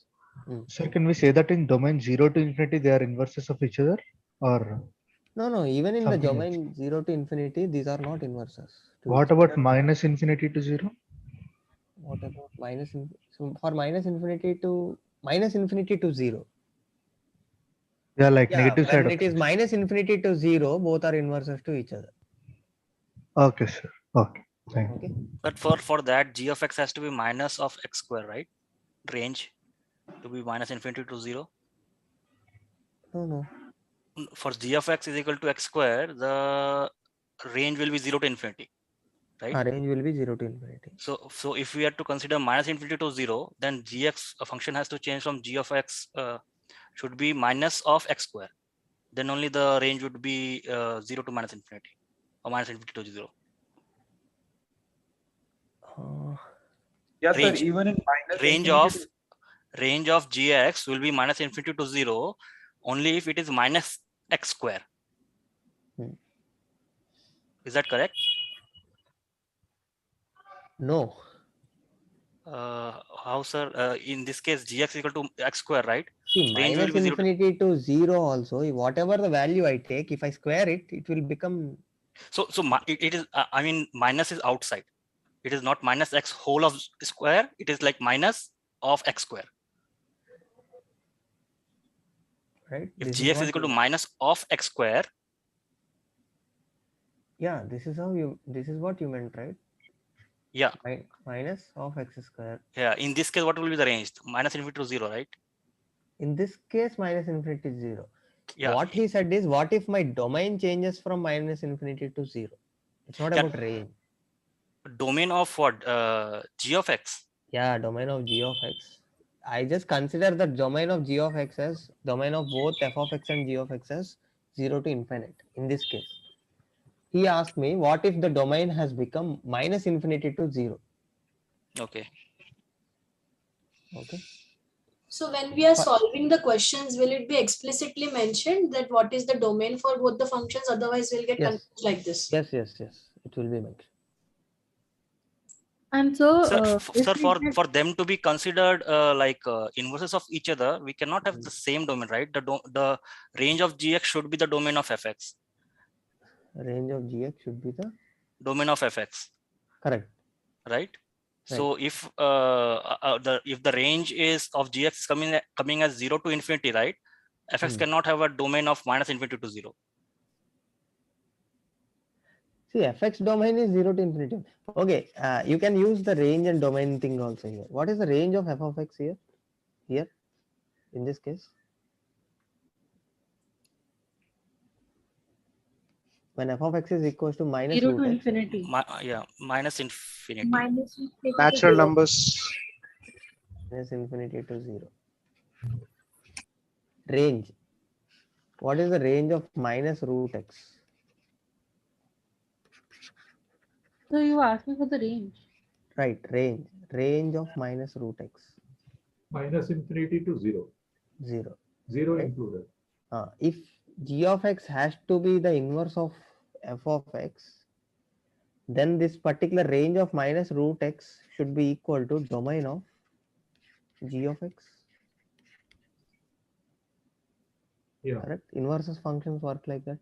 Speaker 21: sir, can we say that in domain 0 to infinity they are inverses of each other, or
Speaker 2: No, even in the
Speaker 21: something else?
Speaker 2: domain 0 to infinity, these are not inverses.
Speaker 21: What about minus infinity to 0?
Speaker 2: What about so for minus infinity to 0?
Speaker 21: Yeah, like
Speaker 2: Yeah,
Speaker 21: negative side
Speaker 2: when
Speaker 21: of
Speaker 2: it is
Speaker 21: things.
Speaker 2: minus infinity to 0, both are inverses to each other.
Speaker 21: Okay, sir. Okay, thank you.
Speaker 2: Okay.
Speaker 23: But for that, g of x has to be minus of x square, right? Range to be minus infinity to 0.
Speaker 2: No.
Speaker 23: For g of x is equal to x square, the range will be 0 to infinity, right?
Speaker 2: Range will be 0 to infinity.
Speaker 23: So if we are to consider minus infinity to 0, then gx function has to change from g of x should be minus of x square. Then only the range would be 0 to minus infinity, or minus infinity to 0.
Speaker 22: Yeah, sir.
Speaker 23: Range
Speaker 22: Even in minus
Speaker 23: range
Speaker 22: infinity
Speaker 23: of range of gx will be minus infinity to 0 only if it is minus x square. Is that correct?
Speaker 2: No.
Speaker 23: How, sir? In this case, gx equal to x square, right?
Speaker 2: See,
Speaker 23: Range will
Speaker 2: minus
Speaker 23: be 0
Speaker 2: infinity to 0 also, whatever the value I take, if I square it, it will become.
Speaker 23: So it is, I mean, minus is outside. It is not minus x whole of square. It is like minus of x square.
Speaker 2: Right.
Speaker 23: If
Speaker 2: This
Speaker 23: gx is equal to minus of x square.
Speaker 2: Yeah, this is what you meant, right?
Speaker 23: Yeah.
Speaker 2: Minus of x square.
Speaker 23: Yeah. In this case, what will be the range? Minus infinity to 0, right?
Speaker 2: In this case, minus infinity to 0.
Speaker 23: Yeah.
Speaker 2: What he said is, what if my domain changes from minus infinity to 0? It's not about range.
Speaker 23: Domain of what? G of x.
Speaker 2: Yeah, domain of g of x. I just consider the domain of g of x as domain of both f of x and g of x as 0 to infinite. In this case, he asked me, what if the domain has become minus infinity to 0?
Speaker 23: Okay.
Speaker 2: Okay.
Speaker 13: So when we are solving the questions, will it be explicitly mentioned that what is the domain for both the functions? Otherwise, we'll get confused like this.
Speaker 2: Yes. It will be mentioned.
Speaker 13: And so,
Speaker 23: Sir, for them to be considered like inverses of each other, we cannot have the same domain, right? The range of gx should be the domain of fx.
Speaker 2: Range of gx should be the
Speaker 23: domain of fx.
Speaker 2: Correct.
Speaker 23: Right. So if the range is of gx coming as 0 to infinity, right? Fx cannot have a domain of minus infinity to 0.
Speaker 2: See, fx domain is 0 to infinity. Okay, you can use the range and domain thing also here. What is the range of f of x here? Here, in this case, when f of x is equals to minus
Speaker 13: 0
Speaker 2: root
Speaker 13: to
Speaker 2: x.
Speaker 13: infinity.
Speaker 23: Minus infinity.
Speaker 16: Minus infinity.
Speaker 1: Natural numbers.
Speaker 2: Minus infinity to 0. Range. What is the range of minus root x?
Speaker 13: So you asked me for the range.
Speaker 2: Right, range. Range of minus root x.
Speaker 4: Minus infinity to 0.
Speaker 2: 0.
Speaker 4: 0
Speaker 2: right?
Speaker 4: included.
Speaker 2: If g of x has to be the inverse of f of x, then this particular range of minus root x should be equal to domain of g of x.
Speaker 4: Yeah.
Speaker 2: Correct. Inverses functions work like that.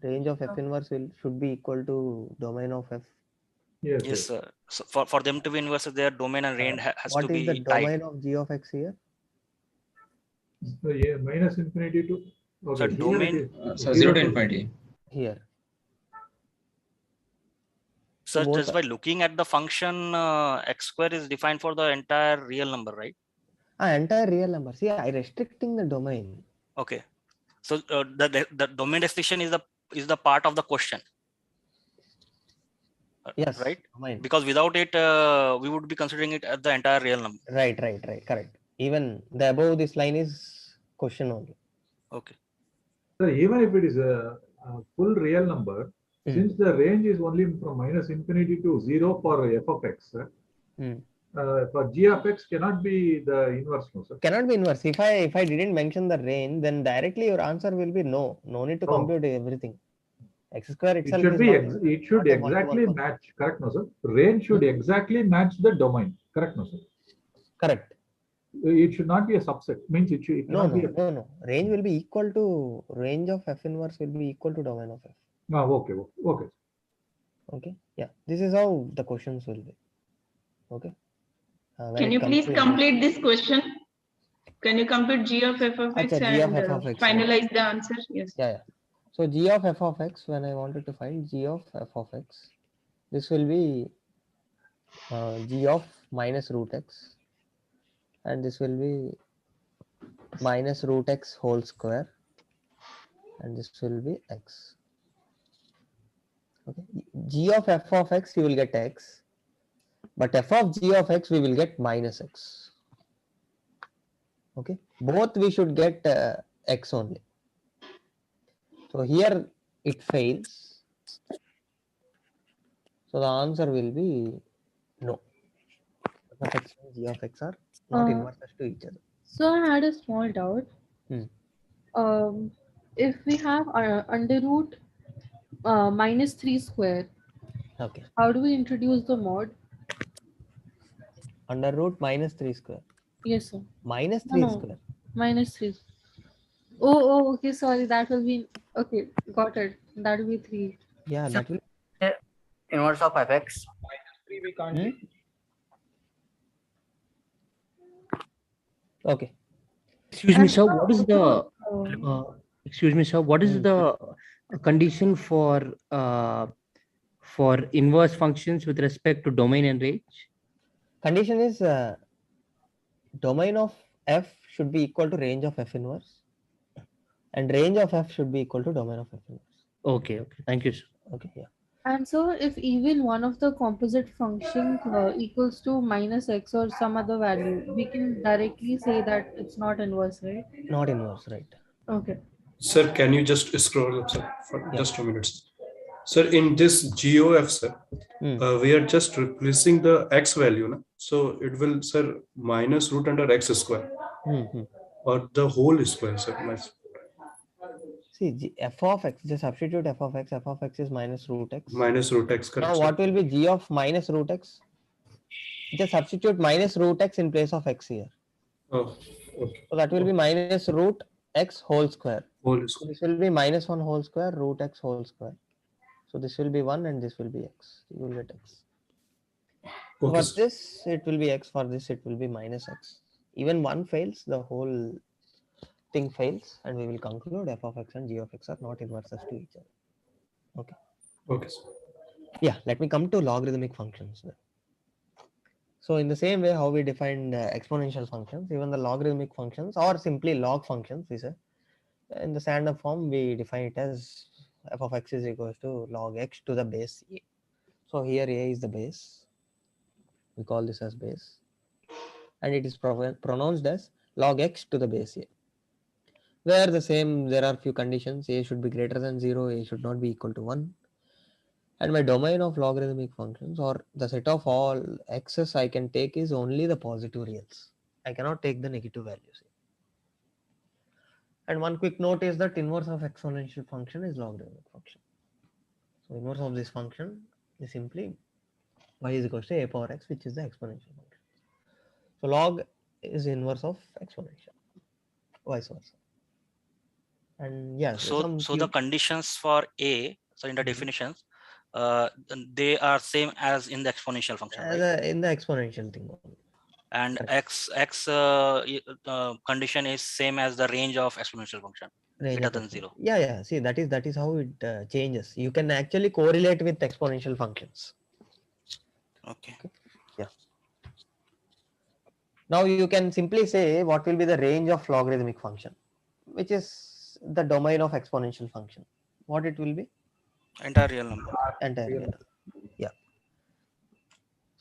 Speaker 2: Range of f inverse should be equal to domain of f.
Speaker 23: Yes, sir. So for them to be inverses, their domain and range has to
Speaker 2: What is the
Speaker 23: be tied.
Speaker 2: domain of g of x here?
Speaker 4: So yeah, minus infinity to. Okay,
Speaker 23: So
Speaker 4: here
Speaker 23: domain.
Speaker 4: it is.
Speaker 22: So 0 to infinity.
Speaker 2: Here.
Speaker 23: So just by looking at the function, x square is defined for the entire real number, right?
Speaker 2: Entire real number. See, I restricting the domain.
Speaker 23: Okay. So the domain restriction is the part of the question.
Speaker 2: Yes,
Speaker 23: right?
Speaker 2: domain.
Speaker 23: Because without it, we would be considering it as the entire real number.
Speaker 2: Right, correct. Even the above this line is question only.
Speaker 23: Okay.
Speaker 4: So even if it is a full real number, since the range is only from minus infinity to 0 for f of x, for g of x cannot be the inverse, no, sir?
Speaker 2: Cannot be inverse. If I didn't mention the range, then directly your answer will be no. No need to compute everything. X square itself
Speaker 4: It should
Speaker 2: is
Speaker 4: be
Speaker 2: not.
Speaker 4: it should
Speaker 2: not a one-to-one
Speaker 4: exactly
Speaker 2: function.
Speaker 4: match. Correct, no, sir? Range should exactly match the domain. Correct, no, sir?
Speaker 2: Correct.
Speaker 4: It should not be a subset. Means it cannot be a.
Speaker 2: No. Range will be equal to range of f inverse will be equal to domain of f.
Speaker 4: Okay.
Speaker 2: Okay. Yeah. This is how the questions will be. Okay.
Speaker 8: Can you please complete this question? Can you compute g of f of x
Speaker 2: G of
Speaker 8: and
Speaker 2: f of x,
Speaker 8: finalize the answer? Yes.
Speaker 2: Yeah. So g of f of x, when I wanted to find g of f of x, this will be g of minus root x, and this will be minus root x whole square, and this will be x. Okay. G of f of x, you will get x, but f of g of x, we will get minus x. Okay. Both we should get x only. So here it fails. So the answer will be no. F of x and g of x are not inverses to each other.
Speaker 13: So I had a small doubt. If we have under root minus 3 square,
Speaker 2: okay,
Speaker 13: how do we introduce the mod?
Speaker 2: Under root minus 3 square.
Speaker 13: Yes, sir.
Speaker 2: Minus 3 square.
Speaker 13: Minus 3. Oh, okay. Sorry, that will be okay. Got it. That will be 3.
Speaker 2: Yeah, that will
Speaker 7: inverse of fx.
Speaker 22: Minus 3 we can't.
Speaker 2: Okay.
Speaker 1: Excuse me, sir. What is the excuse me, sir? What is the condition for inverse functions with respect to domain and range?
Speaker 2: Condition is domain of f should be equal to range of f inverse, and range of f should be equal to domain of f inverse.
Speaker 1: Okay. Thank you, sir.
Speaker 2: Okay, yeah.
Speaker 13: And so if even one of the composite functions equals to minus x or some other value, we can directly say that it's not inverse, right?
Speaker 2: Not inverse, right?
Speaker 13: Okay.
Speaker 17: Sir, can you just scroll up, sir, for just 2 minutes? Sir, in this GOF, sir, we are just replacing the x value. Na? So it will, sir, minus root under x square or the whole square, sir.
Speaker 2: See, f of x, just substitute f of x is minus root x.
Speaker 17: Minus root x, correct.
Speaker 2: Now what will be g of minus root x? Just substitute minus root x in place of x here.
Speaker 17: Oh, okay.
Speaker 2: So that will be minus root x whole square.
Speaker 17: So
Speaker 2: this will be minus 1 whole square root x whole square. So this will be 1 and this will be x. You will get x.
Speaker 17: Okay.
Speaker 2: For this it will be x, for this it will be minus x. Even one fails, the whole thing fails, and we will conclude f of x and g of x are not inverses to each other. Okay.
Speaker 17: Okay.
Speaker 2: Yeah, let me come to logarithmic functions then. So in the same way how we defined exponential functions, even the logarithmic functions or simply log functions, we say, in the standard form we define it as f of x is equals to log x to the base a. So here a is the base. We call this as base. And it is pronounced as log x to the base a. Where the same, there are few conditions. A should be greater than 0, a should not be equal to 1. And my domain of logarithmic functions, or the set of all x's I can take, is only the positive reals. I cannot take the negative values. And one quick note is that inverse of exponential function is logarithmic function. So inverse of this function is simply y is equal to a power x, which is the exponential function. So log is inverse of exponential, vice versa. And yes,
Speaker 23: so the conditions for a, so in the definitions, they are same as in the exponential function, right?
Speaker 2: In the exponential thing only.
Speaker 23: And x condition is same as the range of exponential function, greater than 0.
Speaker 2: Yeah. See, that is how it changes. You can actually correlate with exponential functions.
Speaker 23: Okay.
Speaker 2: Yeah. Now you can simply say what will be the range of logarithmic function, which is the domain of exponential function. What it will be?
Speaker 23: Entire real number.
Speaker 2: Entire real. Yeah.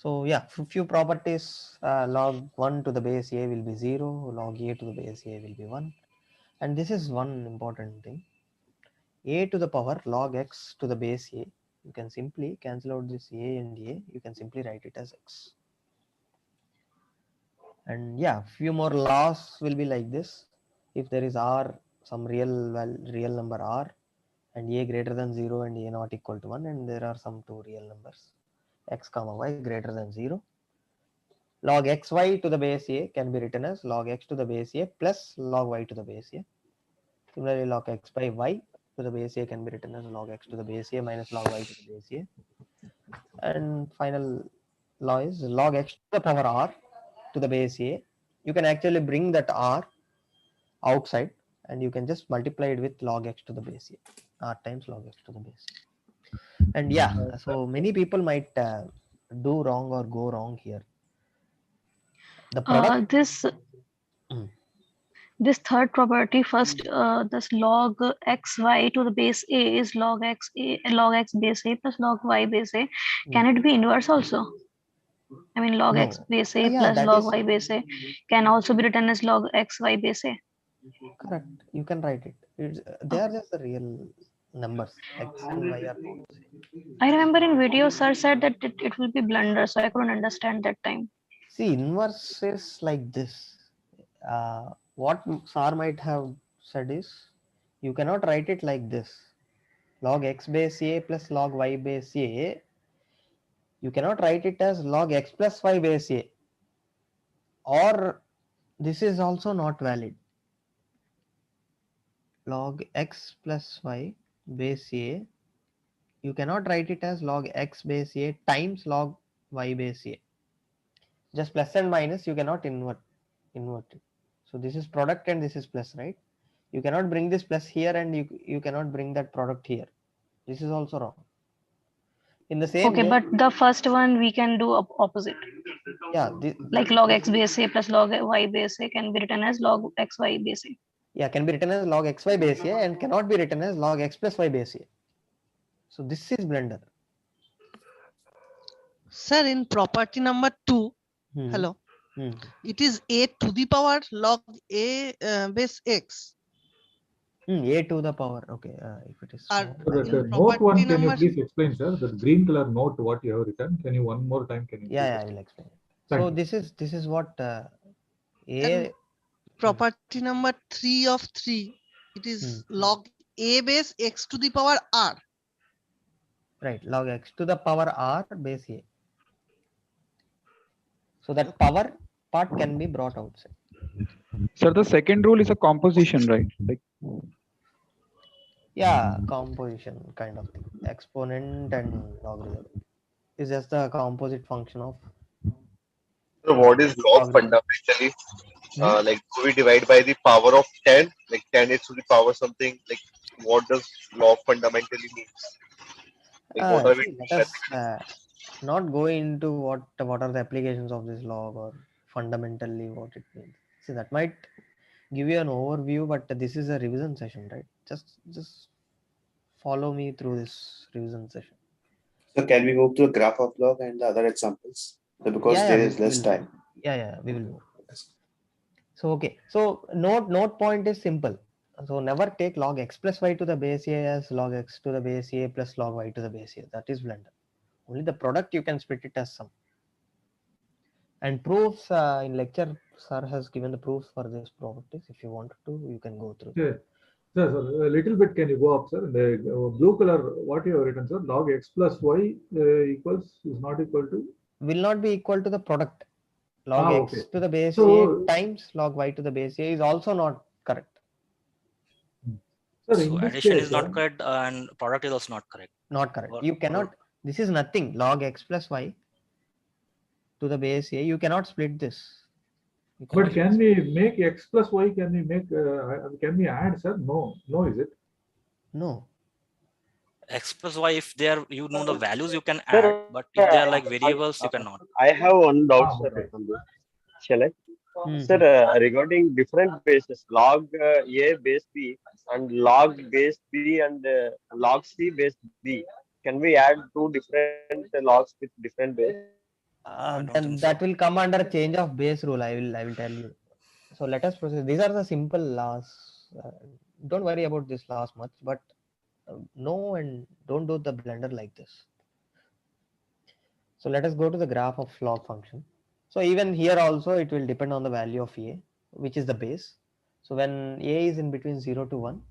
Speaker 2: So yeah, few properties, log 1 to the base a will be 0, log a to the base a will be 1. And this is one important thing. A to the power log x to the base a, you can simply cancel out this a and a, you can simply write it as x. And yeah, few more laws will be like this. If there is r, some real number r, and a greater than 0 and a not equal to 1, and there are some two real numbers x comma y greater than 0, log xy to the base a can be written as log x to the base a plus log y to the base a. Similarly, log x by y to the base a can be written as log x to the base a minus log y to the base a. And final law is log x to the power r to the base a. You can actually bring that r outside and you can just multiply it with log x to the base a, r times log x to the base a. And yeah, so many people might do wrong or go wrong here. The product.
Speaker 14: This third property first, this log xy to the base a is log x base a plus log y base a. Can it be inverse also? I mean, log x base a plus log y base a can also be written as log xy base a.
Speaker 2: Correct. You can write it. They are just the real numbers. X and y are not the same.
Speaker 14: I remember in video, sir said that it will be blunder, so I couldn't understand that time.
Speaker 2: See, inverse is like this. What sir might have said is, you cannot write it like this. Log x base a plus log y base a. You cannot write it as log x plus y base a. Or this is also not valid. Log x plus y base a. You cannot write it as log x base a times log y base a. Just plus and minus, you cannot invert it. So this is product and this is plus, right? You cannot bring this plus here and you cannot bring that product here. This is also wrong. In the same way,
Speaker 14: but the first one we can do opposite.
Speaker 2: Yeah.
Speaker 14: Like log x base a plus log y base a can be written as log xy base a.
Speaker 2: Yeah, can be written as log xy base a and cannot be written as log x plus y base a. So this is blunder.
Speaker 18: Sir, in property number 2, hello, it is a to the power log a base x.
Speaker 2: A to the power. Okay. If it is
Speaker 4: note 1, can you please explain, sir? The green color note what you have written. Can you one more time? Can you?
Speaker 2: Yeah, I will explain. So this is what
Speaker 18: a. Property number 3 of 3. It is log a base x to the power r.
Speaker 2: Right, log x to the power r base a. So that power part can be brought outside.
Speaker 22: Sir, the second rule is a composition, right? Like,
Speaker 2: yeah, composition kind of thing. Exponent and logarithm is just the composite function of.
Speaker 19: So what is log fundamentally? Like, do we divide by the power of 10? Like 10 is to the power something. Like, what does log fundamentally mean? Like, what are we doing?
Speaker 2: Let us not go into what are the applications of this log or fundamentally what it means. See, that might give you an overview, but this is a revision session, right? Just follow me through this revision session.
Speaker 9: So can we move to a graph of log and the other examples? So because there is less time.
Speaker 2: Yeah, we will move. So okay, so note point is simple. So never take log x plus y to the base a as log x to the base a plus log y to the base a. That is blunder. Only the product you can split it as sum. And proofs in lecture, sir has given the proofs for these properties. If you wanted to, you can go through.
Speaker 4: Yeah. Sir, a little bit can you go up, sir? The blue color, what you have written, sir? Log x plus y equals is not equal to?
Speaker 2: Will not be equal to the product. Log x to the base a times log y to the base a is also not correct.
Speaker 4: Sir,
Speaker 23: so addition is not correct and product is also not correct.
Speaker 2: Not correct. You cannot. This is nothing. Log x plus y to the base a. You cannot split this.
Speaker 4: But can we make x plus y? Can we make? Can we add, sir? No, is it?
Speaker 2: No.
Speaker 23: X plus y, if they are, you know the values, you can add, but if they are like variables, you cannot.
Speaker 19: I have one doubt, sir. Shall I? Sir, regarding different bases, log a base b and log base b and log c base b, can we add two different logs with different base?
Speaker 2: Then that will come under change of base rule. I will tell you. So let us proceed. These are the simple laws. Don't worry about this laws much, but know and don't do the blunder like this. So let us go to the graph of log function. So even here also it will depend on the value of a, which is the base. So when a is in between 0 to 1,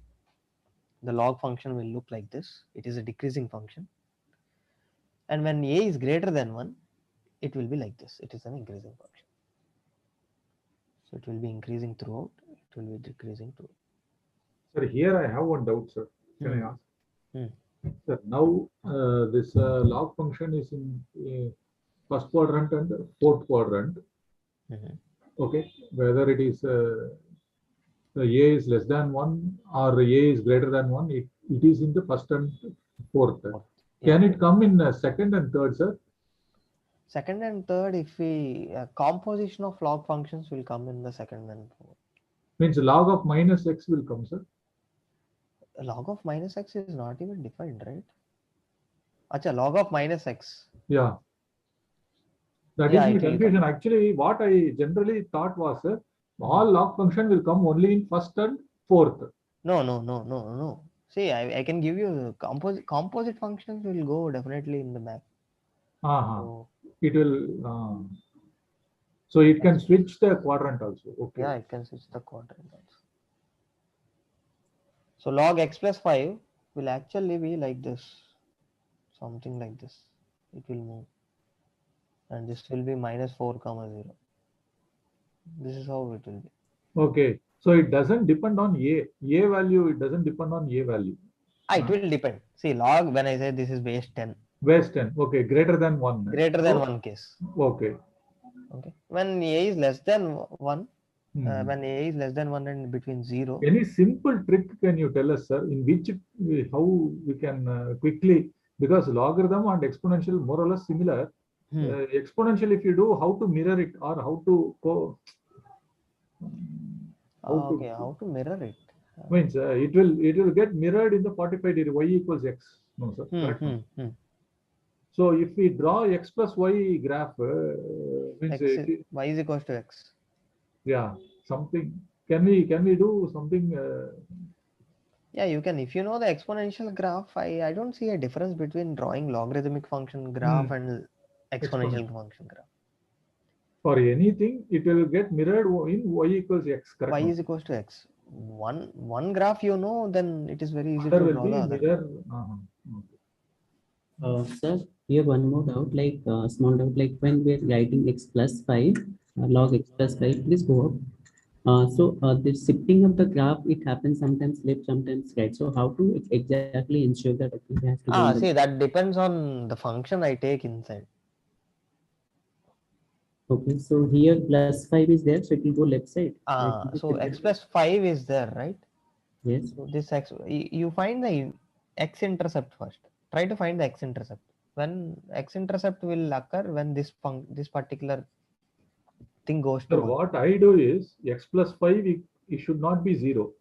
Speaker 2: the log function will look like this. It is a decreasing function. And when a is greater than 1, it will be like this. It is an increasing function. So it will be increasing throughout. It will be decreasing throughout.
Speaker 4: Sir, here I have one doubt, sir. Can I ask? Sir, now this log function is in first quadrant and fourth quadrant. Okay, whether it is a is less than 1 or a is greater than 1, it is in the first and fourth. Can it come in second and third, sir?
Speaker 2: Second and third, if we composition of log functions will come in the second and fourth.
Speaker 4: Means log of minus x will come, sir.
Speaker 2: Log of minus x is not even defined, right? Acha, log of minus x.
Speaker 4: Yeah. That is my confusion. Actually, what I generally thought was, sir, all log function will come only in first and fourth.
Speaker 2: No. See, I can give you composite functions will go definitely in the map. So,
Speaker 4: it will. So it can switch the quadrant also. Okay.
Speaker 2: Yeah, it can switch the quadrant also. So log x plus 5 will actually be like this. Something like this. It will move. And this will be minus 4 comma 0. This is how it will be.
Speaker 4: Okay. So it doesn't depend on a value. It doesn't depend on a value.
Speaker 2: It will depend. See, log, when I say this is base 10.
Speaker 4: Base 10. Okay. Greater than 1.
Speaker 2: Greater than 1 case.
Speaker 4: Okay.
Speaker 2: Okay. When a is less than 1, when a is less than 1 and between 0.
Speaker 4: Any simple trick can you tell us, sir, in which how we can quickly, because logarithm and exponential more or less similar. Exponential, if you do, how to mirror it or how to go.
Speaker 2: How to mirror it?
Speaker 4: Means it will get mirrored in the 45 degree y equals x. No, sir. Correct. So if we draw x plus y graph, means
Speaker 2: y is equals to x.
Speaker 4: Yeah, something. Can we do something?
Speaker 2: Yeah, you can. If you know the exponential graph, I don't see a difference between drawing logarithmic function graph and exponential function graph.
Speaker 4: For anything, it will get mirrored in y equals x. Correct?
Speaker 2: Y is equals to x. One graph you know, then it is very easy to draw the other.
Speaker 5: Sir, we have one more doubt, like small doubt, like when we are writing x plus 5, log x plus 5, please go up. So the shifting of the graph, it happens sometimes left, sometimes right. So how to exactly ensure that it has to go
Speaker 2: see, that depends on the function I take inside.
Speaker 5: Okay, so here plus 5 is there, so it will go left side.
Speaker 2: So x plus 5 is there, right?
Speaker 5: Yes.
Speaker 2: So this x, you find the x-intercept first. Try to find the x-intercept. When x-intercept will occur when this particular thing goes to 1.
Speaker 4: What I do is x plus 5, it should not be 0.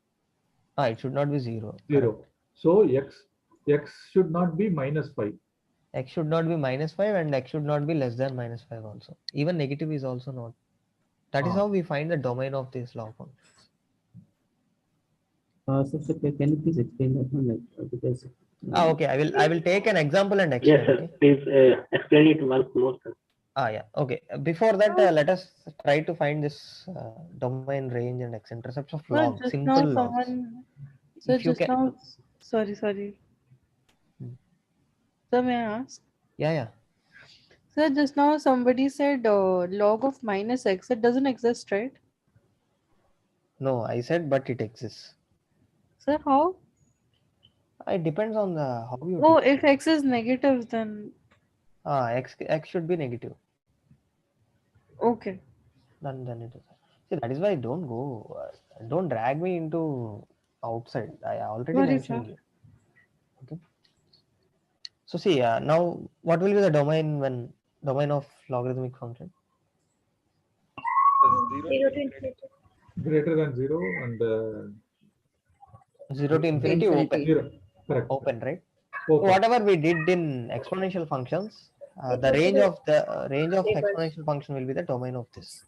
Speaker 2: It should not be 0.
Speaker 4: 0. Correct. So x should not be minus 5.
Speaker 2: X should not be minus 5 and x should not be less than minus 5 also. Even negative is also not. That is how we find the domain of these log functions.
Speaker 5: So can you please explain that one? Like, because
Speaker 2: okay, I will take an example and explain.
Speaker 6: Yes, sir. Please explain it once more, sir.
Speaker 2: Yeah. Okay. Before that, let us try to find this domain, range, and x-intercepts of log.
Speaker 3: Just
Speaker 2: simple
Speaker 3: now
Speaker 2: logs.
Speaker 3: So just now, sorry. Sir, may I ask?
Speaker 2: Yeah.
Speaker 3: Sir, just now somebody said log of minus x. It doesn't exist, right?
Speaker 2: No, I said, but it exists.
Speaker 3: Sir, how?
Speaker 2: It depends on the how you.
Speaker 3: Oh, if x is negative, then.
Speaker 2: X should be negative.
Speaker 3: Okay.
Speaker 2: Then it is. See, that is why don't drag me into outside. I already mentioned you. Okay. So see, now what will be the domain of logarithmic function?
Speaker 16: 0 to infinity.
Speaker 4: Greater than 0 and
Speaker 2: 0 to infinity open.
Speaker 4: 0. Correct.
Speaker 2: Open, right?
Speaker 4: Open.
Speaker 2: So whatever we did in exponential functions, The range of exponential function will be the domain of this.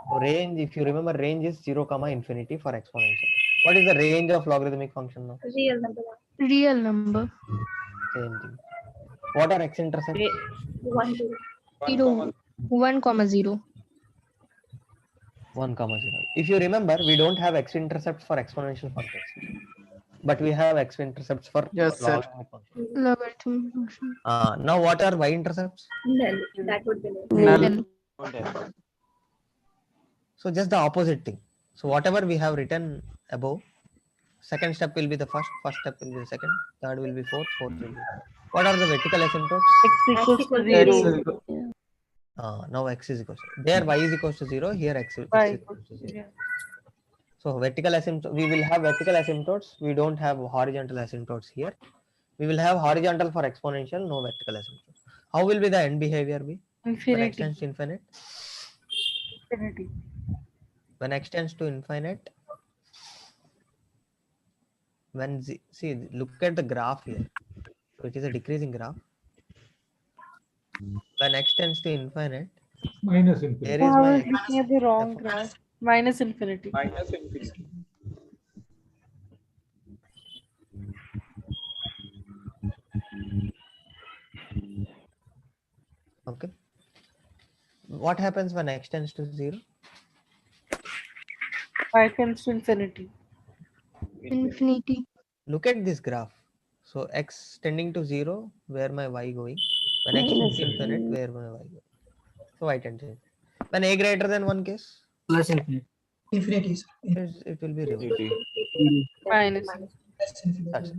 Speaker 2: So range, if you remember, range is 0, infinity for exponential. What is the range of logarithmic function now?
Speaker 16: Real number.
Speaker 14: Real number.
Speaker 2: Same thing. What are x-intercepts?
Speaker 16: 1, 0.
Speaker 14: 0, 1, 0.
Speaker 2: 1, 0. If you remember, we don't have x-intercepts for exponential functions, but we have x-intercepts for logarithmic functions.
Speaker 14: Logarithmic function.
Speaker 2: Now what are y-intercepts?
Speaker 16: Null. That would be null.
Speaker 14: Null.
Speaker 2: So just the opposite thing. So whatever we have written above, second step will be the first step will be the second, third will be fourth will be. What are the vertical asymptotes?
Speaker 3: X equals to 0.
Speaker 2: Now x is equal to, there y is equal to 0, here x is equal to 0. So vertical asymptote, we will have vertical asymptotes, we don't have horizontal asymptotes here. We will have horizontal for exponential, no vertical asymptote. How will be the end behavior be? When x tends to infinite?
Speaker 3: Infinity.
Speaker 2: When x tends to infinite, when see, look at the graph here. So it is a decreasing graph. When x tends to infinite,
Speaker 4: minus infinity.
Speaker 2: There is my
Speaker 3: looking at the wrong graph. Minus infinity.
Speaker 22: Minus infinity.
Speaker 2: Okay. What happens when x tends to 0?
Speaker 3: Y tends to infinity.
Speaker 14: Infinity.
Speaker 2: Look at this graph. So x tending to 0, where my y going? When x tends to infinite, where my y going? So y tends to infinite. When a greater than 1 case?
Speaker 7: Plus infinity. Infinity.
Speaker 2: It will be reversed.
Speaker 3: Minus.
Speaker 2: That's it.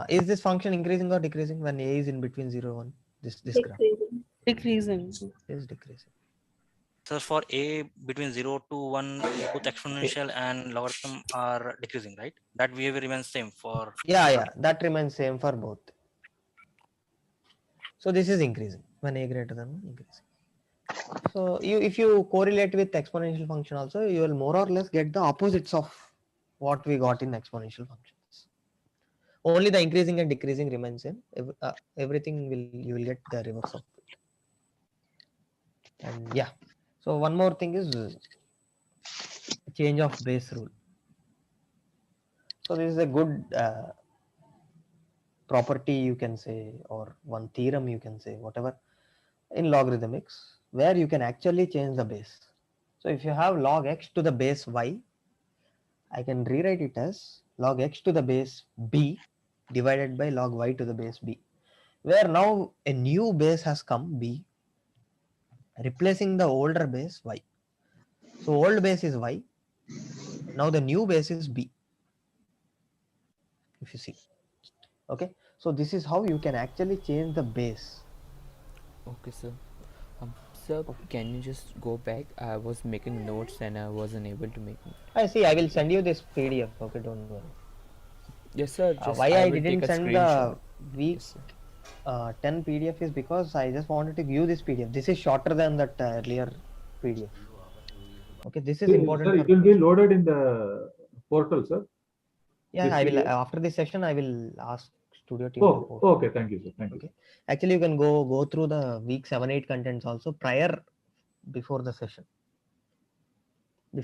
Speaker 2: Is this function increasing or decreasing when a is in between 0 and 1? This graph
Speaker 3: Decreasing.
Speaker 2: is decreasing.
Speaker 23: So for a between 0 to 1, both exponential and logarithm are decreasing, right? That behavior remains same for.
Speaker 2: Yeah, that remains same for both. So this is increasing when a greater than 1, increasing. So if you correlate with exponential function also, you will more or less get the opposites of what we got in exponential functions. Only the increasing and decreasing remains same. Everything you will get the reverse of it. And yeah, so one more thing is change of base rule. So this is a good property, you can say, or one theorem, you can say, whatever, in logarithmics, where you can actually change the base. So if you have log x to the base y, I can rewrite it as log x to the base b divided by log y to the base b, where now a new base has come, b, replacing the older base y. So old base is y, now the new base is b, if you see. Okay, so this is how you can actually change the base.
Speaker 12: Okay, sir. Sir, can you just go back? I was making notes and I wasn't able to make notes.
Speaker 2: I see. I will send you this PDF. Okay, don't worry.
Speaker 12: Yes, sir.
Speaker 2: Why I didn't send the week 10 PDF is because I just wanted to give this PDF. This is shorter than that earlier PDF. Okay, this is important.
Speaker 4: Sir, it will be loaded in the portal, sir.
Speaker 2: Yeah, I will. After this session, I will ask studio team.
Speaker 4: Oh, okay. Thank you, sir. Thank you.
Speaker 2: Actually, you can go through the week 7-8 contents also before the session.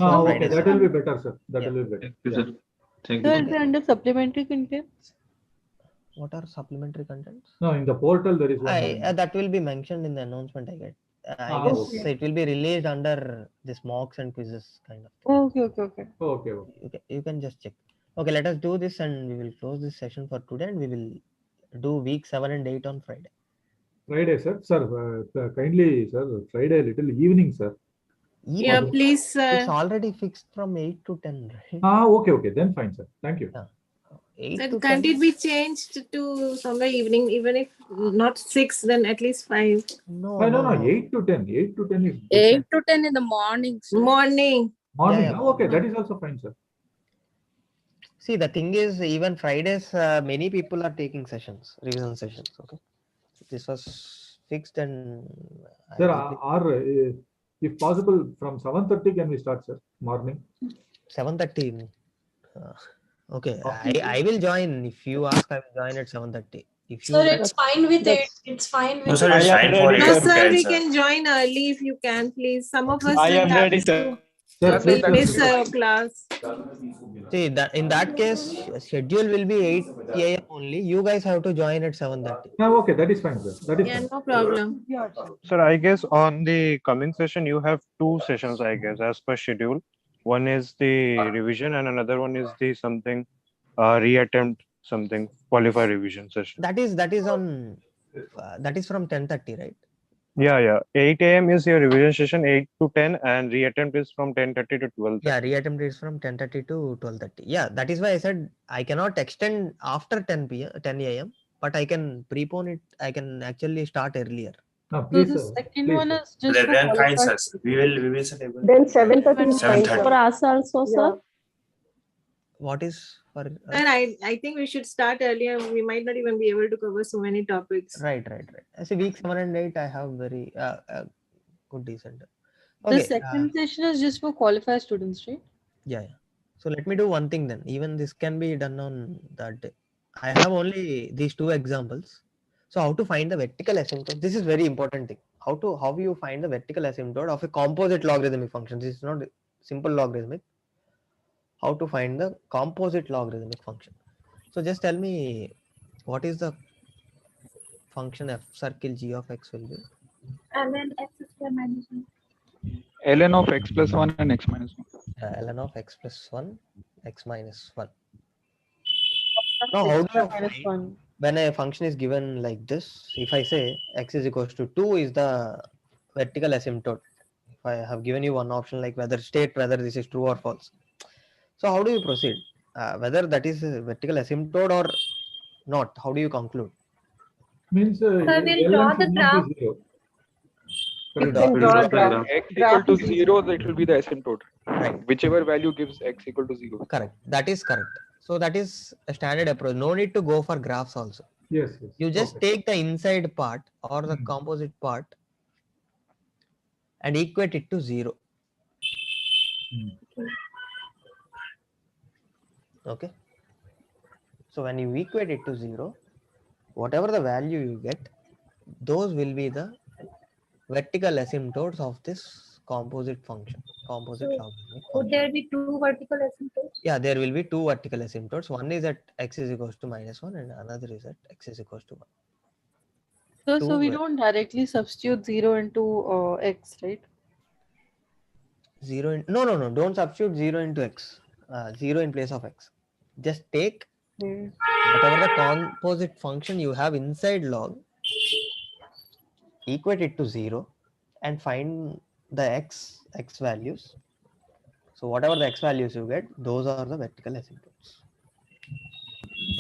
Speaker 4: Okay, that will be better, sir. That will be better.
Speaker 22: Thank you, sir. Thank
Speaker 3: So
Speaker 22: you.
Speaker 3: is it under supplementary contents?
Speaker 2: What are supplementary contents?
Speaker 4: No, in the portal there is one.
Speaker 2: That will be mentioned in the announcement. I guess it will be released under this mocks and quizzes kind of thing.
Speaker 4: Okay.
Speaker 2: You can just check. Okay, let us do this and we will close this session for today, and we will do week 7 and 8 on Friday.
Speaker 4: Friday, sir. Sir, kindly, sir. Friday, little evening, sir.
Speaker 8: Yeah, please.
Speaker 2: It's already fixed from 8 to 10, right?
Speaker 4: Okay. Then fine, sir. Thank you.
Speaker 2: 8 to
Speaker 8: Can't
Speaker 2: 10.
Speaker 8: it be changed to somewhere evening, even if not 6, then at least 5?
Speaker 4: No. 8 to 10. 8 to 10 is
Speaker 8: 8 to 10 in the morning. Morning.
Speaker 2: Yeah.
Speaker 4: Okay, that is also fine, sir.
Speaker 2: See, the thing is, even Fridays, many people are taking revision sessions. Okay, this was fixed and.
Speaker 4: Sir, if possible, from 7:30 can we start, sir? Morning.
Speaker 2: 7:30. Okay, I will join. If you ask, I will join at 7:30. If
Speaker 13: Sir,
Speaker 2: you
Speaker 13: it's fine with 8. It's fine with
Speaker 9: No, sir,
Speaker 13: 8.
Speaker 9: it's fine for 8
Speaker 10: No,
Speaker 9: to
Speaker 10: sir,
Speaker 9: 10,
Speaker 10: we
Speaker 9: sir.
Speaker 10: can join early if you can, please. Some of us
Speaker 22: I
Speaker 10: will
Speaker 22: am
Speaker 10: have
Speaker 22: ready, sir.
Speaker 10: to,
Speaker 4: Sir,
Speaker 10: will
Speaker 4: please,
Speaker 10: miss class.
Speaker 2: see that in that case, schedule will be 8 a.m. only. You guys have to join at 7:30.
Speaker 4: Okay, that is fine, sir. That is
Speaker 10: Yeah,
Speaker 4: fine.
Speaker 10: no problem.
Speaker 15: Sir, I guess on the coming session, you have two sessions, I guess, as per schedule. One is the revision and another one is the something reattempt something qualify revision session.
Speaker 2: That is on that is from 10:30, right?
Speaker 15: Yeah. 8 a.m. is your revision session, 8 to 10, and reattempt is from 10:30 to 12:30.
Speaker 2: Yeah, reattempt is from 10:30 to 12:30. Yeah, that is why I said I cannot extend after 10 p.m. 10 a.m. but I can prepone it. I can actually start earlier.
Speaker 4: No,
Speaker 20: So
Speaker 4: please,
Speaker 20: the
Speaker 4: sir.
Speaker 20: second
Speaker 4: Please,
Speaker 20: one
Speaker 4: sir.
Speaker 20: is just for
Speaker 9: Then fine,
Speaker 20: qualified.
Speaker 9: sir. We will set able.
Speaker 24: Then 7:30 is fine, sir.
Speaker 9: 7:30.
Speaker 20: For us also, sir.
Speaker 2: What is for
Speaker 10: And I think we should start earlier. We might not even be able to cover so many topics.
Speaker 2: right. As a week 7 and 8, I have very good decent.
Speaker 20: The
Speaker 2: Okay.
Speaker 20: second session is just for qualified students, right?
Speaker 2: Yeah. So let me do one thing then. Even this can be done on that day. I have only these two examples. So how to find the vertical asymptote? This is very important thing. How you find the vertical asymptote of a composite logarithmic function? This is not simple logarithmic. How to find the composite logarithmic function? So just tell me what is the function f circle g of x will be?
Speaker 16: ln x square minus 1.
Speaker 22: ln of x plus 1 and x minus 1.
Speaker 2: Ln of x plus 1, x minus 1. Now, how do you find when a function is given like this? If I say x is equals to 2 is the vertical asymptote. If I have given you one option like whether this is true or false. So how do you proceed? Whether that is a vertical asymptote or not? How do you conclude?
Speaker 4: Means
Speaker 16: So we'll
Speaker 4: ln
Speaker 16: draw
Speaker 4: should
Speaker 16: the
Speaker 4: not
Speaker 16: graph.
Speaker 4: be 0.
Speaker 24: You can draw a graph.
Speaker 22: X equal to 0, that will be the asymptote.
Speaker 2: Right.
Speaker 22: Whichever value gives x equal to 0.
Speaker 2: Correct. That is correct. So that is a standard approach. No need to go for graphs also.
Speaker 4: Yes.
Speaker 2: You just take the inside part or the composite part and equate it to 0. Okay. So when you equate it to 0, whatever the value you get, those will be the vertical asymptotes of this composite function. Composite
Speaker 16: So
Speaker 2: logarithmic
Speaker 16: would
Speaker 2: function.
Speaker 16: there be two vertical asymptotes?
Speaker 2: Yeah, there will be two vertical asymptotes. One is at x is equals to minus 1 and another is at x is equals to 1.
Speaker 20: So we don't directly substitute 0 into x, right?
Speaker 2: 0 in, no, don't substitute 0 into x. 0 in place of x. Just take whatever the composite function you have inside log, equate it to 0 and find the x values. So whatever the x values you get, those are the vertical asymptotes.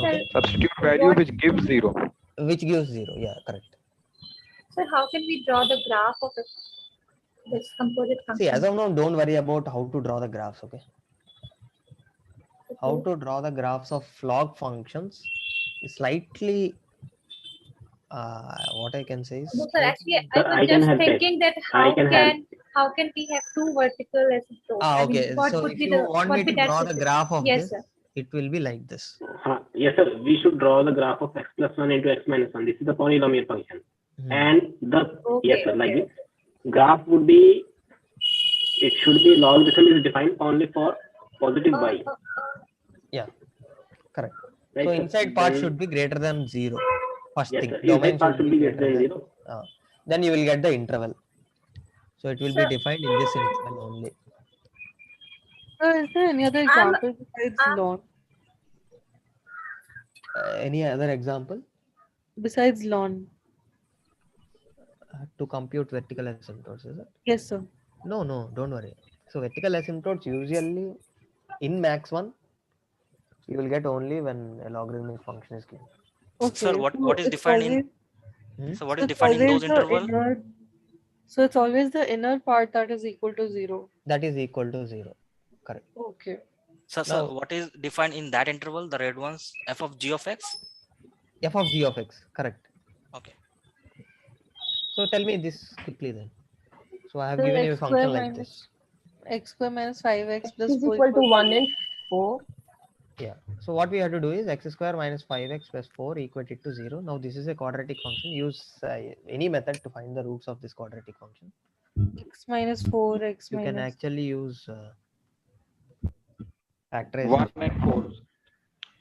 Speaker 2: Okay.
Speaker 22: Substitute value which gives 0.
Speaker 2: Which gives 0. Yeah, correct.
Speaker 16: So how can we draw the graph of this composite function?
Speaker 2: See, as of now, don't worry about how to draw the graphs. Okay. How to draw the graphs of log functions is slightly what I can say is
Speaker 16: No, sir, actually, I
Speaker 6: Sir, I
Speaker 16: was
Speaker 6: can
Speaker 16: just
Speaker 6: help that.
Speaker 16: thinking that
Speaker 6: I can help.
Speaker 16: how can we have two vertical asymptotes? I mean,
Speaker 2: okay.
Speaker 16: what
Speaker 2: So
Speaker 16: would
Speaker 2: if
Speaker 16: be
Speaker 2: you
Speaker 16: the
Speaker 2: want me to draw the graph of
Speaker 16: yes,
Speaker 2: this,
Speaker 16: sir.
Speaker 2: it will be like this.
Speaker 6: Yes, sir. We should draw the graph of x plus 1 into x minus 1. This is the polynomial function. And the yes, sir, like this. Graph would be, it should be logarithm is defined only for positive y.
Speaker 2: Yeah, correct.
Speaker 6: Right,
Speaker 2: so
Speaker 6: sir.
Speaker 2: inside part
Speaker 6: Then-
Speaker 2: should be greater than 0. First
Speaker 6: Yes,
Speaker 2: thing,
Speaker 6: sir.
Speaker 2: domain
Speaker 6: Inside part
Speaker 2: should be greater than
Speaker 6: 0.
Speaker 2: Then you will get the interval. So it will be defined in this interval only.
Speaker 20: Is there any other example besides ln?
Speaker 2: Any other example?
Speaker 20: Besides ln?
Speaker 2: To compute vertical asymptotes, is it?
Speaker 20: Yes, sir.
Speaker 2: No, don't worry. So vertical asymptotes usually in max 1, you will get only when a logarithmic function is given.
Speaker 23: Sir, what is defined in? So what is
Speaker 20: it's
Speaker 23: defined in
Speaker 20: always
Speaker 23: those
Speaker 20: the
Speaker 23: interval?
Speaker 20: So it's always the inner part that is equal to 0.
Speaker 2: That is equal to 0. Correct.
Speaker 20: Okay.
Speaker 23: So,
Speaker 2: Now,
Speaker 23: what is defined in that interval, the red ones, f of g of x?
Speaker 2: f of g of x, correct.
Speaker 23: Okay.
Speaker 2: So tell me this quickly then. So I have
Speaker 20: So
Speaker 2: given you a
Speaker 20: x
Speaker 2: function
Speaker 20: square
Speaker 2: like
Speaker 20: minus
Speaker 2: this.
Speaker 20: x square minus 5x plus
Speaker 24: Is
Speaker 20: 4
Speaker 24: equal to 1 and 4.
Speaker 2: Yeah. So what we have to do is x square minus 5x plus 4 equated to 0. Now this is a quadratic function. Use any method to find the roots of this quadratic function.
Speaker 20: X minus 4, x
Speaker 2: You can
Speaker 20: minus
Speaker 2: actually use factorize
Speaker 22: 1
Speaker 2: also.
Speaker 22: and 4.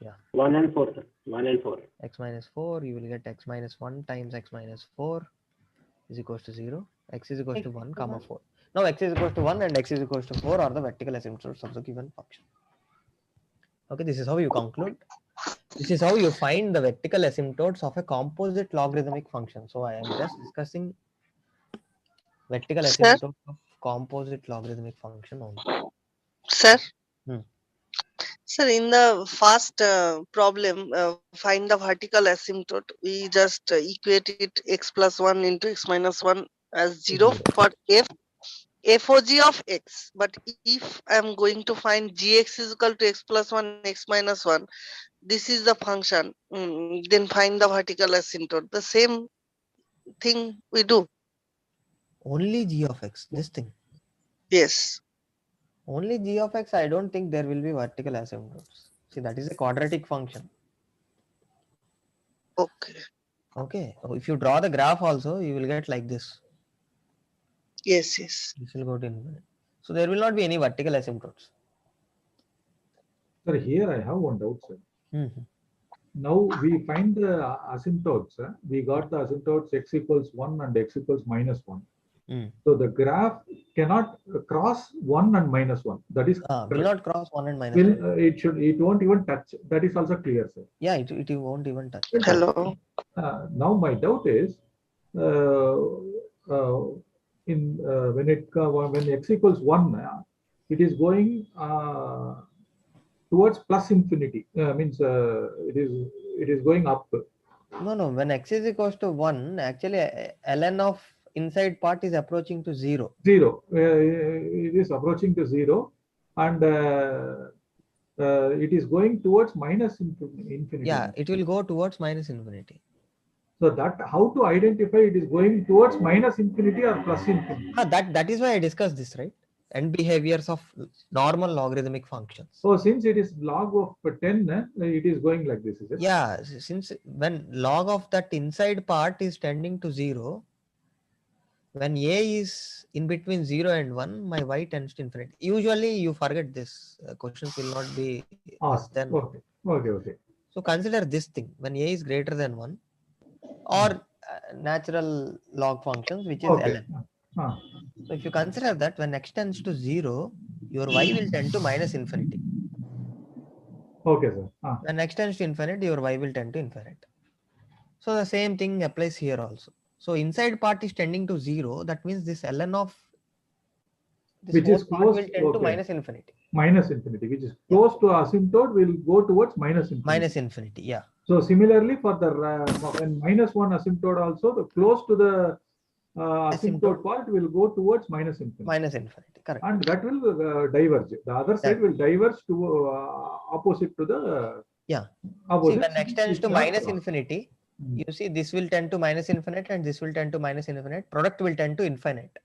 Speaker 2: Yeah.
Speaker 6: 1 and 4, sir. 1 and 4.
Speaker 2: X minus 4, you will get x minus 1 times x minus 4 is equals to 0. X is equals to 1 comma 4. Now x is equals to 1 and x is equals to 4 are the vertical asymptotes of the given function. Okay, this is how you conclude. This is how you find the vertical asymptotes of a composite logarithmic function. So I am just discussing vertical asymptotes of composite logarithmic function only.
Speaker 18: Sir?
Speaker 2: Hmm.
Speaker 18: Sir, in the first problem, find the vertical asymptote, we just equate it x plus 1 into x minus 1 as 0 for FOG of x. But if I am going to find gx is equal to x plus 1, x minus 1, this is the function, then find the vertical asymptote. The same thing we do.
Speaker 2: Only g of x, this thing.
Speaker 18: Yes.
Speaker 2: Only g of x, I don't think there will be vertical asymptotes. See, that is a quadratic function.
Speaker 18: Okay.
Speaker 2: Okay. So if you draw the graph also, you will get like this.
Speaker 18: Yes, yes.
Speaker 2: This will go to infinite. So there will not be any vertical asymptotes.
Speaker 4: Sir, here I have one doubt, sir.
Speaker 2: Mm-hmm.
Speaker 4: Now we find the asymptotes. We got the asymptotes x equals 1 and x equals minus 1. So the graph cannot cross 1 and minus 1. That is
Speaker 2: will not cross 1 and minus 1.
Speaker 4: It won't even touch. That is also clear, sir.
Speaker 2: Yeah, it won't even touch.
Speaker 18: Hello.
Speaker 4: Now my doubt is when x equals 1, it is going towards plus infinity. Means it is going up.
Speaker 2: No. When x is equals to 1, actually ln of inside part is approaching to 0.
Speaker 4: 0. It is approaching to 0, and it is going towards minus infinity.
Speaker 2: Yeah, it will go towards minus infinity.
Speaker 4: So that how to identify it is going towards minus infinity or plus infinity?
Speaker 2: That is why I discussed this, right? End behaviors of normal logarithmic functions.
Speaker 4: So since it is log of 10, it is going like this, is it?
Speaker 2: Yeah, since when log of that inside part is tending to 0, when a is in between 0 and 1, my y tends to infinity. Usually you forget this. Questions will not be less than 1.
Speaker 4: Okay.
Speaker 2: So consider this thing. When a is greater than 1, or natural log functions, which is ln. So if you consider that when x tends to 0, your y will tend to minus infinity.
Speaker 4: Okay, sir.
Speaker 2: When x tends to infinite, your y will tend to infinite. So the same thing applies here also. So inside part is tending to 0. That means this ln of this
Speaker 4: which
Speaker 2: whole
Speaker 4: is
Speaker 2: part
Speaker 4: close
Speaker 2: will tend to minus infinity.
Speaker 4: Minus infinity, which is close to asymptote, will go towards minus infinity.
Speaker 2: Minus infinity, yeah.
Speaker 4: So similarly, for the when minus 1 asymptote also, the close to the asymptote part will go towards minus infinity.
Speaker 2: Minus infinity, correct.
Speaker 4: And that will diverge. The other side will diverge to opposite to the opposite.
Speaker 2: See, when x tends to minus infinity, you see this will tend to minus infinite and this will tend to minus infinite. Product will tend to infinite.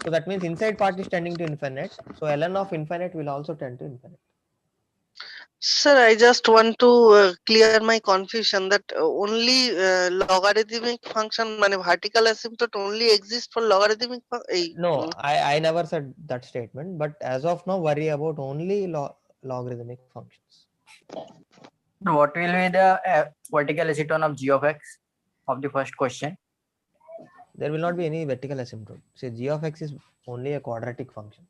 Speaker 2: So that means inside part is tending to infinite. So ln of infinite will also tend to infinite.
Speaker 18: Sir, I just want to clear my confusion that only logarithmic function, vertical asymptote only exists for logarithmic function.
Speaker 2: No, I never said that statement, but as of now, worry about only logarithmic functions.
Speaker 1: What will be the vertical asymptote of g of x of the first question?
Speaker 2: There will not be any vertical asymptote. See, g of x is only a quadratic function.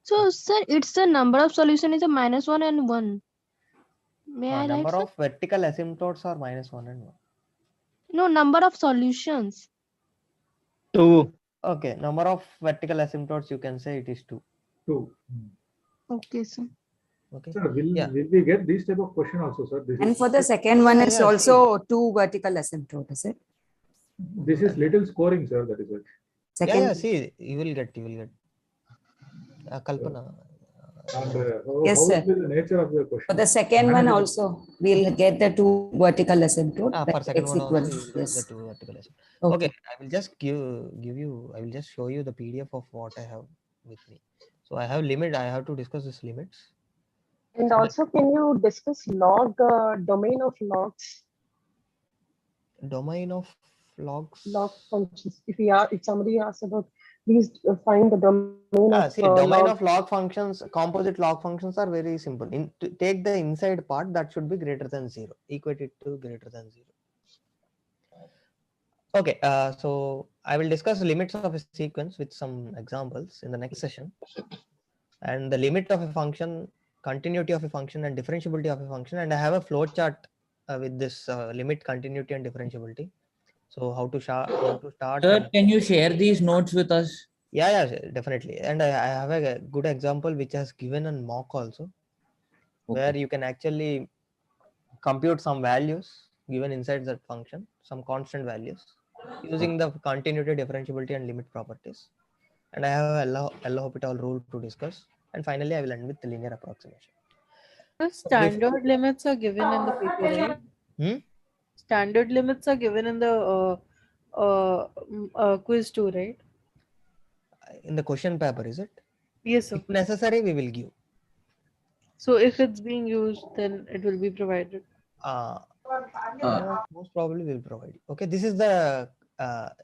Speaker 11: So, sir, it's the number of solution is a -1 and 1. May I
Speaker 2: Number
Speaker 11: write,
Speaker 2: of vertical asymptotes are -1 and 1.
Speaker 11: No, number of solutions.
Speaker 2: 2. Okay, number of vertical asymptotes, you can say it is 2.
Speaker 4: 2.
Speaker 11: Okay, sir.
Speaker 2: Okay.
Speaker 4: Sir, will we get this type of question also, sir?
Speaker 17: And for the second one, it's also 2 vertical asymptote, is it?
Speaker 4: This is little scoring, sir. That is it.
Speaker 17: Second.
Speaker 2: See, you will get. Kalpana.
Speaker 4: And
Speaker 17: Yes,
Speaker 4: how
Speaker 17: sir.
Speaker 4: will be the nature of the question?
Speaker 17: For the second one also, we'll get the 2 vertical asymptote.
Speaker 2: For second one also, you will get
Speaker 17: yes.
Speaker 2: the 2 vertical asymptote.
Speaker 17: Okay.
Speaker 2: Okay, I will just give you. I will just show you the PDF of what I have with me. So I have limit. I have to discuss this limits.
Speaker 24: And also, can you discuss domain of logs?
Speaker 2: Domain of logs.
Speaker 24: Log functions. If somebody asks about, please find the domain of
Speaker 2: See, domain
Speaker 24: log.
Speaker 2: of log functions, composite log functions are very simple. To take the inside part, that should be greater than 0, equate it to greater than 0. Okay, so I will discuss limits of a sequence with some examples in the next session. And the limit of a function, continuity of a function, and differentiability of a function. And I have a flow chart with this limit, continuity, and differentiability. So how to start?
Speaker 5: Sir, can you share these notes with us?
Speaker 2: Yeah, definitely. And I have a good example which has given a mock also, where you can actually compute some values given inside that function, some constant values, using the continuity, differentiability, and limit properties. And I have a L'Hopital rule to discuss. And finally, I will end with the linear approximation.
Speaker 13: The standard limits are given in the paper, right? Standard limits are given in the quiz too, right?
Speaker 2: In the question paper, is it?
Speaker 13: Yes, sir.
Speaker 2: If necessary, we will give.
Speaker 13: So if it's being used, then it will be provided.
Speaker 2: Most probably will provide. Okay, this is the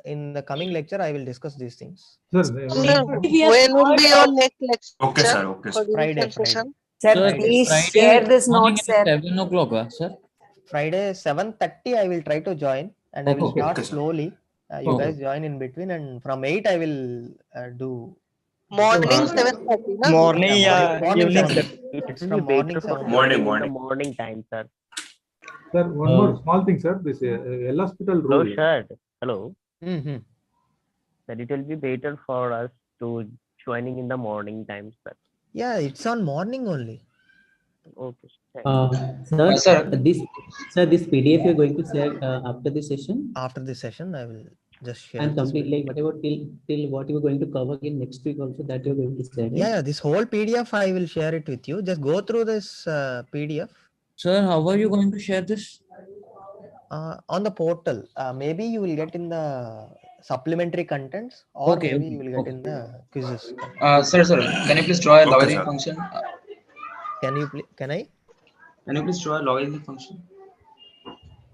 Speaker 2: in the coming lecture I will discuss these things.
Speaker 18: Sir, when will be your next lecture?
Speaker 9: Okay, sir. Okay, sir.
Speaker 2: Friday.
Speaker 17: Sir, please share this note, sir.
Speaker 5: 7 o'clock, sir.
Speaker 2: Friday 7:30 I will try to join, and I will start slowly. You guys join in between, and from 8 I will do
Speaker 18: morning 7:30. No?
Speaker 14: Morning,
Speaker 2: morning
Speaker 14: evening,
Speaker 2: 7.
Speaker 14: sir.
Speaker 2: It's from morning 7.
Speaker 14: Morning time, sir.
Speaker 4: Sir, one more small thing, sir. This L'Hopital rule.
Speaker 14: Hello, sir. Hello.
Speaker 2: Mm-hmm.
Speaker 14: Sir, it will be better for us to joining in the morning time, sir.
Speaker 2: Yeah, it's on morning only.
Speaker 14: Okay.
Speaker 19: This PDF you're going to share after this session?
Speaker 2: After this session, I will just share.
Speaker 19: And complete, like whatever till what you are going to cover in next week also, that you're going to share.
Speaker 2: Yeah, this whole PDF I will share it with you. Just go through this PDF.
Speaker 5: Sir, how are you going to share this?
Speaker 2: On the portal. Maybe you will get in the supplementary contents, or maybe you will get in the quizzes.
Speaker 21: Sir, can you please draw a logarithmic function?
Speaker 2: Can you please
Speaker 21: draw a logarithmic function?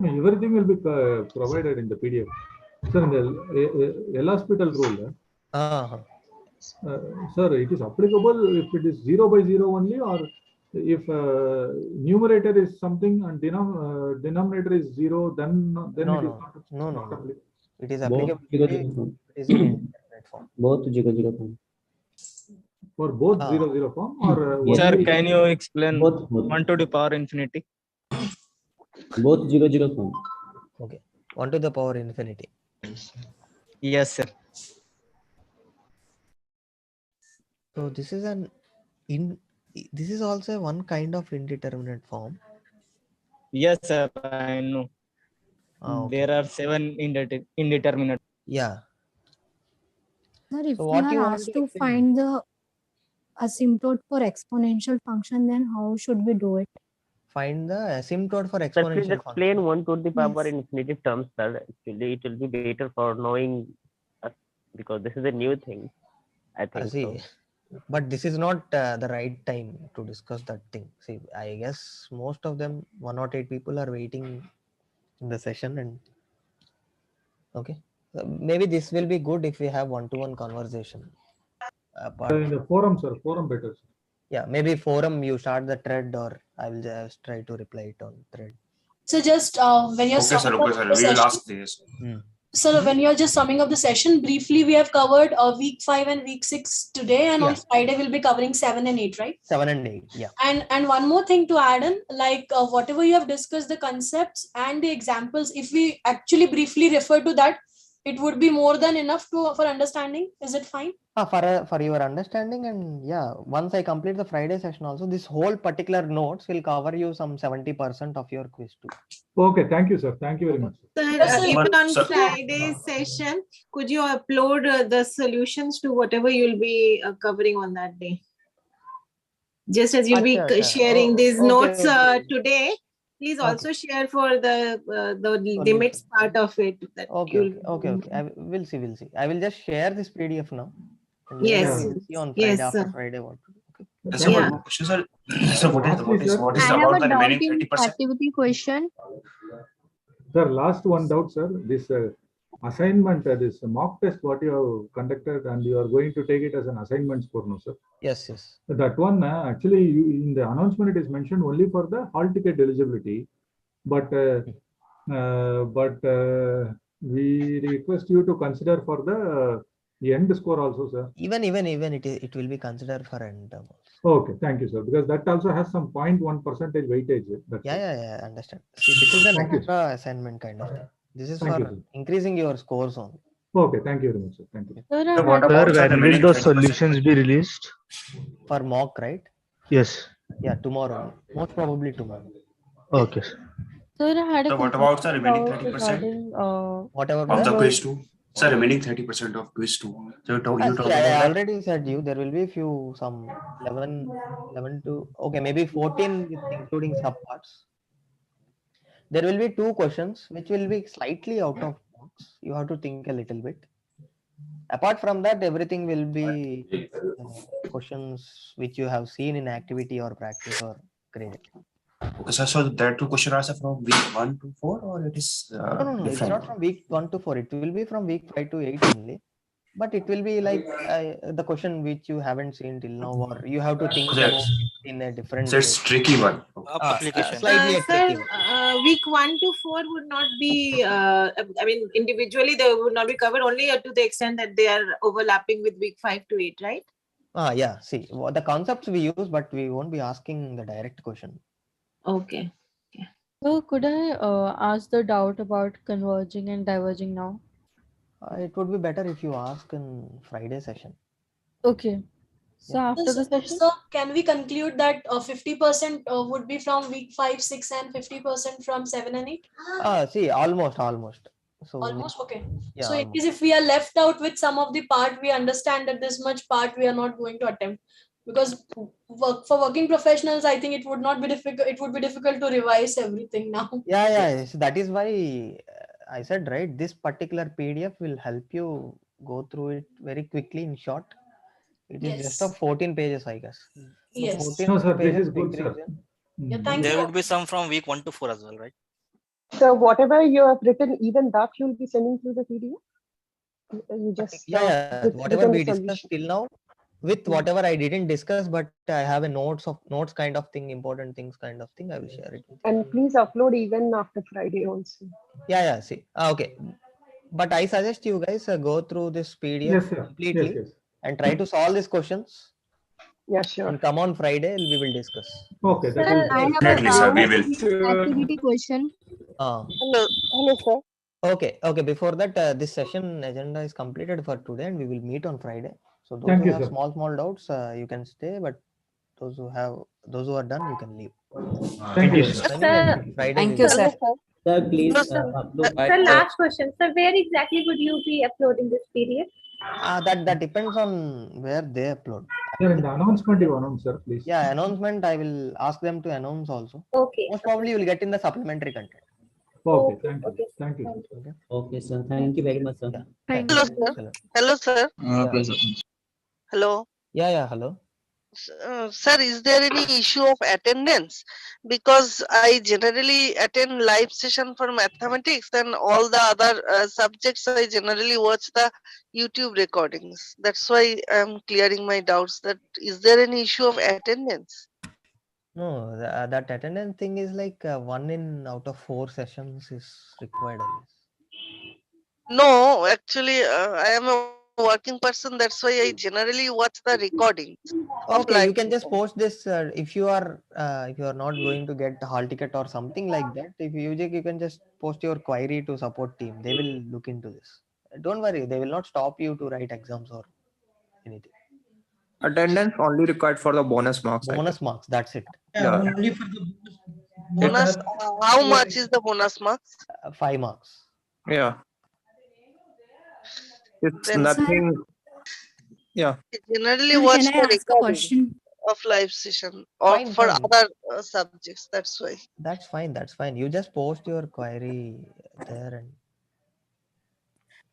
Speaker 4: Everything will be provided in the PDF. Sir, in the L'Hopital rule, sir, it is applicable if it is 0 by 0 only, or if numerator is something and denominator is 0, then it is not applicable.
Speaker 2: It is applicable. It is in indefinite form.
Speaker 19: Both 0 form.
Speaker 4: For both 0 form, or
Speaker 14: Sir, can you explain
Speaker 19: both.
Speaker 14: 1 to the power infinity?
Speaker 19: Both 0 form.
Speaker 2: Okay, 1 to the power infinity.
Speaker 14: Yes, sir.
Speaker 2: So this is this is also one kind of indeterminate form.
Speaker 14: Yes, sir. I know.
Speaker 2: Okay.
Speaker 14: There are 7 indeterminate.
Speaker 2: Yeah.
Speaker 25: Sir, if
Speaker 2: So
Speaker 25: we
Speaker 2: what you
Speaker 25: are
Speaker 2: want
Speaker 25: asked
Speaker 2: to
Speaker 25: to
Speaker 2: explain?
Speaker 25: find the asymptote for exponential function, then how should we do it?
Speaker 2: Find the asymptote for
Speaker 14: Sir, please
Speaker 2: exponential
Speaker 14: explain
Speaker 2: function.
Speaker 14: 1 to the power
Speaker 25: Yes.
Speaker 14: in infinitive terms, sir. Actually, it will be better for knowing us because this is a new thing. I think so.
Speaker 2: But this is not the right time to discuss that thing. See, I guess most of them, 108 people are waiting in the session, and okay. Maybe this will be good if we have one-to-one conversation.
Speaker 4: In the forum, sir, forum better. Sir.
Speaker 2: Yeah, maybe forum you start the thread, or I will just try to reply it on thread.
Speaker 26: So just when you're summing up the
Speaker 9: We will
Speaker 26: session,
Speaker 9: ask this.
Speaker 26: so when you're just summing up the session, briefly we have covered week 5 and week 6 today, and on Friday we'll be covering 7 and 8, right?
Speaker 2: 7 and 8, yeah.
Speaker 26: And one more thing to add in, like whatever you have discussed, the concepts and the examples, if we actually briefly refer to that, it would be more than enough for understanding. Is it fine?
Speaker 2: For your understanding, and yeah, once I complete the Friday session also, this whole particular notes will cover you some 70% of your quiz too.
Speaker 4: Okay, thank you, sir. Thank you very much.
Speaker 10: Sir, even on Friday's session, could you upload the solutions to whatever you'll be covering on that day? Just as you'll be sharing these notes today, please also share for the limits part of it.
Speaker 2: Okay. We'll see. I will just share this PDF now. And
Speaker 10: Yes.
Speaker 2: we'll see on Friday
Speaker 10: Yes,
Speaker 2: after
Speaker 10: sir.
Speaker 2: Friday what to do. Okay.
Speaker 9: Sir, one more question, sir. Sir, what is
Speaker 11: I have
Speaker 9: about
Speaker 11: a
Speaker 9: the
Speaker 11: doubt
Speaker 9: remaining
Speaker 11: in
Speaker 9: 30%?
Speaker 11: activity question.
Speaker 4: Sir, last one doubt, sir. This assignment, this mock test, what you have conducted, and you are going to take it as an assignment score, no, sir?
Speaker 2: Yes, yes.
Speaker 4: That one, actually, in the announcement, it is mentioned only for the hall ticket eligibility. But we request you to consider for the end score also, sir.
Speaker 2: Even it will be considered for end term.
Speaker 4: Okay, thank you, sir. Because that also has some 0.1% weightage. That's it.
Speaker 2: Yeah, I understand. See, this is an
Speaker 4: Thank you,
Speaker 2: extra assignment kind of thing. This is
Speaker 4: Thank you,
Speaker 2: for
Speaker 4: sir.
Speaker 2: increasing your scores only.
Speaker 4: Okay, thank you very much, sir. Thank you.
Speaker 21: Sir, when will those solutions be released?
Speaker 2: For mock, right?
Speaker 21: Yes.
Speaker 2: Yeah, tomorrow. Most probably tomorrow.
Speaker 21: Okay. Sir,
Speaker 13: Sir, I had a
Speaker 9: So what about the remaining
Speaker 13: doubt
Speaker 9: 30%?
Speaker 13: regarding
Speaker 2: Whatever
Speaker 9: Of the
Speaker 2: the-
Speaker 9: quiz 2? Sir, remaining 30% of quiz 2. So you talk
Speaker 2: See,
Speaker 9: about
Speaker 2: I
Speaker 9: that?
Speaker 2: already said you there will be few some 11 to okay maybe 14 with including subparts. There will be 2 questions which will be slightly out of box. You have to think a little bit. Apart from that, everything will be questions which you have seen in activity or practice or graded.
Speaker 9: Okay, sir. So there are 2 question answer from week 1 to 4, or it is
Speaker 2: No, it's
Speaker 9: different?
Speaker 2: not from week 1 to 4. It will be from week 5 to 8 only. But it will be like the question which you haven't seen till now, or you have to think
Speaker 9: Okay.
Speaker 2: about it in a different
Speaker 9: So it's
Speaker 2: way.
Speaker 9: tricky one.
Speaker 23: Application.
Speaker 2: Slightly a
Speaker 10: Sir,
Speaker 2: tricky one.
Speaker 10: week 1 to 4 would not be, I mean, individually they would not be covered, only to the extent that they are overlapping with week 5 to 8, right?
Speaker 2: Yeah, see, the concepts we use, but we won't be asking the direct question.
Speaker 10: Okay.
Speaker 13: So could I ask the doubt about converging and diverging now?
Speaker 2: It would be better if you ask in Friday session.
Speaker 13: Okay. So after the session?
Speaker 26: So can we conclude that 50% would be from week 5, 6 and 50% from 7 and 8?
Speaker 2: See, almost. So
Speaker 26: Almost, okay.
Speaker 2: Yeah,
Speaker 26: So it is if we are left out with some of the part, we understand that this much part we are not going to attempt. Because for working professionals, I think it would not be difficult. It would be difficult to revise everything now.
Speaker 2: Yeah. So that is why I said, right, this particular PDF will help you go through it very quickly in short. It is just of 14 pages, I guess. So
Speaker 26: Yes.
Speaker 2: 14
Speaker 4: No, sir, this
Speaker 2: pages
Speaker 4: is good,
Speaker 2: big
Speaker 4: sir.
Speaker 2: revision.
Speaker 26: Yeah, thank
Speaker 23: There
Speaker 26: you.
Speaker 23: would be some from week 1 to 4 as well, right?
Speaker 24: So whatever you have written, even that you will be sending through the PDF? You just
Speaker 2: Whatever
Speaker 24: written
Speaker 2: we
Speaker 24: the
Speaker 2: discussed
Speaker 24: solution.
Speaker 2: till now, with whatever I didn't discuss, but I have a notes kind of thing, important things kind of thing. I will share it with you.
Speaker 24: And please upload even after Friday also.
Speaker 2: Yeah. See, okay. But I suggest you guys go through this PDF
Speaker 4: Yes, sir.
Speaker 2: completely
Speaker 4: Yes.
Speaker 2: and try to solve these questions.
Speaker 24: Yeah, sure.
Speaker 2: And come on Friday, we will discuss.
Speaker 4: Okay, that
Speaker 11: Sir,
Speaker 4: is
Speaker 11: I have a
Speaker 9: Definitely, sir. We will.
Speaker 11: activity question.
Speaker 24: Hello, sir.
Speaker 2: Okay. Before that, this session agenda is completed for today, and we will meet on Friday. So those
Speaker 4: Thank
Speaker 2: who
Speaker 4: you,
Speaker 2: have
Speaker 4: sir.
Speaker 2: small doubts, you can stay. But those who are done, you can leave.
Speaker 4: Thank you,
Speaker 2: Friday
Speaker 3: Thank you, sir.
Speaker 19: Sir, please upload.
Speaker 3: Sir, last question. Sir, where exactly would you be uploading this PDF?
Speaker 2: That depends on where they upload.
Speaker 4: Sir, in the announcement you announce, sir, please.
Speaker 2: Yeah, announcement. I will ask them to announce also.
Speaker 3: Okay.
Speaker 2: Most probably you will get in the supplementary content.
Speaker 4: Okay, thank you.
Speaker 19: Okay, sir. Thank you very much, sir.
Speaker 18: Hello, sir. Hello, sir. Hello.
Speaker 2: Yeah. Hello.
Speaker 18: Sir, is there any issue of attendance? Because I generally attend live session for mathematics, and all the other subjects I generally watch the YouTube recordings. That's why I'm clearing my doubts. That is there any issue of attendance?
Speaker 2: No, that attendance thing is like 1 in out of 4 sessions is required, I guess.
Speaker 18: No, actually, I am a working person. That's why I generally watch the recordings.
Speaker 2: Okay, you can just post this if you are not going to get the hall ticket or something like that. If you can just post your query to support team. They will look into this. Don't worry, they will not stop you to write exams or anything.
Speaker 7: Attendance only required for the bonus marks.
Speaker 2: Bonus marks, that's it.
Speaker 7: Yeah.
Speaker 8: Only for the
Speaker 18: Bonus. How much is the bonus marks?
Speaker 2: 5 marks.
Speaker 7: Yeah. It's
Speaker 18: Then-
Speaker 7: nothing. Yeah.
Speaker 18: I generally
Speaker 25: Sir,
Speaker 18: watch
Speaker 25: can I
Speaker 18: the
Speaker 25: ask a
Speaker 18: recording
Speaker 25: question?
Speaker 18: of live session or
Speaker 2: Fine,
Speaker 18: for
Speaker 2: fine.
Speaker 18: other subjects. That's why.
Speaker 2: That's fine. You just post your query there and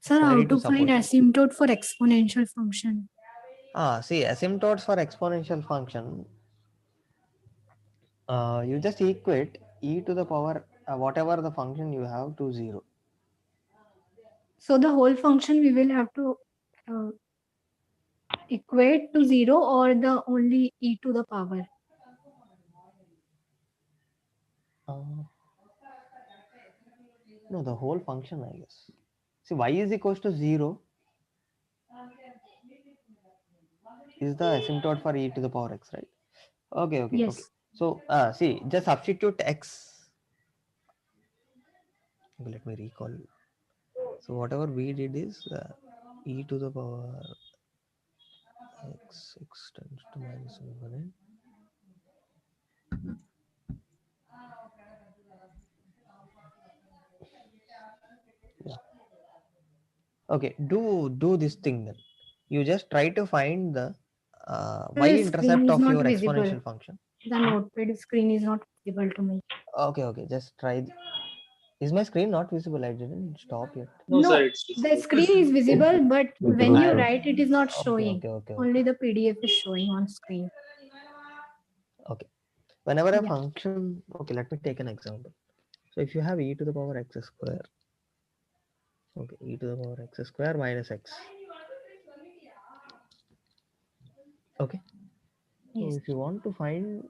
Speaker 25: Sir, how
Speaker 2: query
Speaker 25: to
Speaker 2: support
Speaker 25: find
Speaker 2: team.
Speaker 25: asymptote for exponential function?
Speaker 2: See, asymptotes for exponential function, you just equate e to the power whatever the function you have to 0.
Speaker 25: So the whole function we will have to uh, equate to 0 or the only e to the power?
Speaker 2: No, the whole function, I guess. See, y is equals to 0 is the asymptote for e to the power x, right? Okay, okay, okay.
Speaker 25: Yes.
Speaker 2: So, see, just substitute x. Okay, let me recall. So, whatever we did is e to the power x tends to minus infinite. Yeah. Okay, do this thing then. You just try to find the y-intercept
Speaker 25: Screen is
Speaker 2: of
Speaker 25: not
Speaker 2: your
Speaker 25: visible.
Speaker 2: exponential function.
Speaker 25: The notepad screen is not visible to me.
Speaker 2: Okay, okay, just try. Is my screen not visible? I didn't stop yet.
Speaker 25: No, the screen is visible, but when you write, it is not showing.
Speaker 2: Okay.
Speaker 25: Only the PDF is showing on screen.
Speaker 2: Okay. Whenever a
Speaker 25: Yeah.
Speaker 2: function, okay, let me take an example. So if you have e to the power x square, okay, e to the power x square minus x. Okay. So
Speaker 25: Yes.
Speaker 2: if you want to find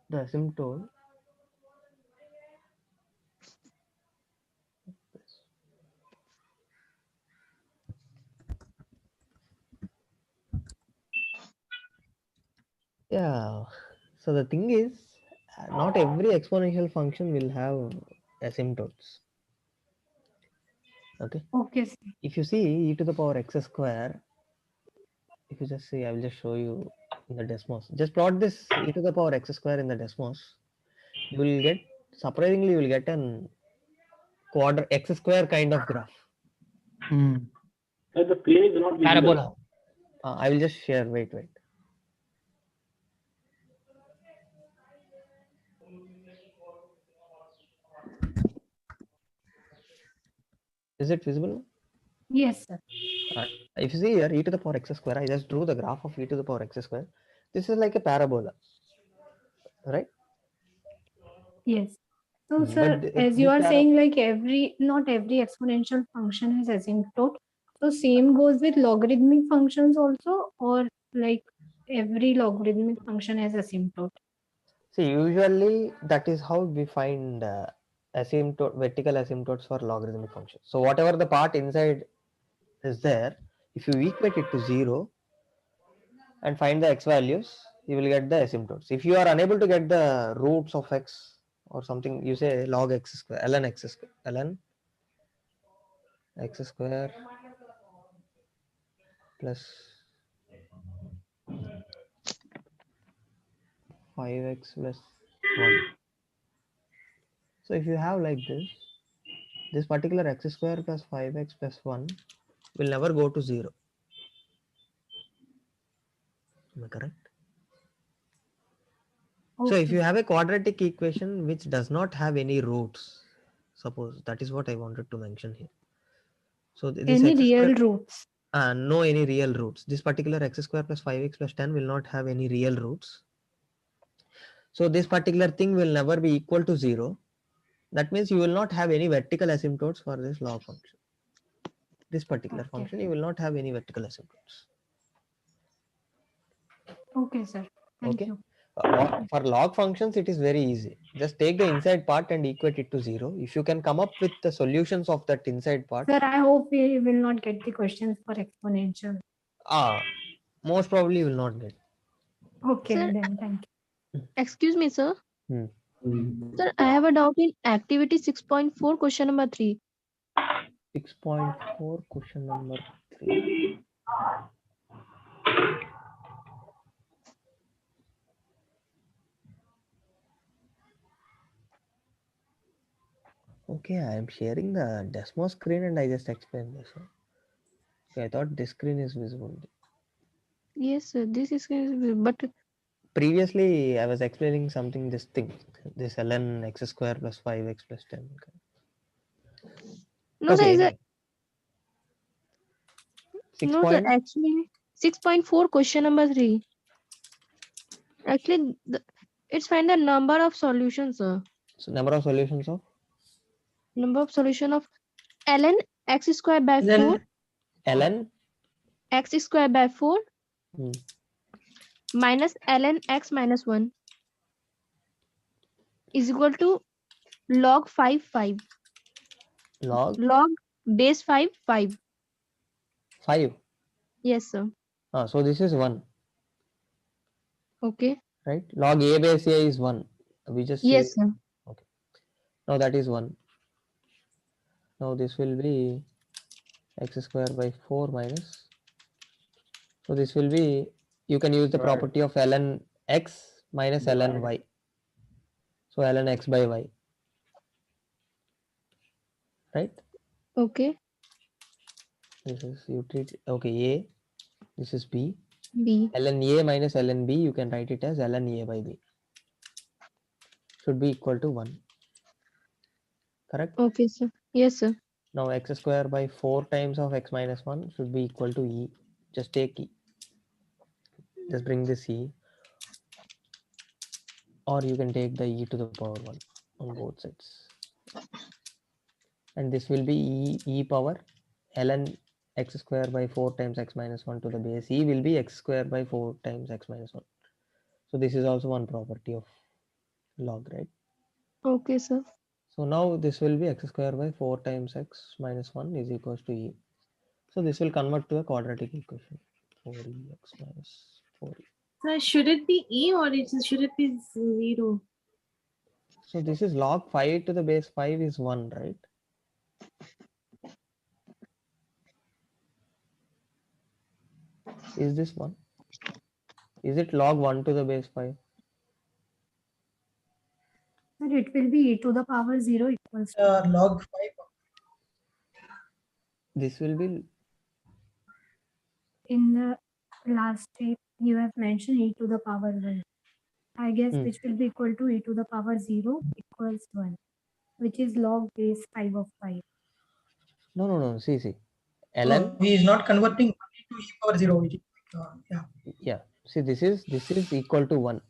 Speaker 2: the asymptote, yeah. So the thing is, not every exponential function will have asymptotes. Okay.
Speaker 25: Okay.
Speaker 2: If you see e to the power x square, if you just see, I will just show you in the Desmos. Just plot this e to the power x square in the Desmos. You will get, surprisingly, you will get an quarter x square kind of graph.
Speaker 6: So the screen is not visible.
Speaker 2: Parabola. I will just share. Wait. Is it visible?
Speaker 25: Yes, sir.
Speaker 2: If you see here e to the power x square, I just drew the graph of e to the power x square. This is like a parabola, right?
Speaker 25: Yes. So,
Speaker 2: But
Speaker 25: sir, as you
Speaker 2: this
Speaker 25: are saying, like not every exponential function has asymptote. So, same goes with logarithmic functions also, or like every logarithmic function has asymptote.
Speaker 2: See, usually that is how we find asymptote, vertical asymptotes for logarithmic functions. So whatever the part inside is there, if you equate it to 0 and find the x values, you will get the asymptotes. If you are unable to get the roots of x or something, you say log x square, ln x square, ln x square plus 5x plus 1. So if you have like this particular x square plus 5x plus 1 will never go to 0. Am I correct?
Speaker 25: Okay.
Speaker 2: So if you have a quadratic equation which does not have any roots, suppose that is what I wanted to mention here. So this
Speaker 25: any
Speaker 2: x
Speaker 25: real
Speaker 2: square,
Speaker 25: roots?
Speaker 2: no any real roots. This particular x square plus 5x plus 10 will not have any real roots. So this particular thing will never be equal to 0. That means you will not have any vertical asymptotes for this log function. This particular function, you will not have any vertical asymptotes.
Speaker 25: Okay, sir. Thank
Speaker 2: Okay.
Speaker 25: you.
Speaker 2: For log functions, it is very easy. Just take the inside part and equate it to 0. If you can come up with the solutions of that inside part,
Speaker 25: Sir, I hope we will not get the questions for exponential.
Speaker 2: most probably you will not get.
Speaker 25: Okay,
Speaker 11: Sir,
Speaker 25: then thank you.
Speaker 11: excuse me, sir.
Speaker 2: Hmm.
Speaker 11: Sir, I have a doubt in activity 6.4, question number 3.
Speaker 2: 6.4, question number 3. Okay, I am sharing the Desmos screen and I just explained this. Okay, I thought this screen is visible.
Speaker 11: Yes, sir. This is but
Speaker 2: Previously, I was explaining something, this thing, this ln x square plus 5x plus 10.
Speaker 11: no, sir.
Speaker 2: Okay,
Speaker 11: Is
Speaker 2: anyway. 6
Speaker 11: no, sir.
Speaker 2: point.
Speaker 11: Actually, 6.4 question number 3. Actually, it's find the number of solutions, sir.
Speaker 2: So number of solutions of
Speaker 11: Number of solution of ln x square by 4
Speaker 2: ln
Speaker 11: x square by 4 minus ln x minus 1 is equal to log 5 log base 5 5.
Speaker 2: 5.
Speaker 11: Yes, sir.
Speaker 2: So this is 1.
Speaker 11: Okay.
Speaker 2: Right? Log a base a is 1. We just
Speaker 11: Yes,
Speaker 2: say,
Speaker 11: sir.
Speaker 2: okay. Now that is 1. Now this will be x square by 4 minus. So this will be, you can use the property of ln x minus ln y. So ln x by y. Right?
Speaker 11: Okay.
Speaker 2: This is you treat, okay, a. This is b.
Speaker 11: B.
Speaker 2: ln a minus ln b, you can write it as ln a by b. Should be equal to 1. Correct?
Speaker 11: Okay, sir. Yes, sir.
Speaker 2: Now x square by 4 times of x minus 1 should be equal to e. Just take e. Just bring this e. Or you can take the e to the power 1 on both sides. And this will be e power ln x square by 4 times x minus 1 to the base e will be x square by 4 times x minus 1. So this is also one property of log, right?
Speaker 11: Okay, sir.
Speaker 2: So now this will be x square by 4 times x minus 1 is equals to e. So this will convert to a quadratic equation. 4ex minus 4e.
Speaker 10: So should it be e or should it be 0?
Speaker 2: So this is log 5 to the base 5 is 1, right? Is this 1? Is it log 1 to the base 5?
Speaker 25: Sir, it will be e to the power 0 equals to
Speaker 8: log 5.
Speaker 2: This will be,
Speaker 25: in the last step you have mentioned e to the power 1. I guess which will be equal to e to the power 0 equals 1, which is log base 5 of 5.
Speaker 2: no, see. ln,
Speaker 8: he is not converting to e power 0.
Speaker 2: yeah, see this is equal to 1.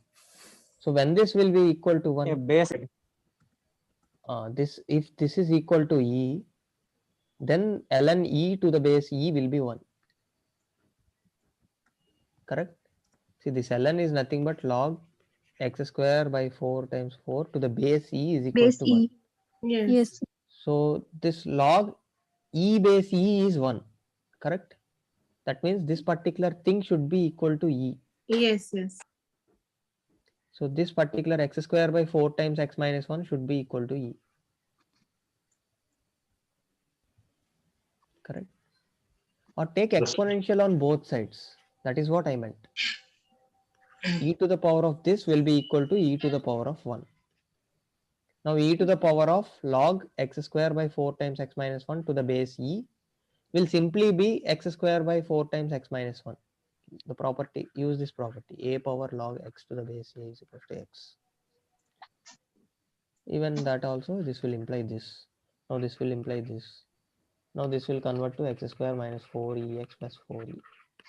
Speaker 2: So when this will be equal to 1,
Speaker 14: base.
Speaker 2: this, if this is equal to e, then ln e to the base e will be 1. Correct? See, this ln is nothing but log x square by 4 times 4 to the base e is equals
Speaker 11: Base
Speaker 2: to 1.
Speaker 11: E. Yes.
Speaker 2: So this log e base e is 1. Correct? That means this particular thing should be equal to e.
Speaker 10: Yes.
Speaker 2: So this particular x square by 4 times x minus 1 should be equal to e. Correct? Or take exponential on both sides. That is what I meant. E to the power of this will be equal to e to the power of 1. Now e to the power of log x square by 4 times x minus 1 to the base e will simply be x square by 4 times x minus 1. The property, use this property, a power log x to the base a is equal to x. Even that also, this will imply this. Now this will imply this. Now this will convert to x square minus 4ex plus 4e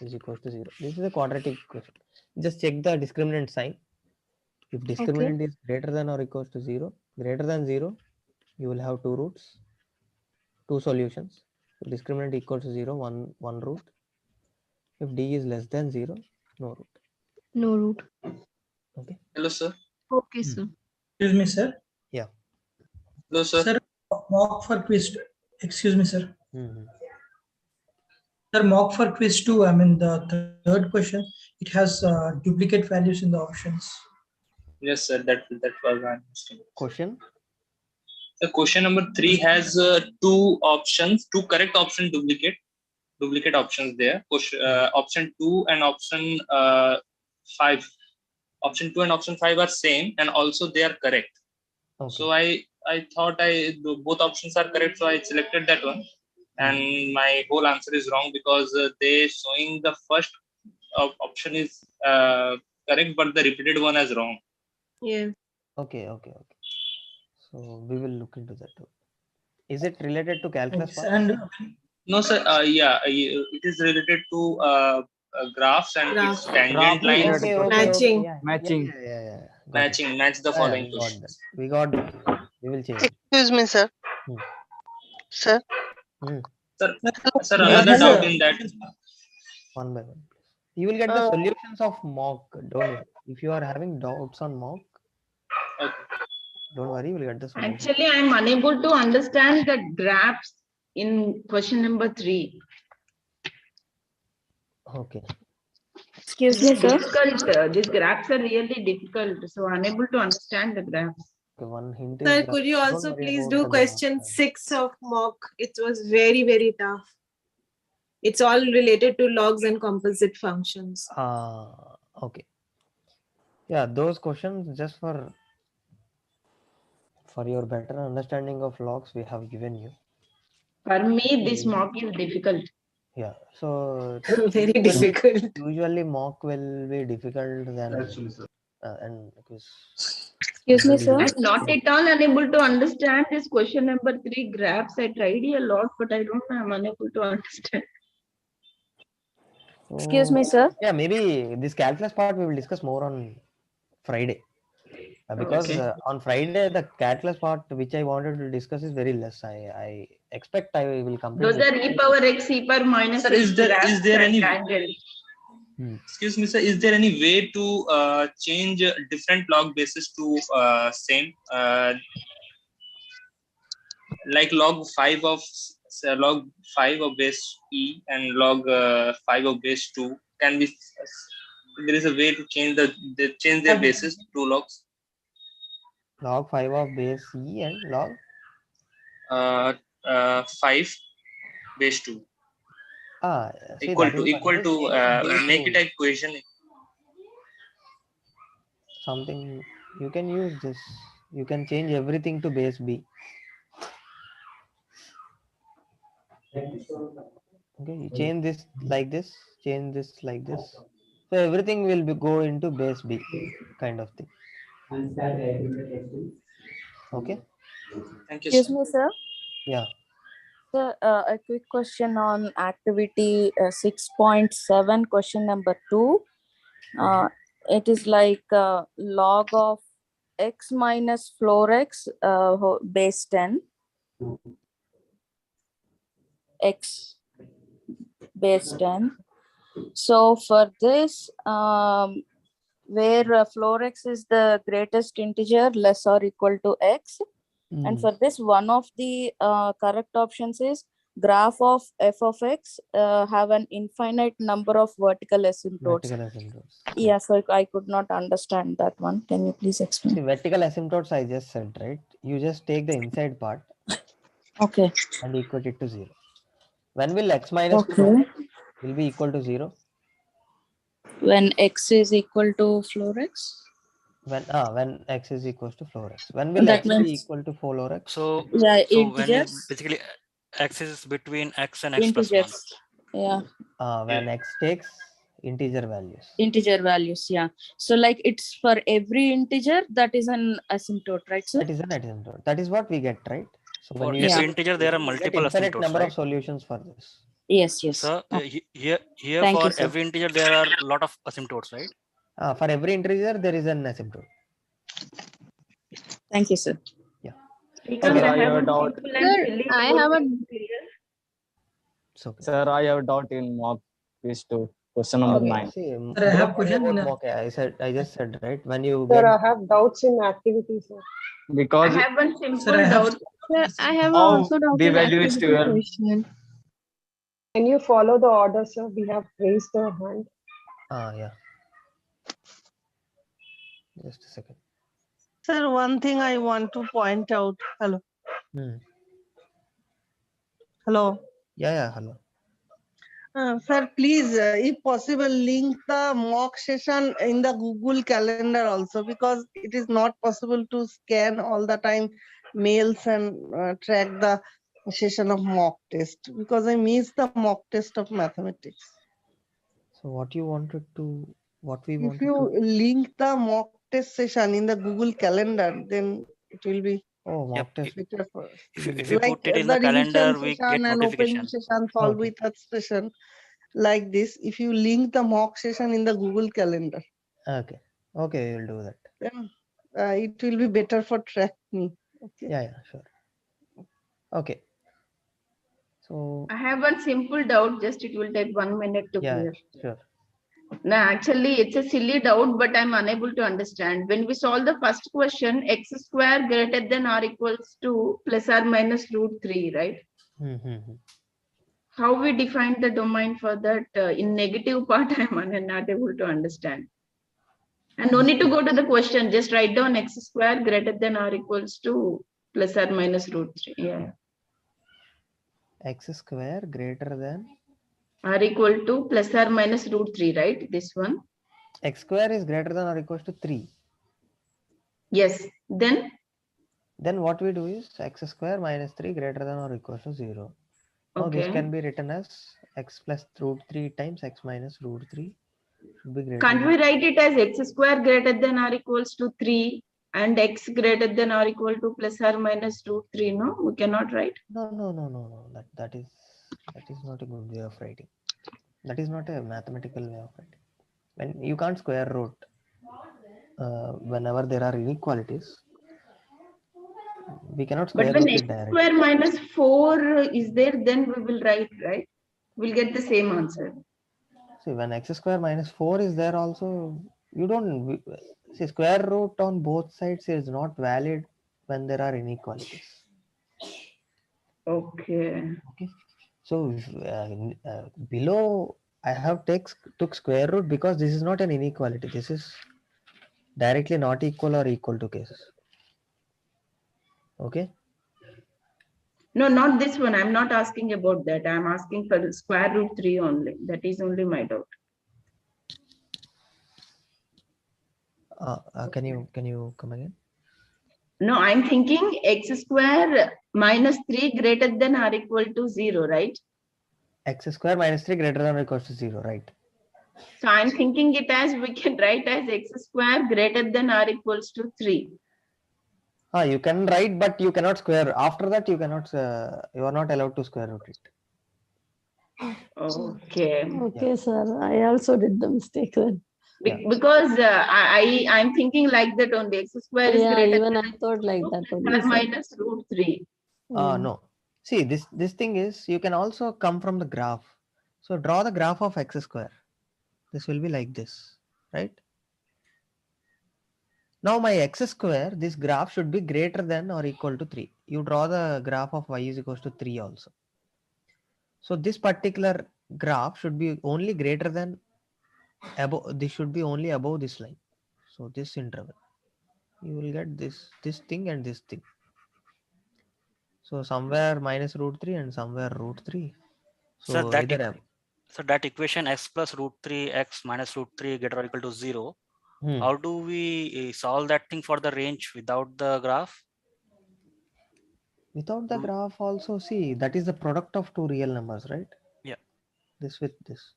Speaker 2: is equal to 0. This is a quadratic equation. Just check the discriminant sign. If discriminant is greater than or equals to 0, greater than 0, you will have 2 roots, 2 solutions. If discriminant equals to 0, one root. If d is less than 0, no root.
Speaker 11: No root.
Speaker 2: Okay.
Speaker 8: Hello, sir.
Speaker 11: Okay, sir.
Speaker 8: Excuse me, sir.
Speaker 2: Yeah.
Speaker 8: Hello, sir. Sir, mock for quiz. Excuse me, sir. Sir, mock for quiz 2. I mean, the third question, it has duplicate values in the options. Yes, sir. That was my mistake.
Speaker 2: Question?
Speaker 8: The question number 3 has two options, two correct option duplicate options there. Option 2 and option 5. Option 2 and option 5 are same, and also they are correct. Okay. So I thought both options are correct, so I selected that one, and my whole answer is wrong because they showing the first option is correct, but the repeated one is wrong.
Speaker 10: Yes.
Speaker 2: Okay. So we will look into that too. Is it related to calculus?
Speaker 8: And no, sir. It is related to graphs and
Speaker 10: Graph.
Speaker 8: its tangent lines.
Speaker 10: Matching.
Speaker 7: Matching.
Speaker 8: Matching. Match the following
Speaker 2: we got
Speaker 8: question.
Speaker 2: that. We got that. We will change.
Speaker 18: Excuse me, sir.
Speaker 2: Hmm.
Speaker 18: Sir.
Speaker 8: Sir, another doubt in that.
Speaker 2: One by one. You will get the solutions of mock. Don't worry. If you are having doubts on mock, don't worry. You will get the solution.
Speaker 1: Actually, I am unable to understand the graphs in question number 3.
Speaker 2: Okay.
Speaker 1: Excuse me, sir. Difficult. These graphs are really difficult. So unable to understand the graphs.
Speaker 2: One hint
Speaker 10: Sir,
Speaker 2: is
Speaker 10: could you
Speaker 2: don't
Speaker 10: also
Speaker 2: worry
Speaker 10: please
Speaker 2: about
Speaker 10: do
Speaker 2: the
Speaker 10: question 6 of mock? It was very, very tough. It's all related to logs and composite functions.
Speaker 2: Okay. Yeah, those questions just for your better understanding of logs we have given you.
Speaker 1: For me, this mock is difficult.
Speaker 2: Yeah, so
Speaker 10: very difficult.
Speaker 2: Usually mock will be difficult than and because
Speaker 1: Excuse me, sir. I'm not at all unable to understand this question number 3 graphs. I tried a lot, but I don't know. I'm unable to understand. Excuse me, sir.
Speaker 2: Yeah, maybe this calculus part we will discuss more on Friday. Because on Friday the calculus part which I wanted to discuss is very less. I expect I will complete.
Speaker 1: Those are e power x, e power minus.
Speaker 8: Sir, is there any? Excuse me, sir. Is there any way to change different log bases to same? Like log 5 of base e and log 5 of base 2 can be. There is a way to change their bases to logs.
Speaker 2: Log 5 of base e and log
Speaker 8: 5 base 2. Equal to make it a equation.
Speaker 2: Something you can use this. You can change everything to base b. Okay, you change this like this, change this like this. So everything will go into base b kind of thing. Okay.
Speaker 8: Thank you,
Speaker 26: Excuse me, sir.
Speaker 2: Yeah.
Speaker 26: Sir, a quick question on activity 6.7, question number 2. It is like log of x minus floor x base 10. X base 10. So for this, where floor x is the greatest integer, less or equal to x. And for this, one of the correct options is graph of f of x have an infinite number of vertical asymptotes. Yeah, so I could not understand that one. Can you please explain?
Speaker 2: See, vertical asymptotes I just said, right? You just take the inside part.
Speaker 26: Okay.
Speaker 2: And equate it to 0. When will x minus floor x will be equal to 0?
Speaker 26: When x is equal to floor x?
Speaker 2: When x is equal to floor x. When will
Speaker 26: That
Speaker 2: x
Speaker 26: means,
Speaker 2: be equal to floor x?
Speaker 23: So when you basically x is between x and x plus 1.
Speaker 26: Yeah.
Speaker 2: When x takes integer values.
Speaker 26: Integer values, yeah. So like it's for every integer that is an asymptote, right, sir?
Speaker 2: That is an asymptote. That is what we get, right? So when
Speaker 23: For
Speaker 2: you
Speaker 23: every integer, there are multiple
Speaker 2: infinite
Speaker 23: asymptotes,
Speaker 2: number
Speaker 23: right?
Speaker 2: of solutions for this.
Speaker 26: Yes, yes.
Speaker 23: So here
Speaker 26: Thank
Speaker 23: for
Speaker 26: you, sir.
Speaker 23: every integer, there are a lot of asymptotes, right?
Speaker 2: For every integer, there is an asymptote.
Speaker 26: Thank you, sir.
Speaker 2: Yeah.
Speaker 1: Because I have a doubt.
Speaker 11: Sir, I have a
Speaker 12: Sir, I have a doubt in mock quiz 2, question number 9.
Speaker 2: See,
Speaker 24: Sir, I have
Speaker 2: don't worry
Speaker 24: question.
Speaker 2: about mock. I just said, right? When you
Speaker 24: Sir,
Speaker 2: get
Speaker 24: I have doubts in activity, sir.
Speaker 12: Because
Speaker 1: I have one simple
Speaker 24: Sir, I have-
Speaker 1: doubt.
Speaker 11: Sir, I have
Speaker 12: how
Speaker 11: also doubt
Speaker 12: the
Speaker 11: in
Speaker 12: value is
Speaker 11: activity
Speaker 12: 12.
Speaker 11: question.
Speaker 24: Can you follow the order, sir? We have raised the hand.
Speaker 2: yeah. Just a second.
Speaker 18: Sir, one thing I want to point out. Hello. Hello.
Speaker 2: Yeah, hello.
Speaker 18: Sir, please, if possible, link the mock session in the Google Calendar also, because it is not possible to scan all the time mails and track the session of mock test, because I missed the mock test of mathematics.
Speaker 2: So what we
Speaker 18: If
Speaker 2: wanted
Speaker 18: you
Speaker 2: to
Speaker 18: link the mock test session in the Google Calendar, then it will be
Speaker 2: mock test.
Speaker 18: better for us.
Speaker 23: If you
Speaker 18: Like
Speaker 23: put it in
Speaker 18: the
Speaker 23: the calendar,
Speaker 18: revision
Speaker 23: we
Speaker 18: session
Speaker 23: get
Speaker 18: and open
Speaker 23: notification.
Speaker 18: session, solve with that session. like this. If you link the mock session in the Google Calendar,
Speaker 2: Okay. Okay, we'll do that.
Speaker 18: then it will be better for track me. Okay.
Speaker 2: Yeah, sure. Okay. So
Speaker 1: I have one simple doubt, just it will take 1 minute to clear.
Speaker 2: Sure.
Speaker 1: No, actually it's a silly doubt, but I'm unable to understand. When we solve the first question, x square greater than or equals to plus or minus root 3, right? How we define the domain for that in negative part, I'm not able to understand. And no need to go to the question, just write down x square greater than or equals to plus or minus root 3. Yeah.
Speaker 2: X square greater than
Speaker 1: Or equal to plus or minus root 3, right? This one.
Speaker 2: X square is greater than or equals to 3.
Speaker 1: Yes. Then
Speaker 2: what we do is x square minus 3 greater than or equals to 0. Now this
Speaker 1: okay.
Speaker 2: can be written as x plus root 3 times x minus root 3 should be greater
Speaker 1: Can't
Speaker 2: than.
Speaker 1: we write it as x square greater than or equals to 3 and x greater than or equal to plus or minus root 3? No, we cannot write.
Speaker 2: No. That is not a good way of writing. That is not a mathematical way of writing. When you can't square root whenever there are inequalities, we cannot square
Speaker 1: But when
Speaker 2: root
Speaker 1: x
Speaker 2: it directly.
Speaker 1: square minus 4 is there, then we will write, right? We'll get the same answer.
Speaker 2: See, when x square minus 4 is there also, you don't see square root on both sides is not valid when there are inequalities.
Speaker 1: Okay.
Speaker 2: So below I have took square root because this is not an inequality. This is directly not equal or equal to cases. Okay.
Speaker 1: No, not this one. I'm not asking about that. I'm asking for the square root 3 only. That is only my doubt.
Speaker 2: Can you come again?
Speaker 1: No, I'm thinking x square minus 3 greater than or equal to 0, right?
Speaker 2: X square minus 3 greater than or equal to 0, right?
Speaker 1: So I'm thinking it as we can write as x square greater than or equals to 3.
Speaker 2: You can write, but you cannot square. After that, you cannot. You are not allowed to square root it.
Speaker 1: Okay.
Speaker 5: Okay, sir. I also did the mistake then.
Speaker 1: Because I'm thinking like that only. X square is greater
Speaker 5: even
Speaker 1: than
Speaker 5: I thought like that only.
Speaker 1: or minus root 3.
Speaker 2: No. See, this thing is, you can also come from the graph. So draw the graph of x square. This will be like this, right? Now my x square, this graph should be greater than or equal to 3. You draw the graph of y is equals to 3 also. So this particular graph should be only greater than above. This should be only above this line. So this interval, you will get this thing and this thing. So somewhere minus root 3 and somewhere root 3. So
Speaker 23: that equation x plus root 3 x minus root 3 greater or equal to 0. How do we solve that thing for the range without the graph?
Speaker 2: Without the graph also, see, that is the product of two real numbers, right?
Speaker 23: Yeah.
Speaker 2: This with this.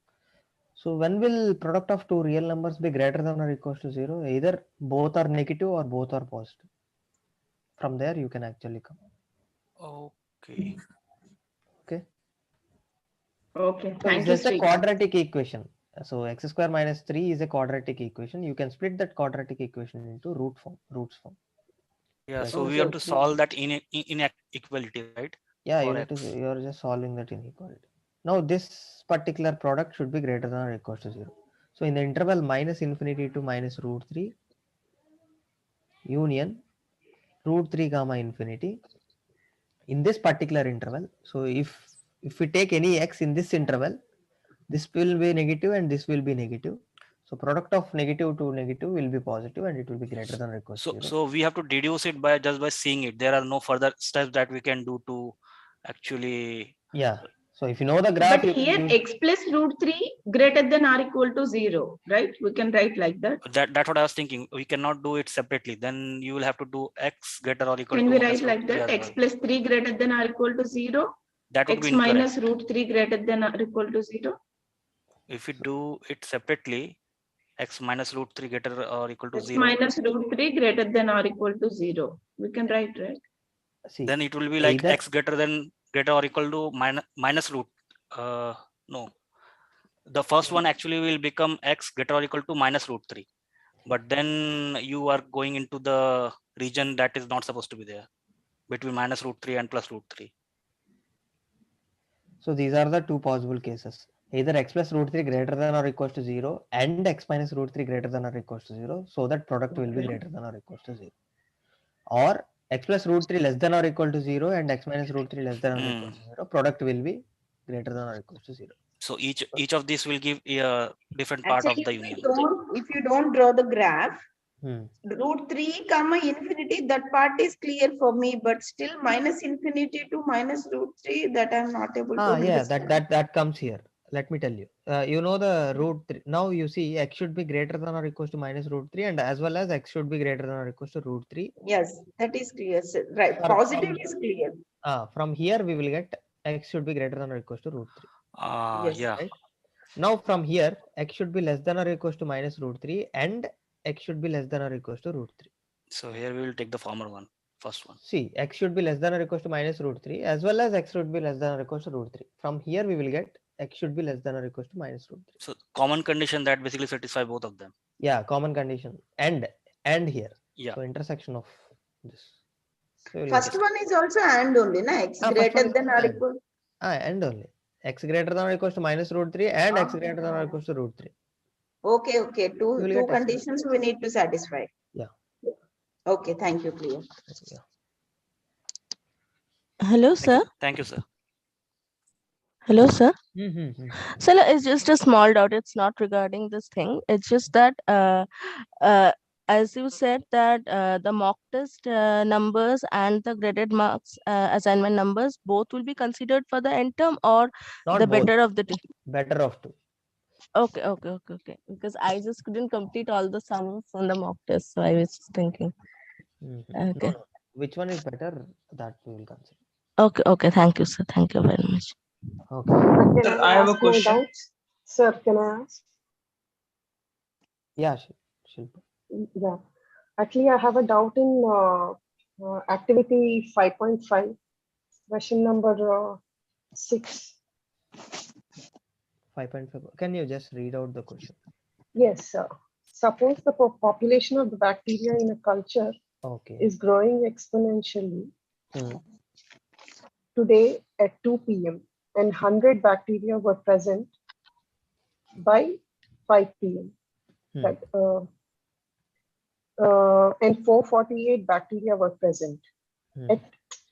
Speaker 2: So when will product of two real numbers be greater than or equals to 0? Either both are negative or both are positive. From there you can actually come.
Speaker 23: Okay.
Speaker 1: Okay.
Speaker 2: So
Speaker 1: Thank you.
Speaker 2: it's just a quadratic equation. So x square minus 3 is a quadratic equation. You can split that quadratic equation into roots form.
Speaker 23: Yeah,
Speaker 2: Like
Speaker 23: so we have to solve that inequality, right?
Speaker 2: Yeah, you're just solving that inequality. Now this particular product should be greater than or equal to 0. So in the interval minus infinity to minus root 3 union root 3 gamma infinity in this particular interval. So if we take any x in this interval, this will be negative and this will be negative. So product of negative to negative will be positive and it will be greater than or equal to 0.
Speaker 23: So we have to deduce it by just by seeing it. There are no further steps that we can do to actually.
Speaker 2: Yeah. So if you know the graph,
Speaker 1: but here x plus root 3 greater than or equal to 0, right? We can write like that.
Speaker 23: That's what I was thinking. We cannot do it separately. Then you will have to do x greater or equal to.
Speaker 1: Can we write like that? X plus 3 greater than or equal to 0.
Speaker 23: That would
Speaker 1: X
Speaker 23: be incorrect.
Speaker 1: minus root 3 greater than or equal to 0.
Speaker 23: If we do it separately, x minus root 3 greater or equal to
Speaker 1: X
Speaker 23: 0.
Speaker 1: minus root 3 greater than or equal to 0. We can write, right?
Speaker 2: See,
Speaker 23: then it will be like x greater or equal to minus root. No. the first one actually will become x greater or equal to minus root 3. But then you are going into the region that is not supposed to be there, between minus root 3 and plus root 3.
Speaker 2: So these are the two possible cases. Either x plus root 3 greater than or equals to 0 and x minus root 3 greater than or equals to 0. So that product will be greater than or equals to 0. Or x plus root 3 less than or equal to 0 and x minus root 3 less than or equal to 0. Product will be greater than or equals to 0.
Speaker 23: So each of these will give a different part
Speaker 1: Actually,
Speaker 23: of the union.
Speaker 1: if you don't draw the graph,
Speaker 2: Hmm.
Speaker 1: root 3 comma infinity, that part is clear for me, but still minus infinity to minus root 3, that I'm not able to
Speaker 2: Yeah,
Speaker 1: understand.
Speaker 2: that comes here. Let me tell you. You know the root 3. Now you see x should be greater than or equals to minus root 3 and as well as x should be greater than or equals to root 3.
Speaker 1: Yes, that is clear, sir. Right.
Speaker 2: From
Speaker 1: Positive is clear.
Speaker 2: From here we will get x should be greater than or equals to root 3.
Speaker 1: Yes.
Speaker 23: Yeah.
Speaker 2: Right? Now from here x should be less than or equals to minus root 3 and x should be less than or equals to root 3.
Speaker 23: So here we will take the former one, first one.
Speaker 2: See, x should be less than or equals to minus root 3 as well as x should be less than or equals to root 3. From here we will get x should be less than or equals to minus root 3.
Speaker 23: So common condition that basically satisfy both of them.
Speaker 2: Yeah, common condition and here.
Speaker 23: Yeah.
Speaker 2: So intersection of this. So
Speaker 1: First one is also and only, na? X greater than or equal.
Speaker 2: And only. X greater than or equals to minus root 3 and x greater than or equals to root 3.
Speaker 1: Okay, okay. Two conditions we need to satisfy.
Speaker 2: Yeah.
Speaker 1: Okay, thank you, clear.
Speaker 2: Yeah.
Speaker 15: Hello, sir.
Speaker 23: Thank you, sir.
Speaker 15: Hello, sir.
Speaker 2: Mm-hmm.
Speaker 15: So it's just a small doubt. It's not regarding this thing. It's just that as you said that the mock test numbers and the graded marks assignment numbers both will be considered for the end term or
Speaker 2: Not
Speaker 15: the
Speaker 2: both.
Speaker 15: better of the two.
Speaker 2: Better of two.
Speaker 15: Okay. Because I just couldn't complete all the sums on the mock test, so I was just thinking.
Speaker 2: Mm-hmm.
Speaker 15: Okay.
Speaker 2: No. Which one is better? That we will consider.
Speaker 15: Okay. Thank you, sir. Thank you very much.
Speaker 2: Okay.
Speaker 8: Sir, I have a question.
Speaker 24: Sir, can I ask?
Speaker 2: Yeah, Shilpa.
Speaker 24: Yeah. Actually, I have a doubt in activity 5.5, question number 6.
Speaker 2: 5.5. Can you just read out the question?
Speaker 24: Yes, sir. Suppose the population of the bacteria in a culture is growing exponentially. Today at 2 p.m. and 100 bacteria were present by 5 p.m. And 448 bacteria were present.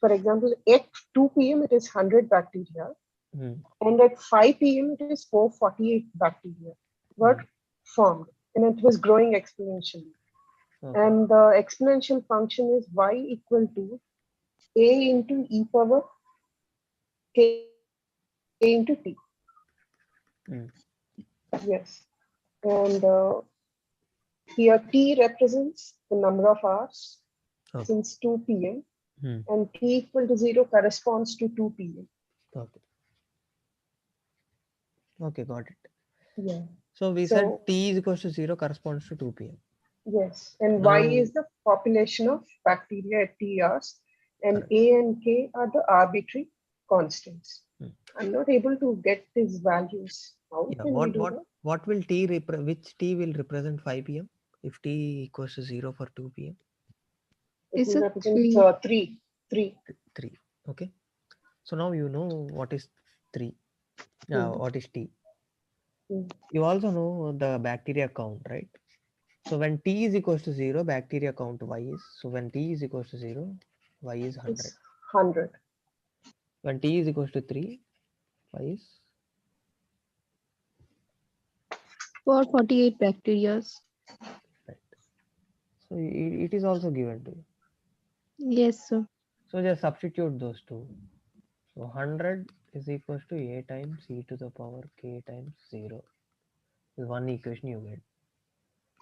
Speaker 24: For example, at 2 p.m. it is 100 bacteria, and at 5 p.m. it is 448 bacteria were formed, and it was growing exponentially. And the exponential function is y equal to a into e power k into t. Yes, and here t represents the number of hours since 2 p.m. and t equal to 0 corresponds to 2 p.m.
Speaker 2: Okay, got it.
Speaker 24: Yeah.
Speaker 2: So we said t is equals to 0 corresponds to 2 p.m.
Speaker 24: Yes, and
Speaker 2: Now,
Speaker 24: y is the population of bacteria at t hours, and a and k are the arbitrary constants. I'm not able to get these values. How can we do that?
Speaker 2: What will which t will represent 5 p.m. if t equals to 0 for 2 p.m.?
Speaker 24: It will represent 3. 3.
Speaker 2: Okay. So now you know what is 3. What is t? You also know the bacteria count, right? So when t is equals to 0, bacteria count y is. So when t is equals to 0, y is 100.
Speaker 24: It's 100.
Speaker 2: When t is equals to 3, y is
Speaker 25: 448 bacteria.
Speaker 2: Right. So it is also given to you.
Speaker 25: Yes, sir.
Speaker 2: So just substitute those two. So 100 is equals to a times e to the power k times 0. This is one equation you get.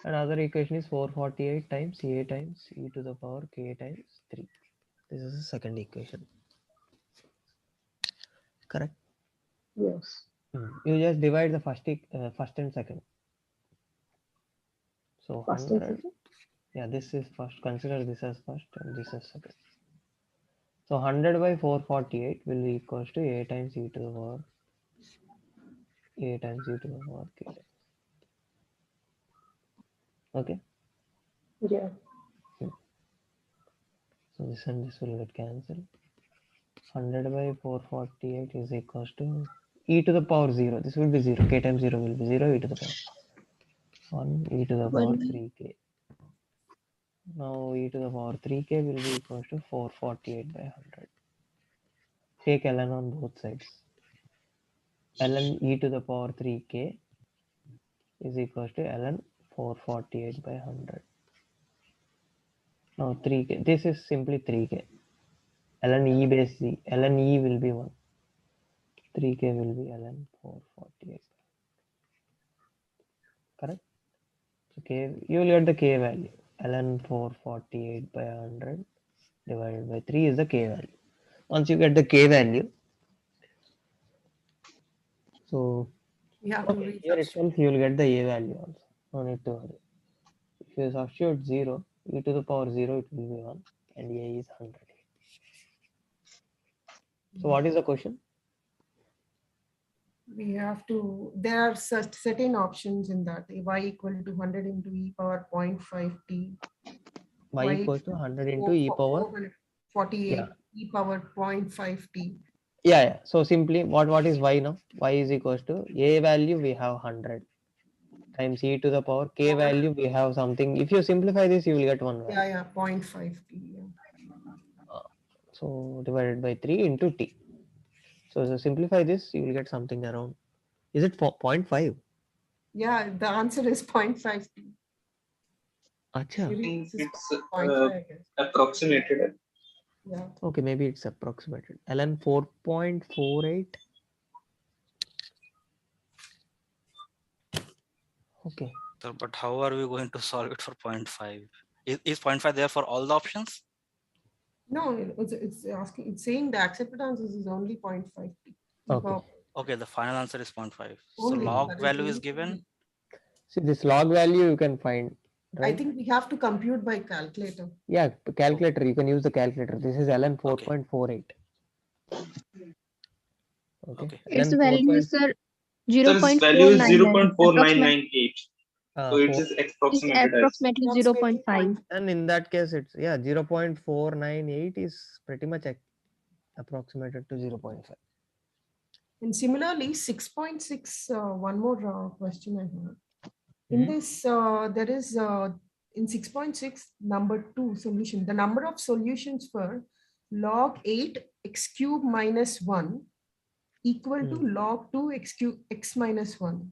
Speaker 2: Another equation is 448 times a times e to the power k times 3. This is the second equation. Correct?
Speaker 24: Yes.
Speaker 2: You just divide the first and second. So
Speaker 24: First
Speaker 2: 100. Yeah, this is first. Consider this as first and this as second. So 100 by 448 will be equals to a times e to the power a times e to the power k. Okay.
Speaker 24: Yeah.
Speaker 2: So this and this will get cancelled. 100 by 448 is equals to e to the power 0. This will be 0. K times 0 will be 0. E to the power 1 e to the power 3k. Now e to the power 3k will be equals to 448 by 100. Take ln on both sides. Ln e to the power 3k is equals to ln 448 by 100. Now 3k. This is simply 3k. ln e base c. ln e will be 1. 3k will be ln 448. Correct? So k, you will get the k value. ln 448 by 100 divided by 3 is the k value. Once you get the k value, so
Speaker 24: You have to
Speaker 2: okay, here itself you will get the a value also. No need to worry. If you substitute 0, e to the power 0, it will be 1 and a is 100. So what is the question?
Speaker 24: We have to, there are such certain options in that. Y equal to 100 into e power 0.5 t.
Speaker 2: Y equals to 100 into e power
Speaker 24: 48
Speaker 2: yeah.
Speaker 24: e power 0.5 t.
Speaker 2: Yeah. So simply what is y now? Y is equals to a value we have 100 times e to the power k value we have something. If you simplify this, you will get one value.
Speaker 24: Yeah, 0.5 t. Yeah.
Speaker 2: So divided by 3 into t. So simplify this, you will get something around. Is it 0.5?
Speaker 24: Yeah, the answer is 0.5 t.
Speaker 2: Acha.
Speaker 24: Maybe
Speaker 8: It's
Speaker 24: 0.5, I guess.
Speaker 8: approximated.
Speaker 24: Yeah.
Speaker 2: Okay, maybe it's approximated. ln 4.48. Okay.
Speaker 23: So, but how are we going to solve it for 0.5? Is 0.5 there for all the options?
Speaker 24: No, it's asking, it's saying the accepted answers is only 0.5 t.
Speaker 2: Okay.
Speaker 23: Okay, the final answer is 0.5. So
Speaker 24: Only,
Speaker 23: log
Speaker 24: that is
Speaker 23: value
Speaker 24: only
Speaker 23: is given.
Speaker 2: See, this log value you can find, right?
Speaker 24: I think we have to compute by calculator.
Speaker 2: Yeah, calculator. You can use the calculator. This is ln 4.48. Okay.
Speaker 11: Its
Speaker 2: ln
Speaker 11: value is
Speaker 8: 0. So its value is
Speaker 11: 0.499. Approximate
Speaker 8: 0.4998. So it is
Speaker 11: is
Speaker 8: approximated as.
Speaker 11: approximately 0.5.
Speaker 2: And in that case, it's 0.498 is pretty much approximated to 0.5.
Speaker 24: And similarly, 6.6, one more question I have. In this, there is in 6.6, number 2 solution, the number of solutions for log 8 x cube minus 1 equal to log 2 x cube x minus 1.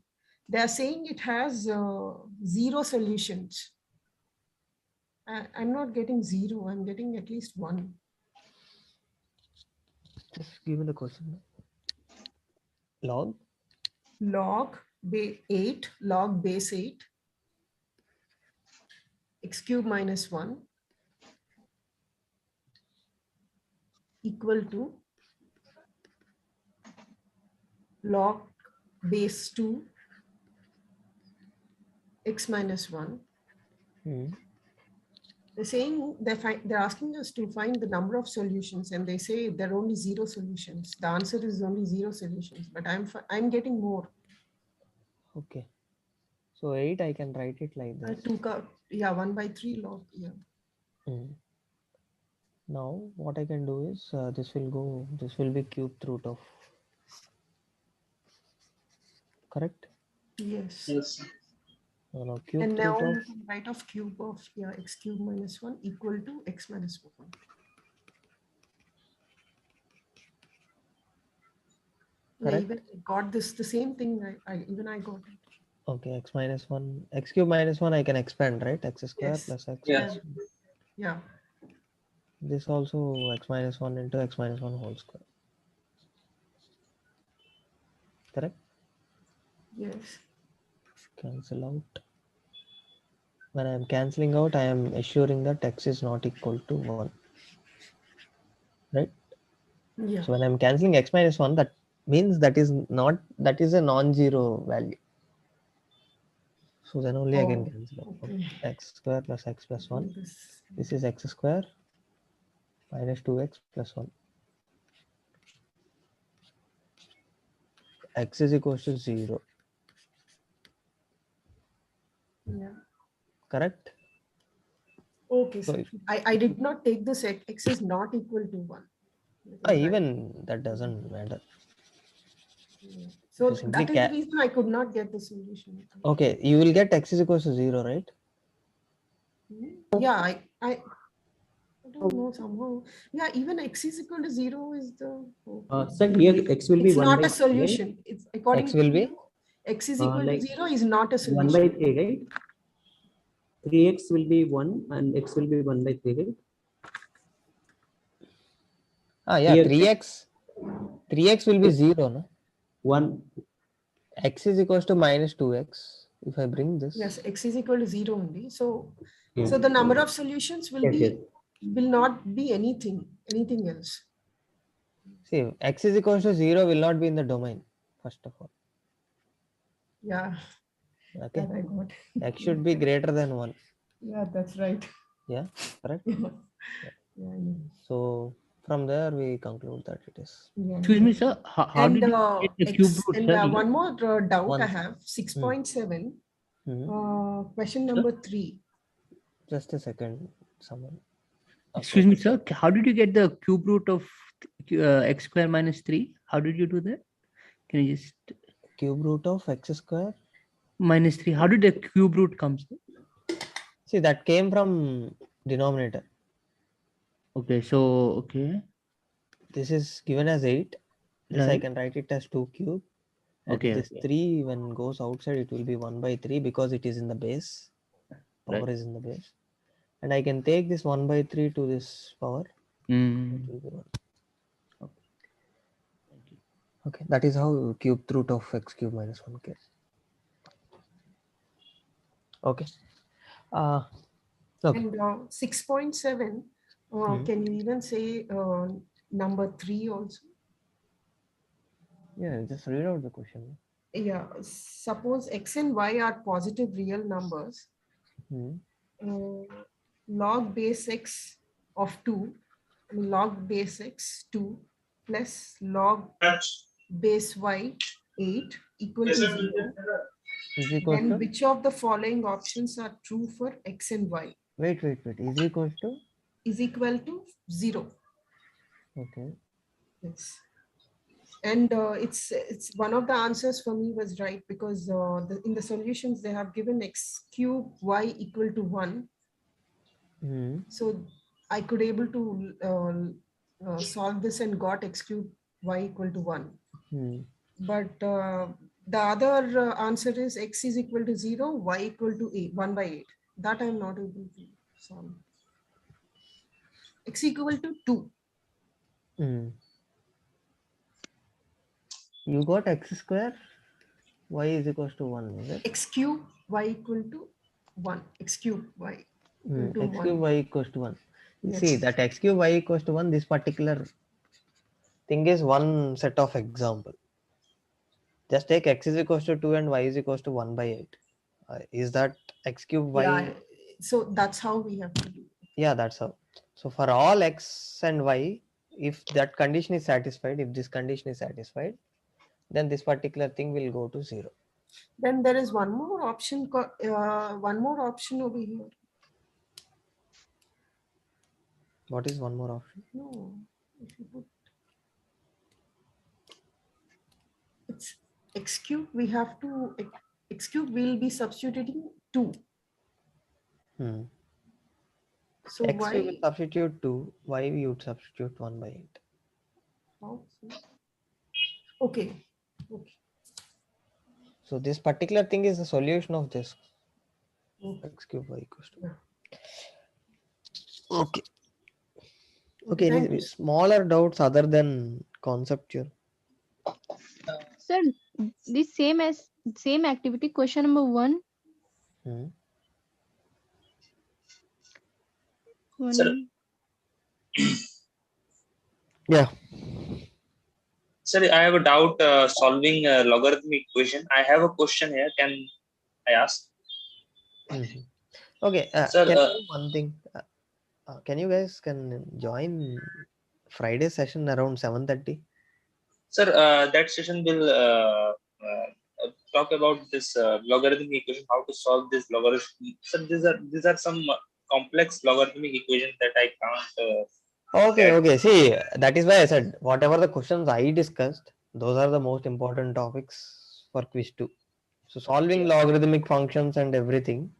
Speaker 24: They are saying it has 0 solutions. I'm not getting 0, I'm getting at least 1.
Speaker 2: Just give me the question. Log?
Speaker 24: Log 8, log base 8, x cube minus 1 equal to log base 2 x minus 1. They're saying they're asking us to find the number of solutions, and they say there are only 0 solutions. The answer is only 0 solutions, but I'm getting more.
Speaker 2: Okay. So 8, I can write it like this.
Speaker 24: 1/3 log. Yeah.
Speaker 2: Now what I can do is this will be cubed root of. Correct?
Speaker 24: Yes.
Speaker 2: Now cube
Speaker 24: And now
Speaker 2: root of.
Speaker 24: you can write off cube of x cube minus 1 equal to x minus 1. Yeah, even I got this, the same thing. I got it.
Speaker 2: Okay, x minus 1, x cube minus 1, I can expand, right? X square plus x plus 1.
Speaker 24: Yeah.
Speaker 2: This also x minus 1 into x minus 1 whole square. Correct?
Speaker 24: Yes.
Speaker 2: Cancel out. When I am cancelling out, I am assuring that x is not equal to 1. Right?
Speaker 24: Yeah.
Speaker 2: So when I'm cancelling x minus 1, that means that is a non-zero value. So then only I can cancel out.
Speaker 24: Okay.
Speaker 2: X square plus x plus 1. This is x square minus 2x plus 1. x is equals to 0.
Speaker 24: Yeah.
Speaker 2: Correct?
Speaker 24: Okay,
Speaker 2: So
Speaker 24: sir. I did not take this x is not equal to 1.
Speaker 2: even that doesn't matter.
Speaker 24: Yeah. So
Speaker 2: You simply
Speaker 24: that is the reason I could not get the solution.
Speaker 2: Okay, you will get x is equals to 0, right?
Speaker 24: Yeah, I don't know somehow. Yeah, even x is equal to 0 is the.
Speaker 19: Sir, here x will be
Speaker 24: It's
Speaker 19: 1
Speaker 24: not
Speaker 19: by
Speaker 24: a
Speaker 19: 3, right?
Speaker 24: solution. It's according
Speaker 2: X will
Speaker 24: to
Speaker 2: be?
Speaker 24: you, x is equal to
Speaker 19: Like
Speaker 24: 0 is not a
Speaker 19: 1 by
Speaker 24: solution.
Speaker 19: 3, right? 3x will be 1 and x will be 1 by 3, right?
Speaker 2: Yeah,
Speaker 19: Here,
Speaker 2: 3x will be 0, no?
Speaker 19: 1.
Speaker 2: X is equals to minus 2x. If I bring this.
Speaker 24: Yes, x is equal to 0 only. So,
Speaker 19: Yes.
Speaker 24: so the number of solutions will
Speaker 19: Yes.
Speaker 24: will not be anything else.
Speaker 2: See, x is equals to 0 will not be in the domain, first of all.
Speaker 24: Yeah.
Speaker 2: Okay.
Speaker 24: That I got.
Speaker 2: X should be greater than 1.
Speaker 24: Yeah, that's right.
Speaker 2: Yeah, correct?
Speaker 24: Yeah.
Speaker 2: Yeah. So from there we conclude that it is.
Speaker 24: Yeah.
Speaker 13: Excuse me, sir. How did you get the cube root,
Speaker 24: And
Speaker 13: sir?
Speaker 24: one more doubt
Speaker 2: One.
Speaker 24: I have. 6.7. Question
Speaker 13: Sir?
Speaker 24: number 3.
Speaker 2: Just a second, someone.
Speaker 13: Excuse me, sir. How did you get the cube root of x square minus 3? How did you do that? Can you just
Speaker 2: cube root of x square
Speaker 13: minus 3? How did the cube root come, sir?
Speaker 2: See, that came from denominator.
Speaker 13: Okay, so okay.
Speaker 2: This is given as 8. This I
Speaker 13: Right.
Speaker 2: can write it as 2 cube. And
Speaker 13: Okay,
Speaker 2: this
Speaker 13: okay.
Speaker 2: 3 when goes outside, it will be 1 by 3 because it is in the base. Power
Speaker 13: Right.
Speaker 2: is in the base. And I can take this 1 by 3 to this power. It will be 1. Okay, that is how cube root of x cube minus 1 came. Okay. Okay.
Speaker 24: And 6.7, can you even say number 3 also?
Speaker 2: Yeah, just read out the question.
Speaker 24: Yeah, suppose x and y are positive real numbers. Log base x of 2, log base x 2 plus log base y 8 equal to 0.
Speaker 2: Is equals
Speaker 24: Then
Speaker 2: to?
Speaker 24: which of the following options are true for x and y?
Speaker 2: Wait. Is equals to?
Speaker 24: Is equal to 0.
Speaker 2: Okay.
Speaker 24: Yes. And it's one of the answers for me was right because in the solutions they have given x cube y equal to 1. So I could able to solve this and got x cube y equal to 1. But the other answer is x is equal to 0, y equal to 8, 1 by 8. That I am not able to solve. X equal to 2.
Speaker 2: You got x square, y is equals to 1, is it?
Speaker 24: X cube y equal to 1. X cube y equal to
Speaker 2: X
Speaker 24: 1.
Speaker 2: cube y equals to 1.
Speaker 24: Yes.
Speaker 2: See, that x cube y equals to 1, this particular thing is one set of example. Just take x is equals to 2 and y is equals to 1 by 8. Is that x cube y?
Speaker 24: Yeah, so that's how we have to do.
Speaker 2: Yeah, that's how. So for all x and y, if that condition is satisfied, if this condition is satisfied, then this particular thing will go to 0.
Speaker 24: Then there is one more option over here.
Speaker 2: What is one more option?
Speaker 24: No, if you put it's x cube, we have to x cube will be substituting 2. So
Speaker 2: X we will
Speaker 24: y
Speaker 2: substitute 2, y we would substitute 1 by 8.
Speaker 24: Okay.
Speaker 2: So this particular thing is the solution of this x cube y equals to. Okay. Any smaller doubts other than conceptual?
Speaker 11: Sir, the same activity, question number 1.
Speaker 8: Sir.
Speaker 2: Yeah.
Speaker 8: Sir, I have a doubt solving a logarithmic equation. I have a question here. Can I ask?
Speaker 2: Okay.
Speaker 8: Sir,
Speaker 2: can you do one thing? Can you guys join Friday session around 7:30?
Speaker 8: Sir, that session will talk about this logarithmic equation, how to solve this logarithm. Sir, these are some complex logarithmic equations that I can't.
Speaker 2: Okay. See, that is why I said whatever the questions I discussed, those are the most important topics for quiz 2. So solving logarithmic functions and everything,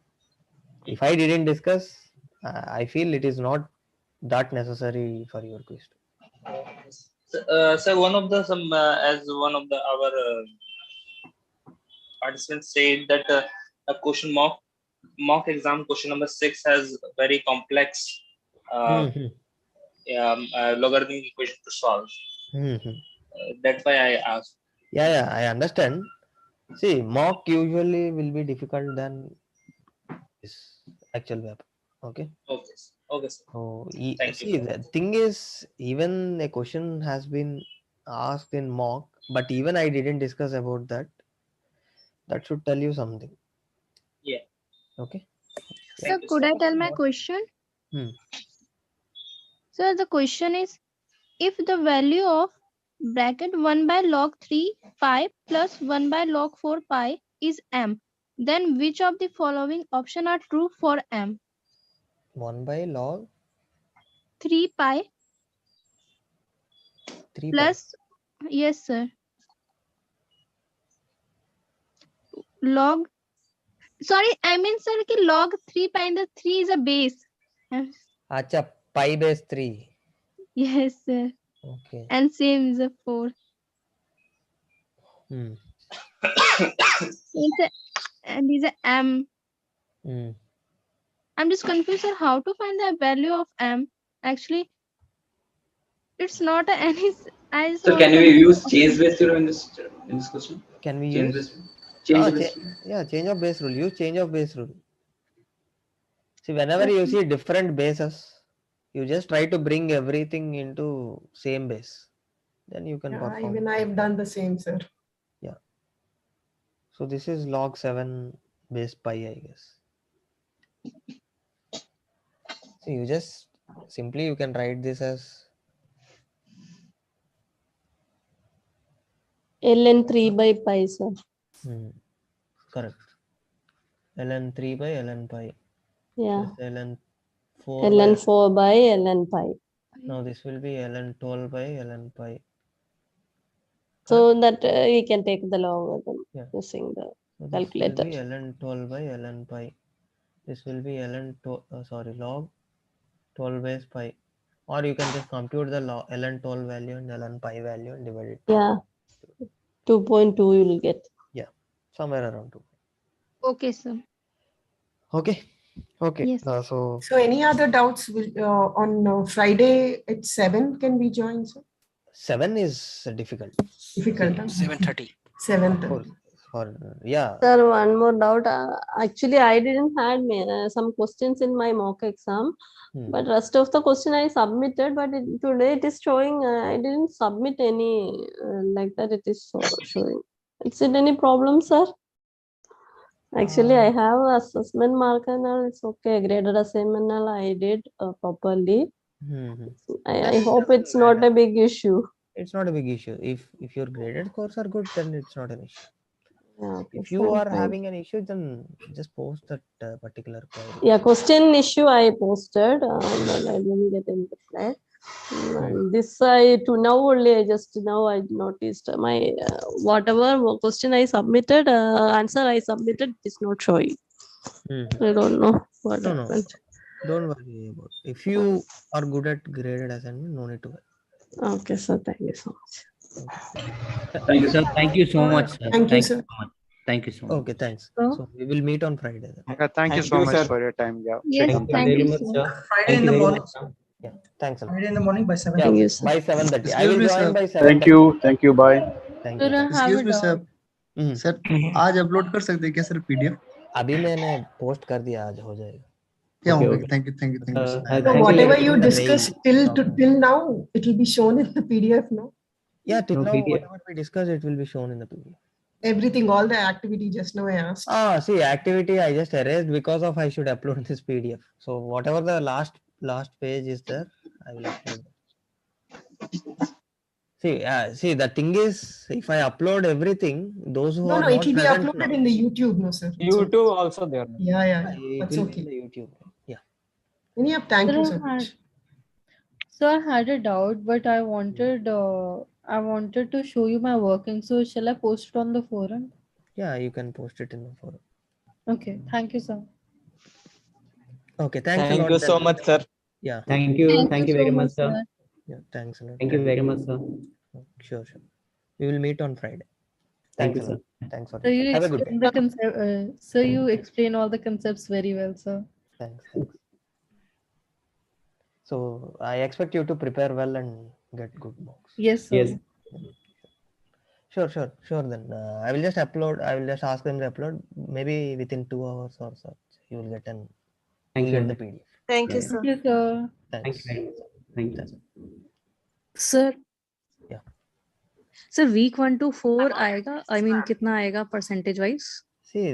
Speaker 2: if I didn't discuss, I feel it is not that necessary for your quiz 2.
Speaker 8: So one of the as one of the our participants said that a question mock exam question number 6 has very complex logarithmic equation to solve. That's why I asked.
Speaker 2: Yeah, I understand. See, mock usually will be difficult than this actual paper. Okay.
Speaker 8: Okay.
Speaker 2: So
Speaker 8: Thank
Speaker 2: see,
Speaker 8: you.
Speaker 2: the thing is, even a question has been asked in mock, but even I didn't discuss about that. That should tell you something.
Speaker 8: Yeah.
Speaker 2: Okay.
Speaker 11: So could I tell my question? So the question is, if the value of bracket 1 by log 3 pi plus 1 by log 4 pi is m, then which of the following option are true for m?
Speaker 2: 1 by log
Speaker 11: 3 pi
Speaker 2: 3
Speaker 11: plus, yes sir, log, sorry, I mean sir ki log 3 pi and the 3 is a base.
Speaker 2: Acha, pi base 3.
Speaker 11: Yes sir.
Speaker 2: Okay.
Speaker 11: And same is a 4. And is a m. I'm just confused sir, how to find the value of m. Actually, it's not any. I just
Speaker 9: So
Speaker 11: want
Speaker 9: can
Speaker 11: to
Speaker 9: we
Speaker 11: know
Speaker 9: use
Speaker 11: the
Speaker 9: change
Speaker 11: option.
Speaker 9: base theorem in this question?
Speaker 2: Can we
Speaker 9: change
Speaker 2: use?
Speaker 9: Change the base rule.
Speaker 2: Yeah, change of base rule. Use change of base rule. See, whenever you see different bases, you just try to bring everything into same base. Then you can perform.
Speaker 24: Even I have done the same, sir.
Speaker 2: Yeah. So this is log 7 base pi, I guess. So you just simply you can write this as
Speaker 5: ln 3 by pi, sir.
Speaker 2: Correct. ln 3 by ln pi.
Speaker 5: Yeah.
Speaker 2: Plus ln 4
Speaker 5: ln
Speaker 2: by
Speaker 5: 4 by ln pi.
Speaker 2: Now this will be ln 12 by ln pi.
Speaker 5: So that we can take the logarithm using the
Speaker 2: So this
Speaker 5: calculator.
Speaker 2: will be ln 12 by ln pi. This will be log 12 base pi. Or you can just compute the ln 12 value and ln pi value and divide it.
Speaker 5: Yeah. 2.2 you will get.
Speaker 2: Yeah. Somewhere around 2.
Speaker 11: Okay, sir.
Speaker 2: Okay.
Speaker 11: Yes.
Speaker 2: So
Speaker 24: any other doubts on Friday at 7? Can we join, sir?
Speaker 2: 7 is difficult.
Speaker 24: Difficult.
Speaker 23: 7:30.
Speaker 24: 7:30.
Speaker 2: Yeah.
Speaker 5: Sir, one more doubt. Actually, I didn't had some questions in my mock exam, but rest of the question I submitted. But today it is showing I didn't submit any like that. It is showing. Is it any problem, sir? Actually, I have assessment mark and all. It's okay. Graded assignment all I did properly. I hope it's not a big issue.
Speaker 2: It's not a big issue. If your graded scores are good, then it's not an issue.
Speaker 5: Yeah, okay,
Speaker 2: if you are
Speaker 5: fine.
Speaker 2: having an issue, then just post that particular query.
Speaker 5: Yeah, question issue I posted, but I didn't get any reply. This I to now only I just now I noticed my whatever question I submitted, answer I submitted is not showing. I don't know what happened.
Speaker 2: Don't worry about it. If you are good at graded assignment, no need to worry.
Speaker 5: Okay, sir. Thank you so much.
Speaker 9: Thank you,
Speaker 13: sir. Thank you so much, sir.
Speaker 24: Thank you, sir.
Speaker 13: So much. Thank you so much.
Speaker 2: Okay, thanks. So we will meet on Friday then.
Speaker 7: Okay, thank you so much for your time. Yeah.
Speaker 11: Yes,
Speaker 19: Thank you
Speaker 11: thank
Speaker 19: very
Speaker 11: you,
Speaker 19: much,
Speaker 11: sir.
Speaker 19: sir.
Speaker 16: Friday in the morning.
Speaker 2: Yeah, thanks a lot.
Speaker 16: Friday in the morning by 7.
Speaker 2: Yeah,
Speaker 5: Thank you, sir.
Speaker 2: by 7:30. I
Speaker 16: Excuse
Speaker 2: will
Speaker 16: me,
Speaker 2: join
Speaker 16: sir.
Speaker 2: by 7:30.
Speaker 7: Thank you, bye.
Speaker 2: Thank you.
Speaker 16: Excuse me, sir. Sir आज upload कर सकते हैं क्या sir PDF?
Speaker 2: अभी मैंने post कर दिया, आज हो जाएगा.
Speaker 16: Yeah,
Speaker 19: Okay,
Speaker 16: okay.
Speaker 19: okay.
Speaker 16: Thank you.
Speaker 24: So whatever you discussed till now, it will be shown in the PDF, no?
Speaker 2: Yeah, till
Speaker 19: No
Speaker 2: now,
Speaker 19: PDF.
Speaker 2: whatever we discussed, it will be shown in the PDF.
Speaker 24: Everything, all the activity just now I asked.
Speaker 2: See, activity I just erased because of I should upload this PDF. So whatever the last page is there, I will upload. See, the thing is, if I upload everything, those who
Speaker 3: No,
Speaker 2: are
Speaker 3: no, it
Speaker 2: not
Speaker 3: will be
Speaker 2: present
Speaker 3: uploaded
Speaker 2: now,
Speaker 3: in the YouTube, no, sir. It's okay.
Speaker 12: YouTube also there.
Speaker 3: Yeah, yeah, yeah.
Speaker 2: it
Speaker 3: That's
Speaker 2: will be
Speaker 3: okay.
Speaker 2: in the YouTube. Yeah.
Speaker 3: Yeah, thank
Speaker 4: Sir,
Speaker 3: you so much.
Speaker 4: So I had a doubt, but I wanted to show you my working. So shall I post it on the forum?
Speaker 2: Yeah, you can post it in the forum.
Speaker 4: Okay, thank you, sir.
Speaker 2: Okay, thanks a
Speaker 12: Thank
Speaker 2: lot.
Speaker 12: you so
Speaker 2: Then.
Speaker 12: much, sir.
Speaker 2: Yeah.
Speaker 19: Thank you. Thank you
Speaker 4: so
Speaker 19: very
Speaker 4: much,
Speaker 19: much, sir.
Speaker 4: sir.
Speaker 2: Yeah, thanks a lot.
Speaker 19: Thank you very much, sir.
Speaker 2: Sure. We will meet on Friday.
Speaker 19: Thank
Speaker 2: Thanks
Speaker 19: you,
Speaker 2: a
Speaker 19: sir.
Speaker 2: lot. Thanks for
Speaker 4: So
Speaker 2: it.
Speaker 4: you
Speaker 2: Have a good day.
Speaker 4: explain the concept. So you explain all the concepts very well, sir.
Speaker 2: Thanks. So I expect you to prepare well and get good marks.
Speaker 4: Yes, sir.
Speaker 19: Yes.
Speaker 2: Sure. Then I will just upload. I will just ask them to upload. Maybe within 2 hours or so, you will get an.
Speaker 19: Thank
Speaker 2: You'll
Speaker 19: you.
Speaker 2: get the PDF.
Speaker 10: Thank you,
Speaker 2: Yeah.
Speaker 10: sir.
Speaker 4: Thank you, sir.
Speaker 19: Thank
Speaker 2: Thanks.
Speaker 19: you very much, sir. Thank you.
Speaker 17: Sir
Speaker 2: Yeah.
Speaker 17: Sir week 1 to 4 आएगा I mean कितना आएगा percentage wise?
Speaker 2: See,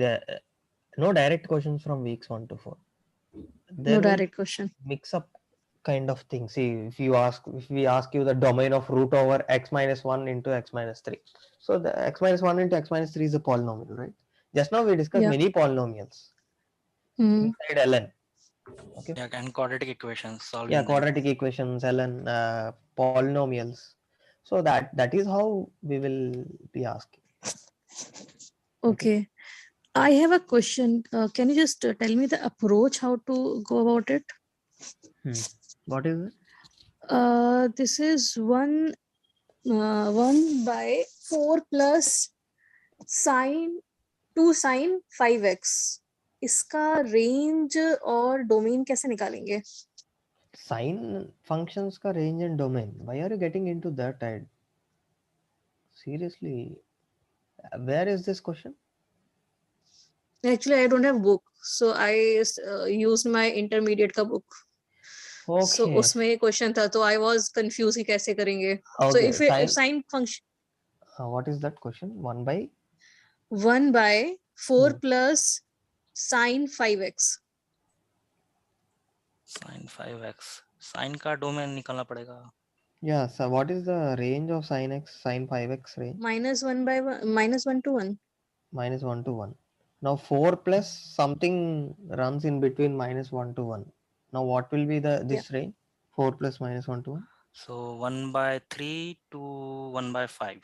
Speaker 2: no direct questions from weeks 1 to 4. There
Speaker 17: No
Speaker 2: will
Speaker 17: direct question.
Speaker 2: mix up kind of thing. See, if we ask you the domain of root over x minus 1 into x minus 3. So the x minus 1 into x minus 3 is a polynomial, right? Just now we discussed
Speaker 17: Yeah.
Speaker 2: many polynomials inside ln. Okay.
Speaker 23: Yeah, and quadratic equations. Solving
Speaker 2: Yeah,
Speaker 23: them.
Speaker 2: quadratic equations, ln, polynomials. So that is how we will be asking.
Speaker 17: Okay. I have a question. Can you just tell me the approach how to go about it?
Speaker 2: What is it?
Speaker 17: This is 1 by 4 plus sine 2 sine 5x. इसका range और domain कैसे निकालेंगे?
Speaker 2: Sine functions ka range and domain. Why are you getting into that? Seriously, where is this question?
Speaker 17: Actually, I don't have book, so I used my intermediate का book. So
Speaker 2: Okay.
Speaker 17: उसमें ये question था, तो I was confused कि कैसे करेंगे. So
Speaker 2: Okay,
Speaker 17: if sine function
Speaker 2: what is that question? 1 by
Speaker 17: 1 by 4 plus sine 5x.
Speaker 23: Sin 5x. Sin का domain निकालना पड़ेगा.
Speaker 2: yeah. So what is the range of sin x, sin 5x range?
Speaker 17: Minus 1 by 1, minus 1 to 1.
Speaker 2: Minus 1 to 1. Now 4 plus something runs in between minus 1 to 1. Now what will be this range? 4 plus minus 1 to 1?
Speaker 23: So 1 by 3 to 1 by 5.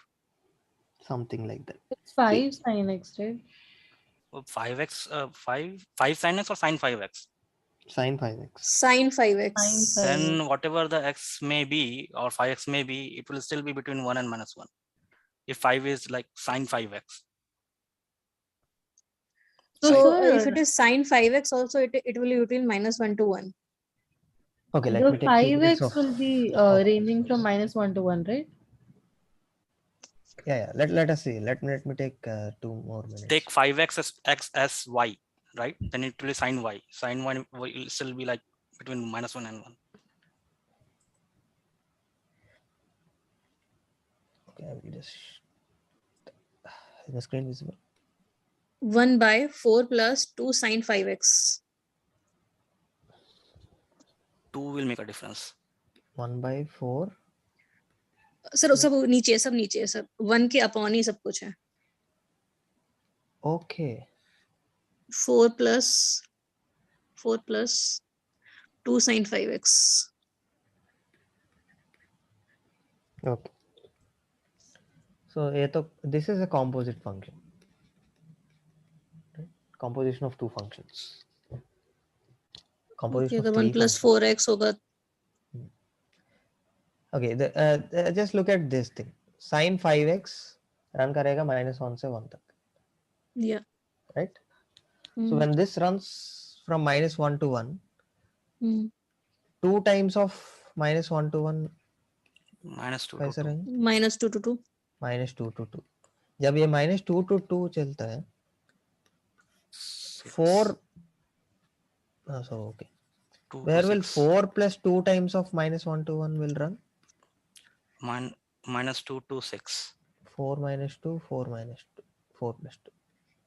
Speaker 2: Something like that.
Speaker 4: It's 5 sin x, right?
Speaker 23: 5x, 5 sin x or sin 5x?
Speaker 2: Sin 5x.
Speaker 17: Sine 5x.
Speaker 23: Then whatever the x may be or 5x may be, it will still be between 1 and minus 1. If 5 is like sin 5x.
Speaker 17: So if it is sine 5x also, it will be between minus 1 to 1.
Speaker 2: Okay, let
Speaker 4: The
Speaker 2: me take 2 minutes
Speaker 4: 5x
Speaker 2: of.
Speaker 4: will be ranging from minus 1 to 1, right?
Speaker 2: Yeah. Let us see. Let me take 2 more minutes.
Speaker 23: Take 5x as x as y, right? Then it will be sin y. Sin y will still be like between minus 1 and 1.
Speaker 2: Okay, I will just. Is the screen visible?
Speaker 17: 1 by 4 plus 2 sine 5x.
Speaker 23: 2 will make a difference.
Speaker 2: 1 by 4.
Speaker 17: Sir सब नीचे है, सब नीचे है, सब 1 के upon ही सब कुछ है.
Speaker 2: Okay.
Speaker 17: 4 plus 2 sine 5x.
Speaker 2: Okay. So this is a composite function. Right? Composition of two functions. Composition
Speaker 17: Okay,
Speaker 2: of
Speaker 17: the 1 plus 4x होगा.
Speaker 2: Okay, just look at this thing. Sin 5x run karega minus 1 से 1 तक.
Speaker 17: Yeah.
Speaker 2: Right? So when this runs from minus 1 to 1, 2 times of minus 1 to 1
Speaker 23: minus 2 to 2.
Speaker 17: Minus 2 to 2.
Speaker 2: minus 2 to 2. जब ये minus 2 to 2 चलता है 4 so okay. Where will 4 plus 2 times of minus 1 to 1 will run?
Speaker 23: Minus 2 to 6.
Speaker 2: 4 minus 2, 4 minus 2, 4 plus 2.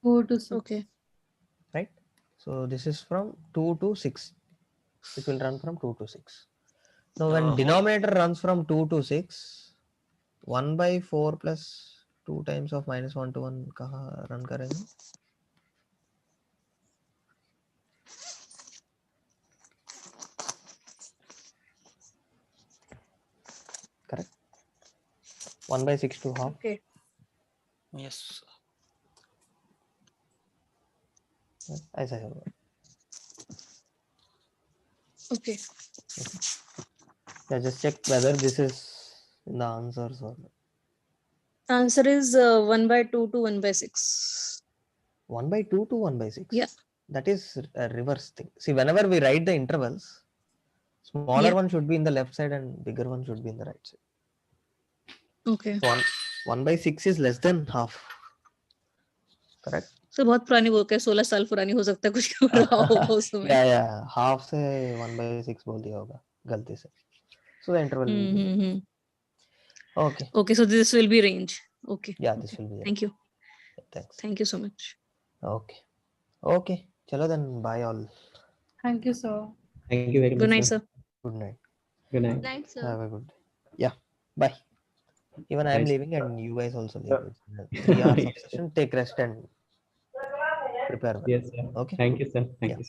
Speaker 4: 4 to 6.
Speaker 17: Okay.
Speaker 2: Right? So this is from 2 to 6. It will run from 2 to 6. Now when denominator runs from 2 to 6, 1/4 plus 2 times of -1 to 1 कहाँ run करेंगे? Correct. 1/6 to half.
Speaker 17: Okay.
Speaker 23: Yes.
Speaker 2: ऐसा होगा.
Speaker 17: Okay.
Speaker 2: Yeah, just check whether this is in the answers or not.
Speaker 17: Answer is 1/2 to 1/6.
Speaker 2: 1/2 to 1/6.
Speaker 17: Yeah.
Speaker 2: That is a reverse thing. See, whenever we write the intervals, smaller
Speaker 17: Yeah.
Speaker 2: one should be in the left side and bigger one should be in the right side.
Speaker 17: Okay.
Speaker 2: So 1/6 is less than half. Correct?
Speaker 17: So बहुत पुरानी book है, 16 साल पुरानी हो सकता है, कुछ कर रहा होगा उस समय.
Speaker 2: Yeah. Half से 1/6 बोल दिया होगा गलती से. So the interval will be. Okay.
Speaker 17: Okay, so this will be range. Okay.
Speaker 2: Yeah, this will be.
Speaker 17: Thank you.
Speaker 2: Thanks.
Speaker 17: Thank you so much.
Speaker 2: Okay. Chalo then, bye all.
Speaker 4: Thank you, sir.
Speaker 19: Thank you very much.
Speaker 17: Good night, sir.
Speaker 2: Good night.
Speaker 19: Good night.
Speaker 5: Night, sir.
Speaker 2: Have a good day. Yeah. Bye. Even I am
Speaker 19: Nice.
Speaker 2: leaving and you guys also leave. It's 3 hours of
Speaker 19: Yes, sir.
Speaker 2: session. Take rest and prepare well.
Speaker 19: Yes, sir.
Speaker 2: Okay.
Speaker 19: Thank you, sir. Thank
Speaker 2: Yeah.
Speaker 19: you.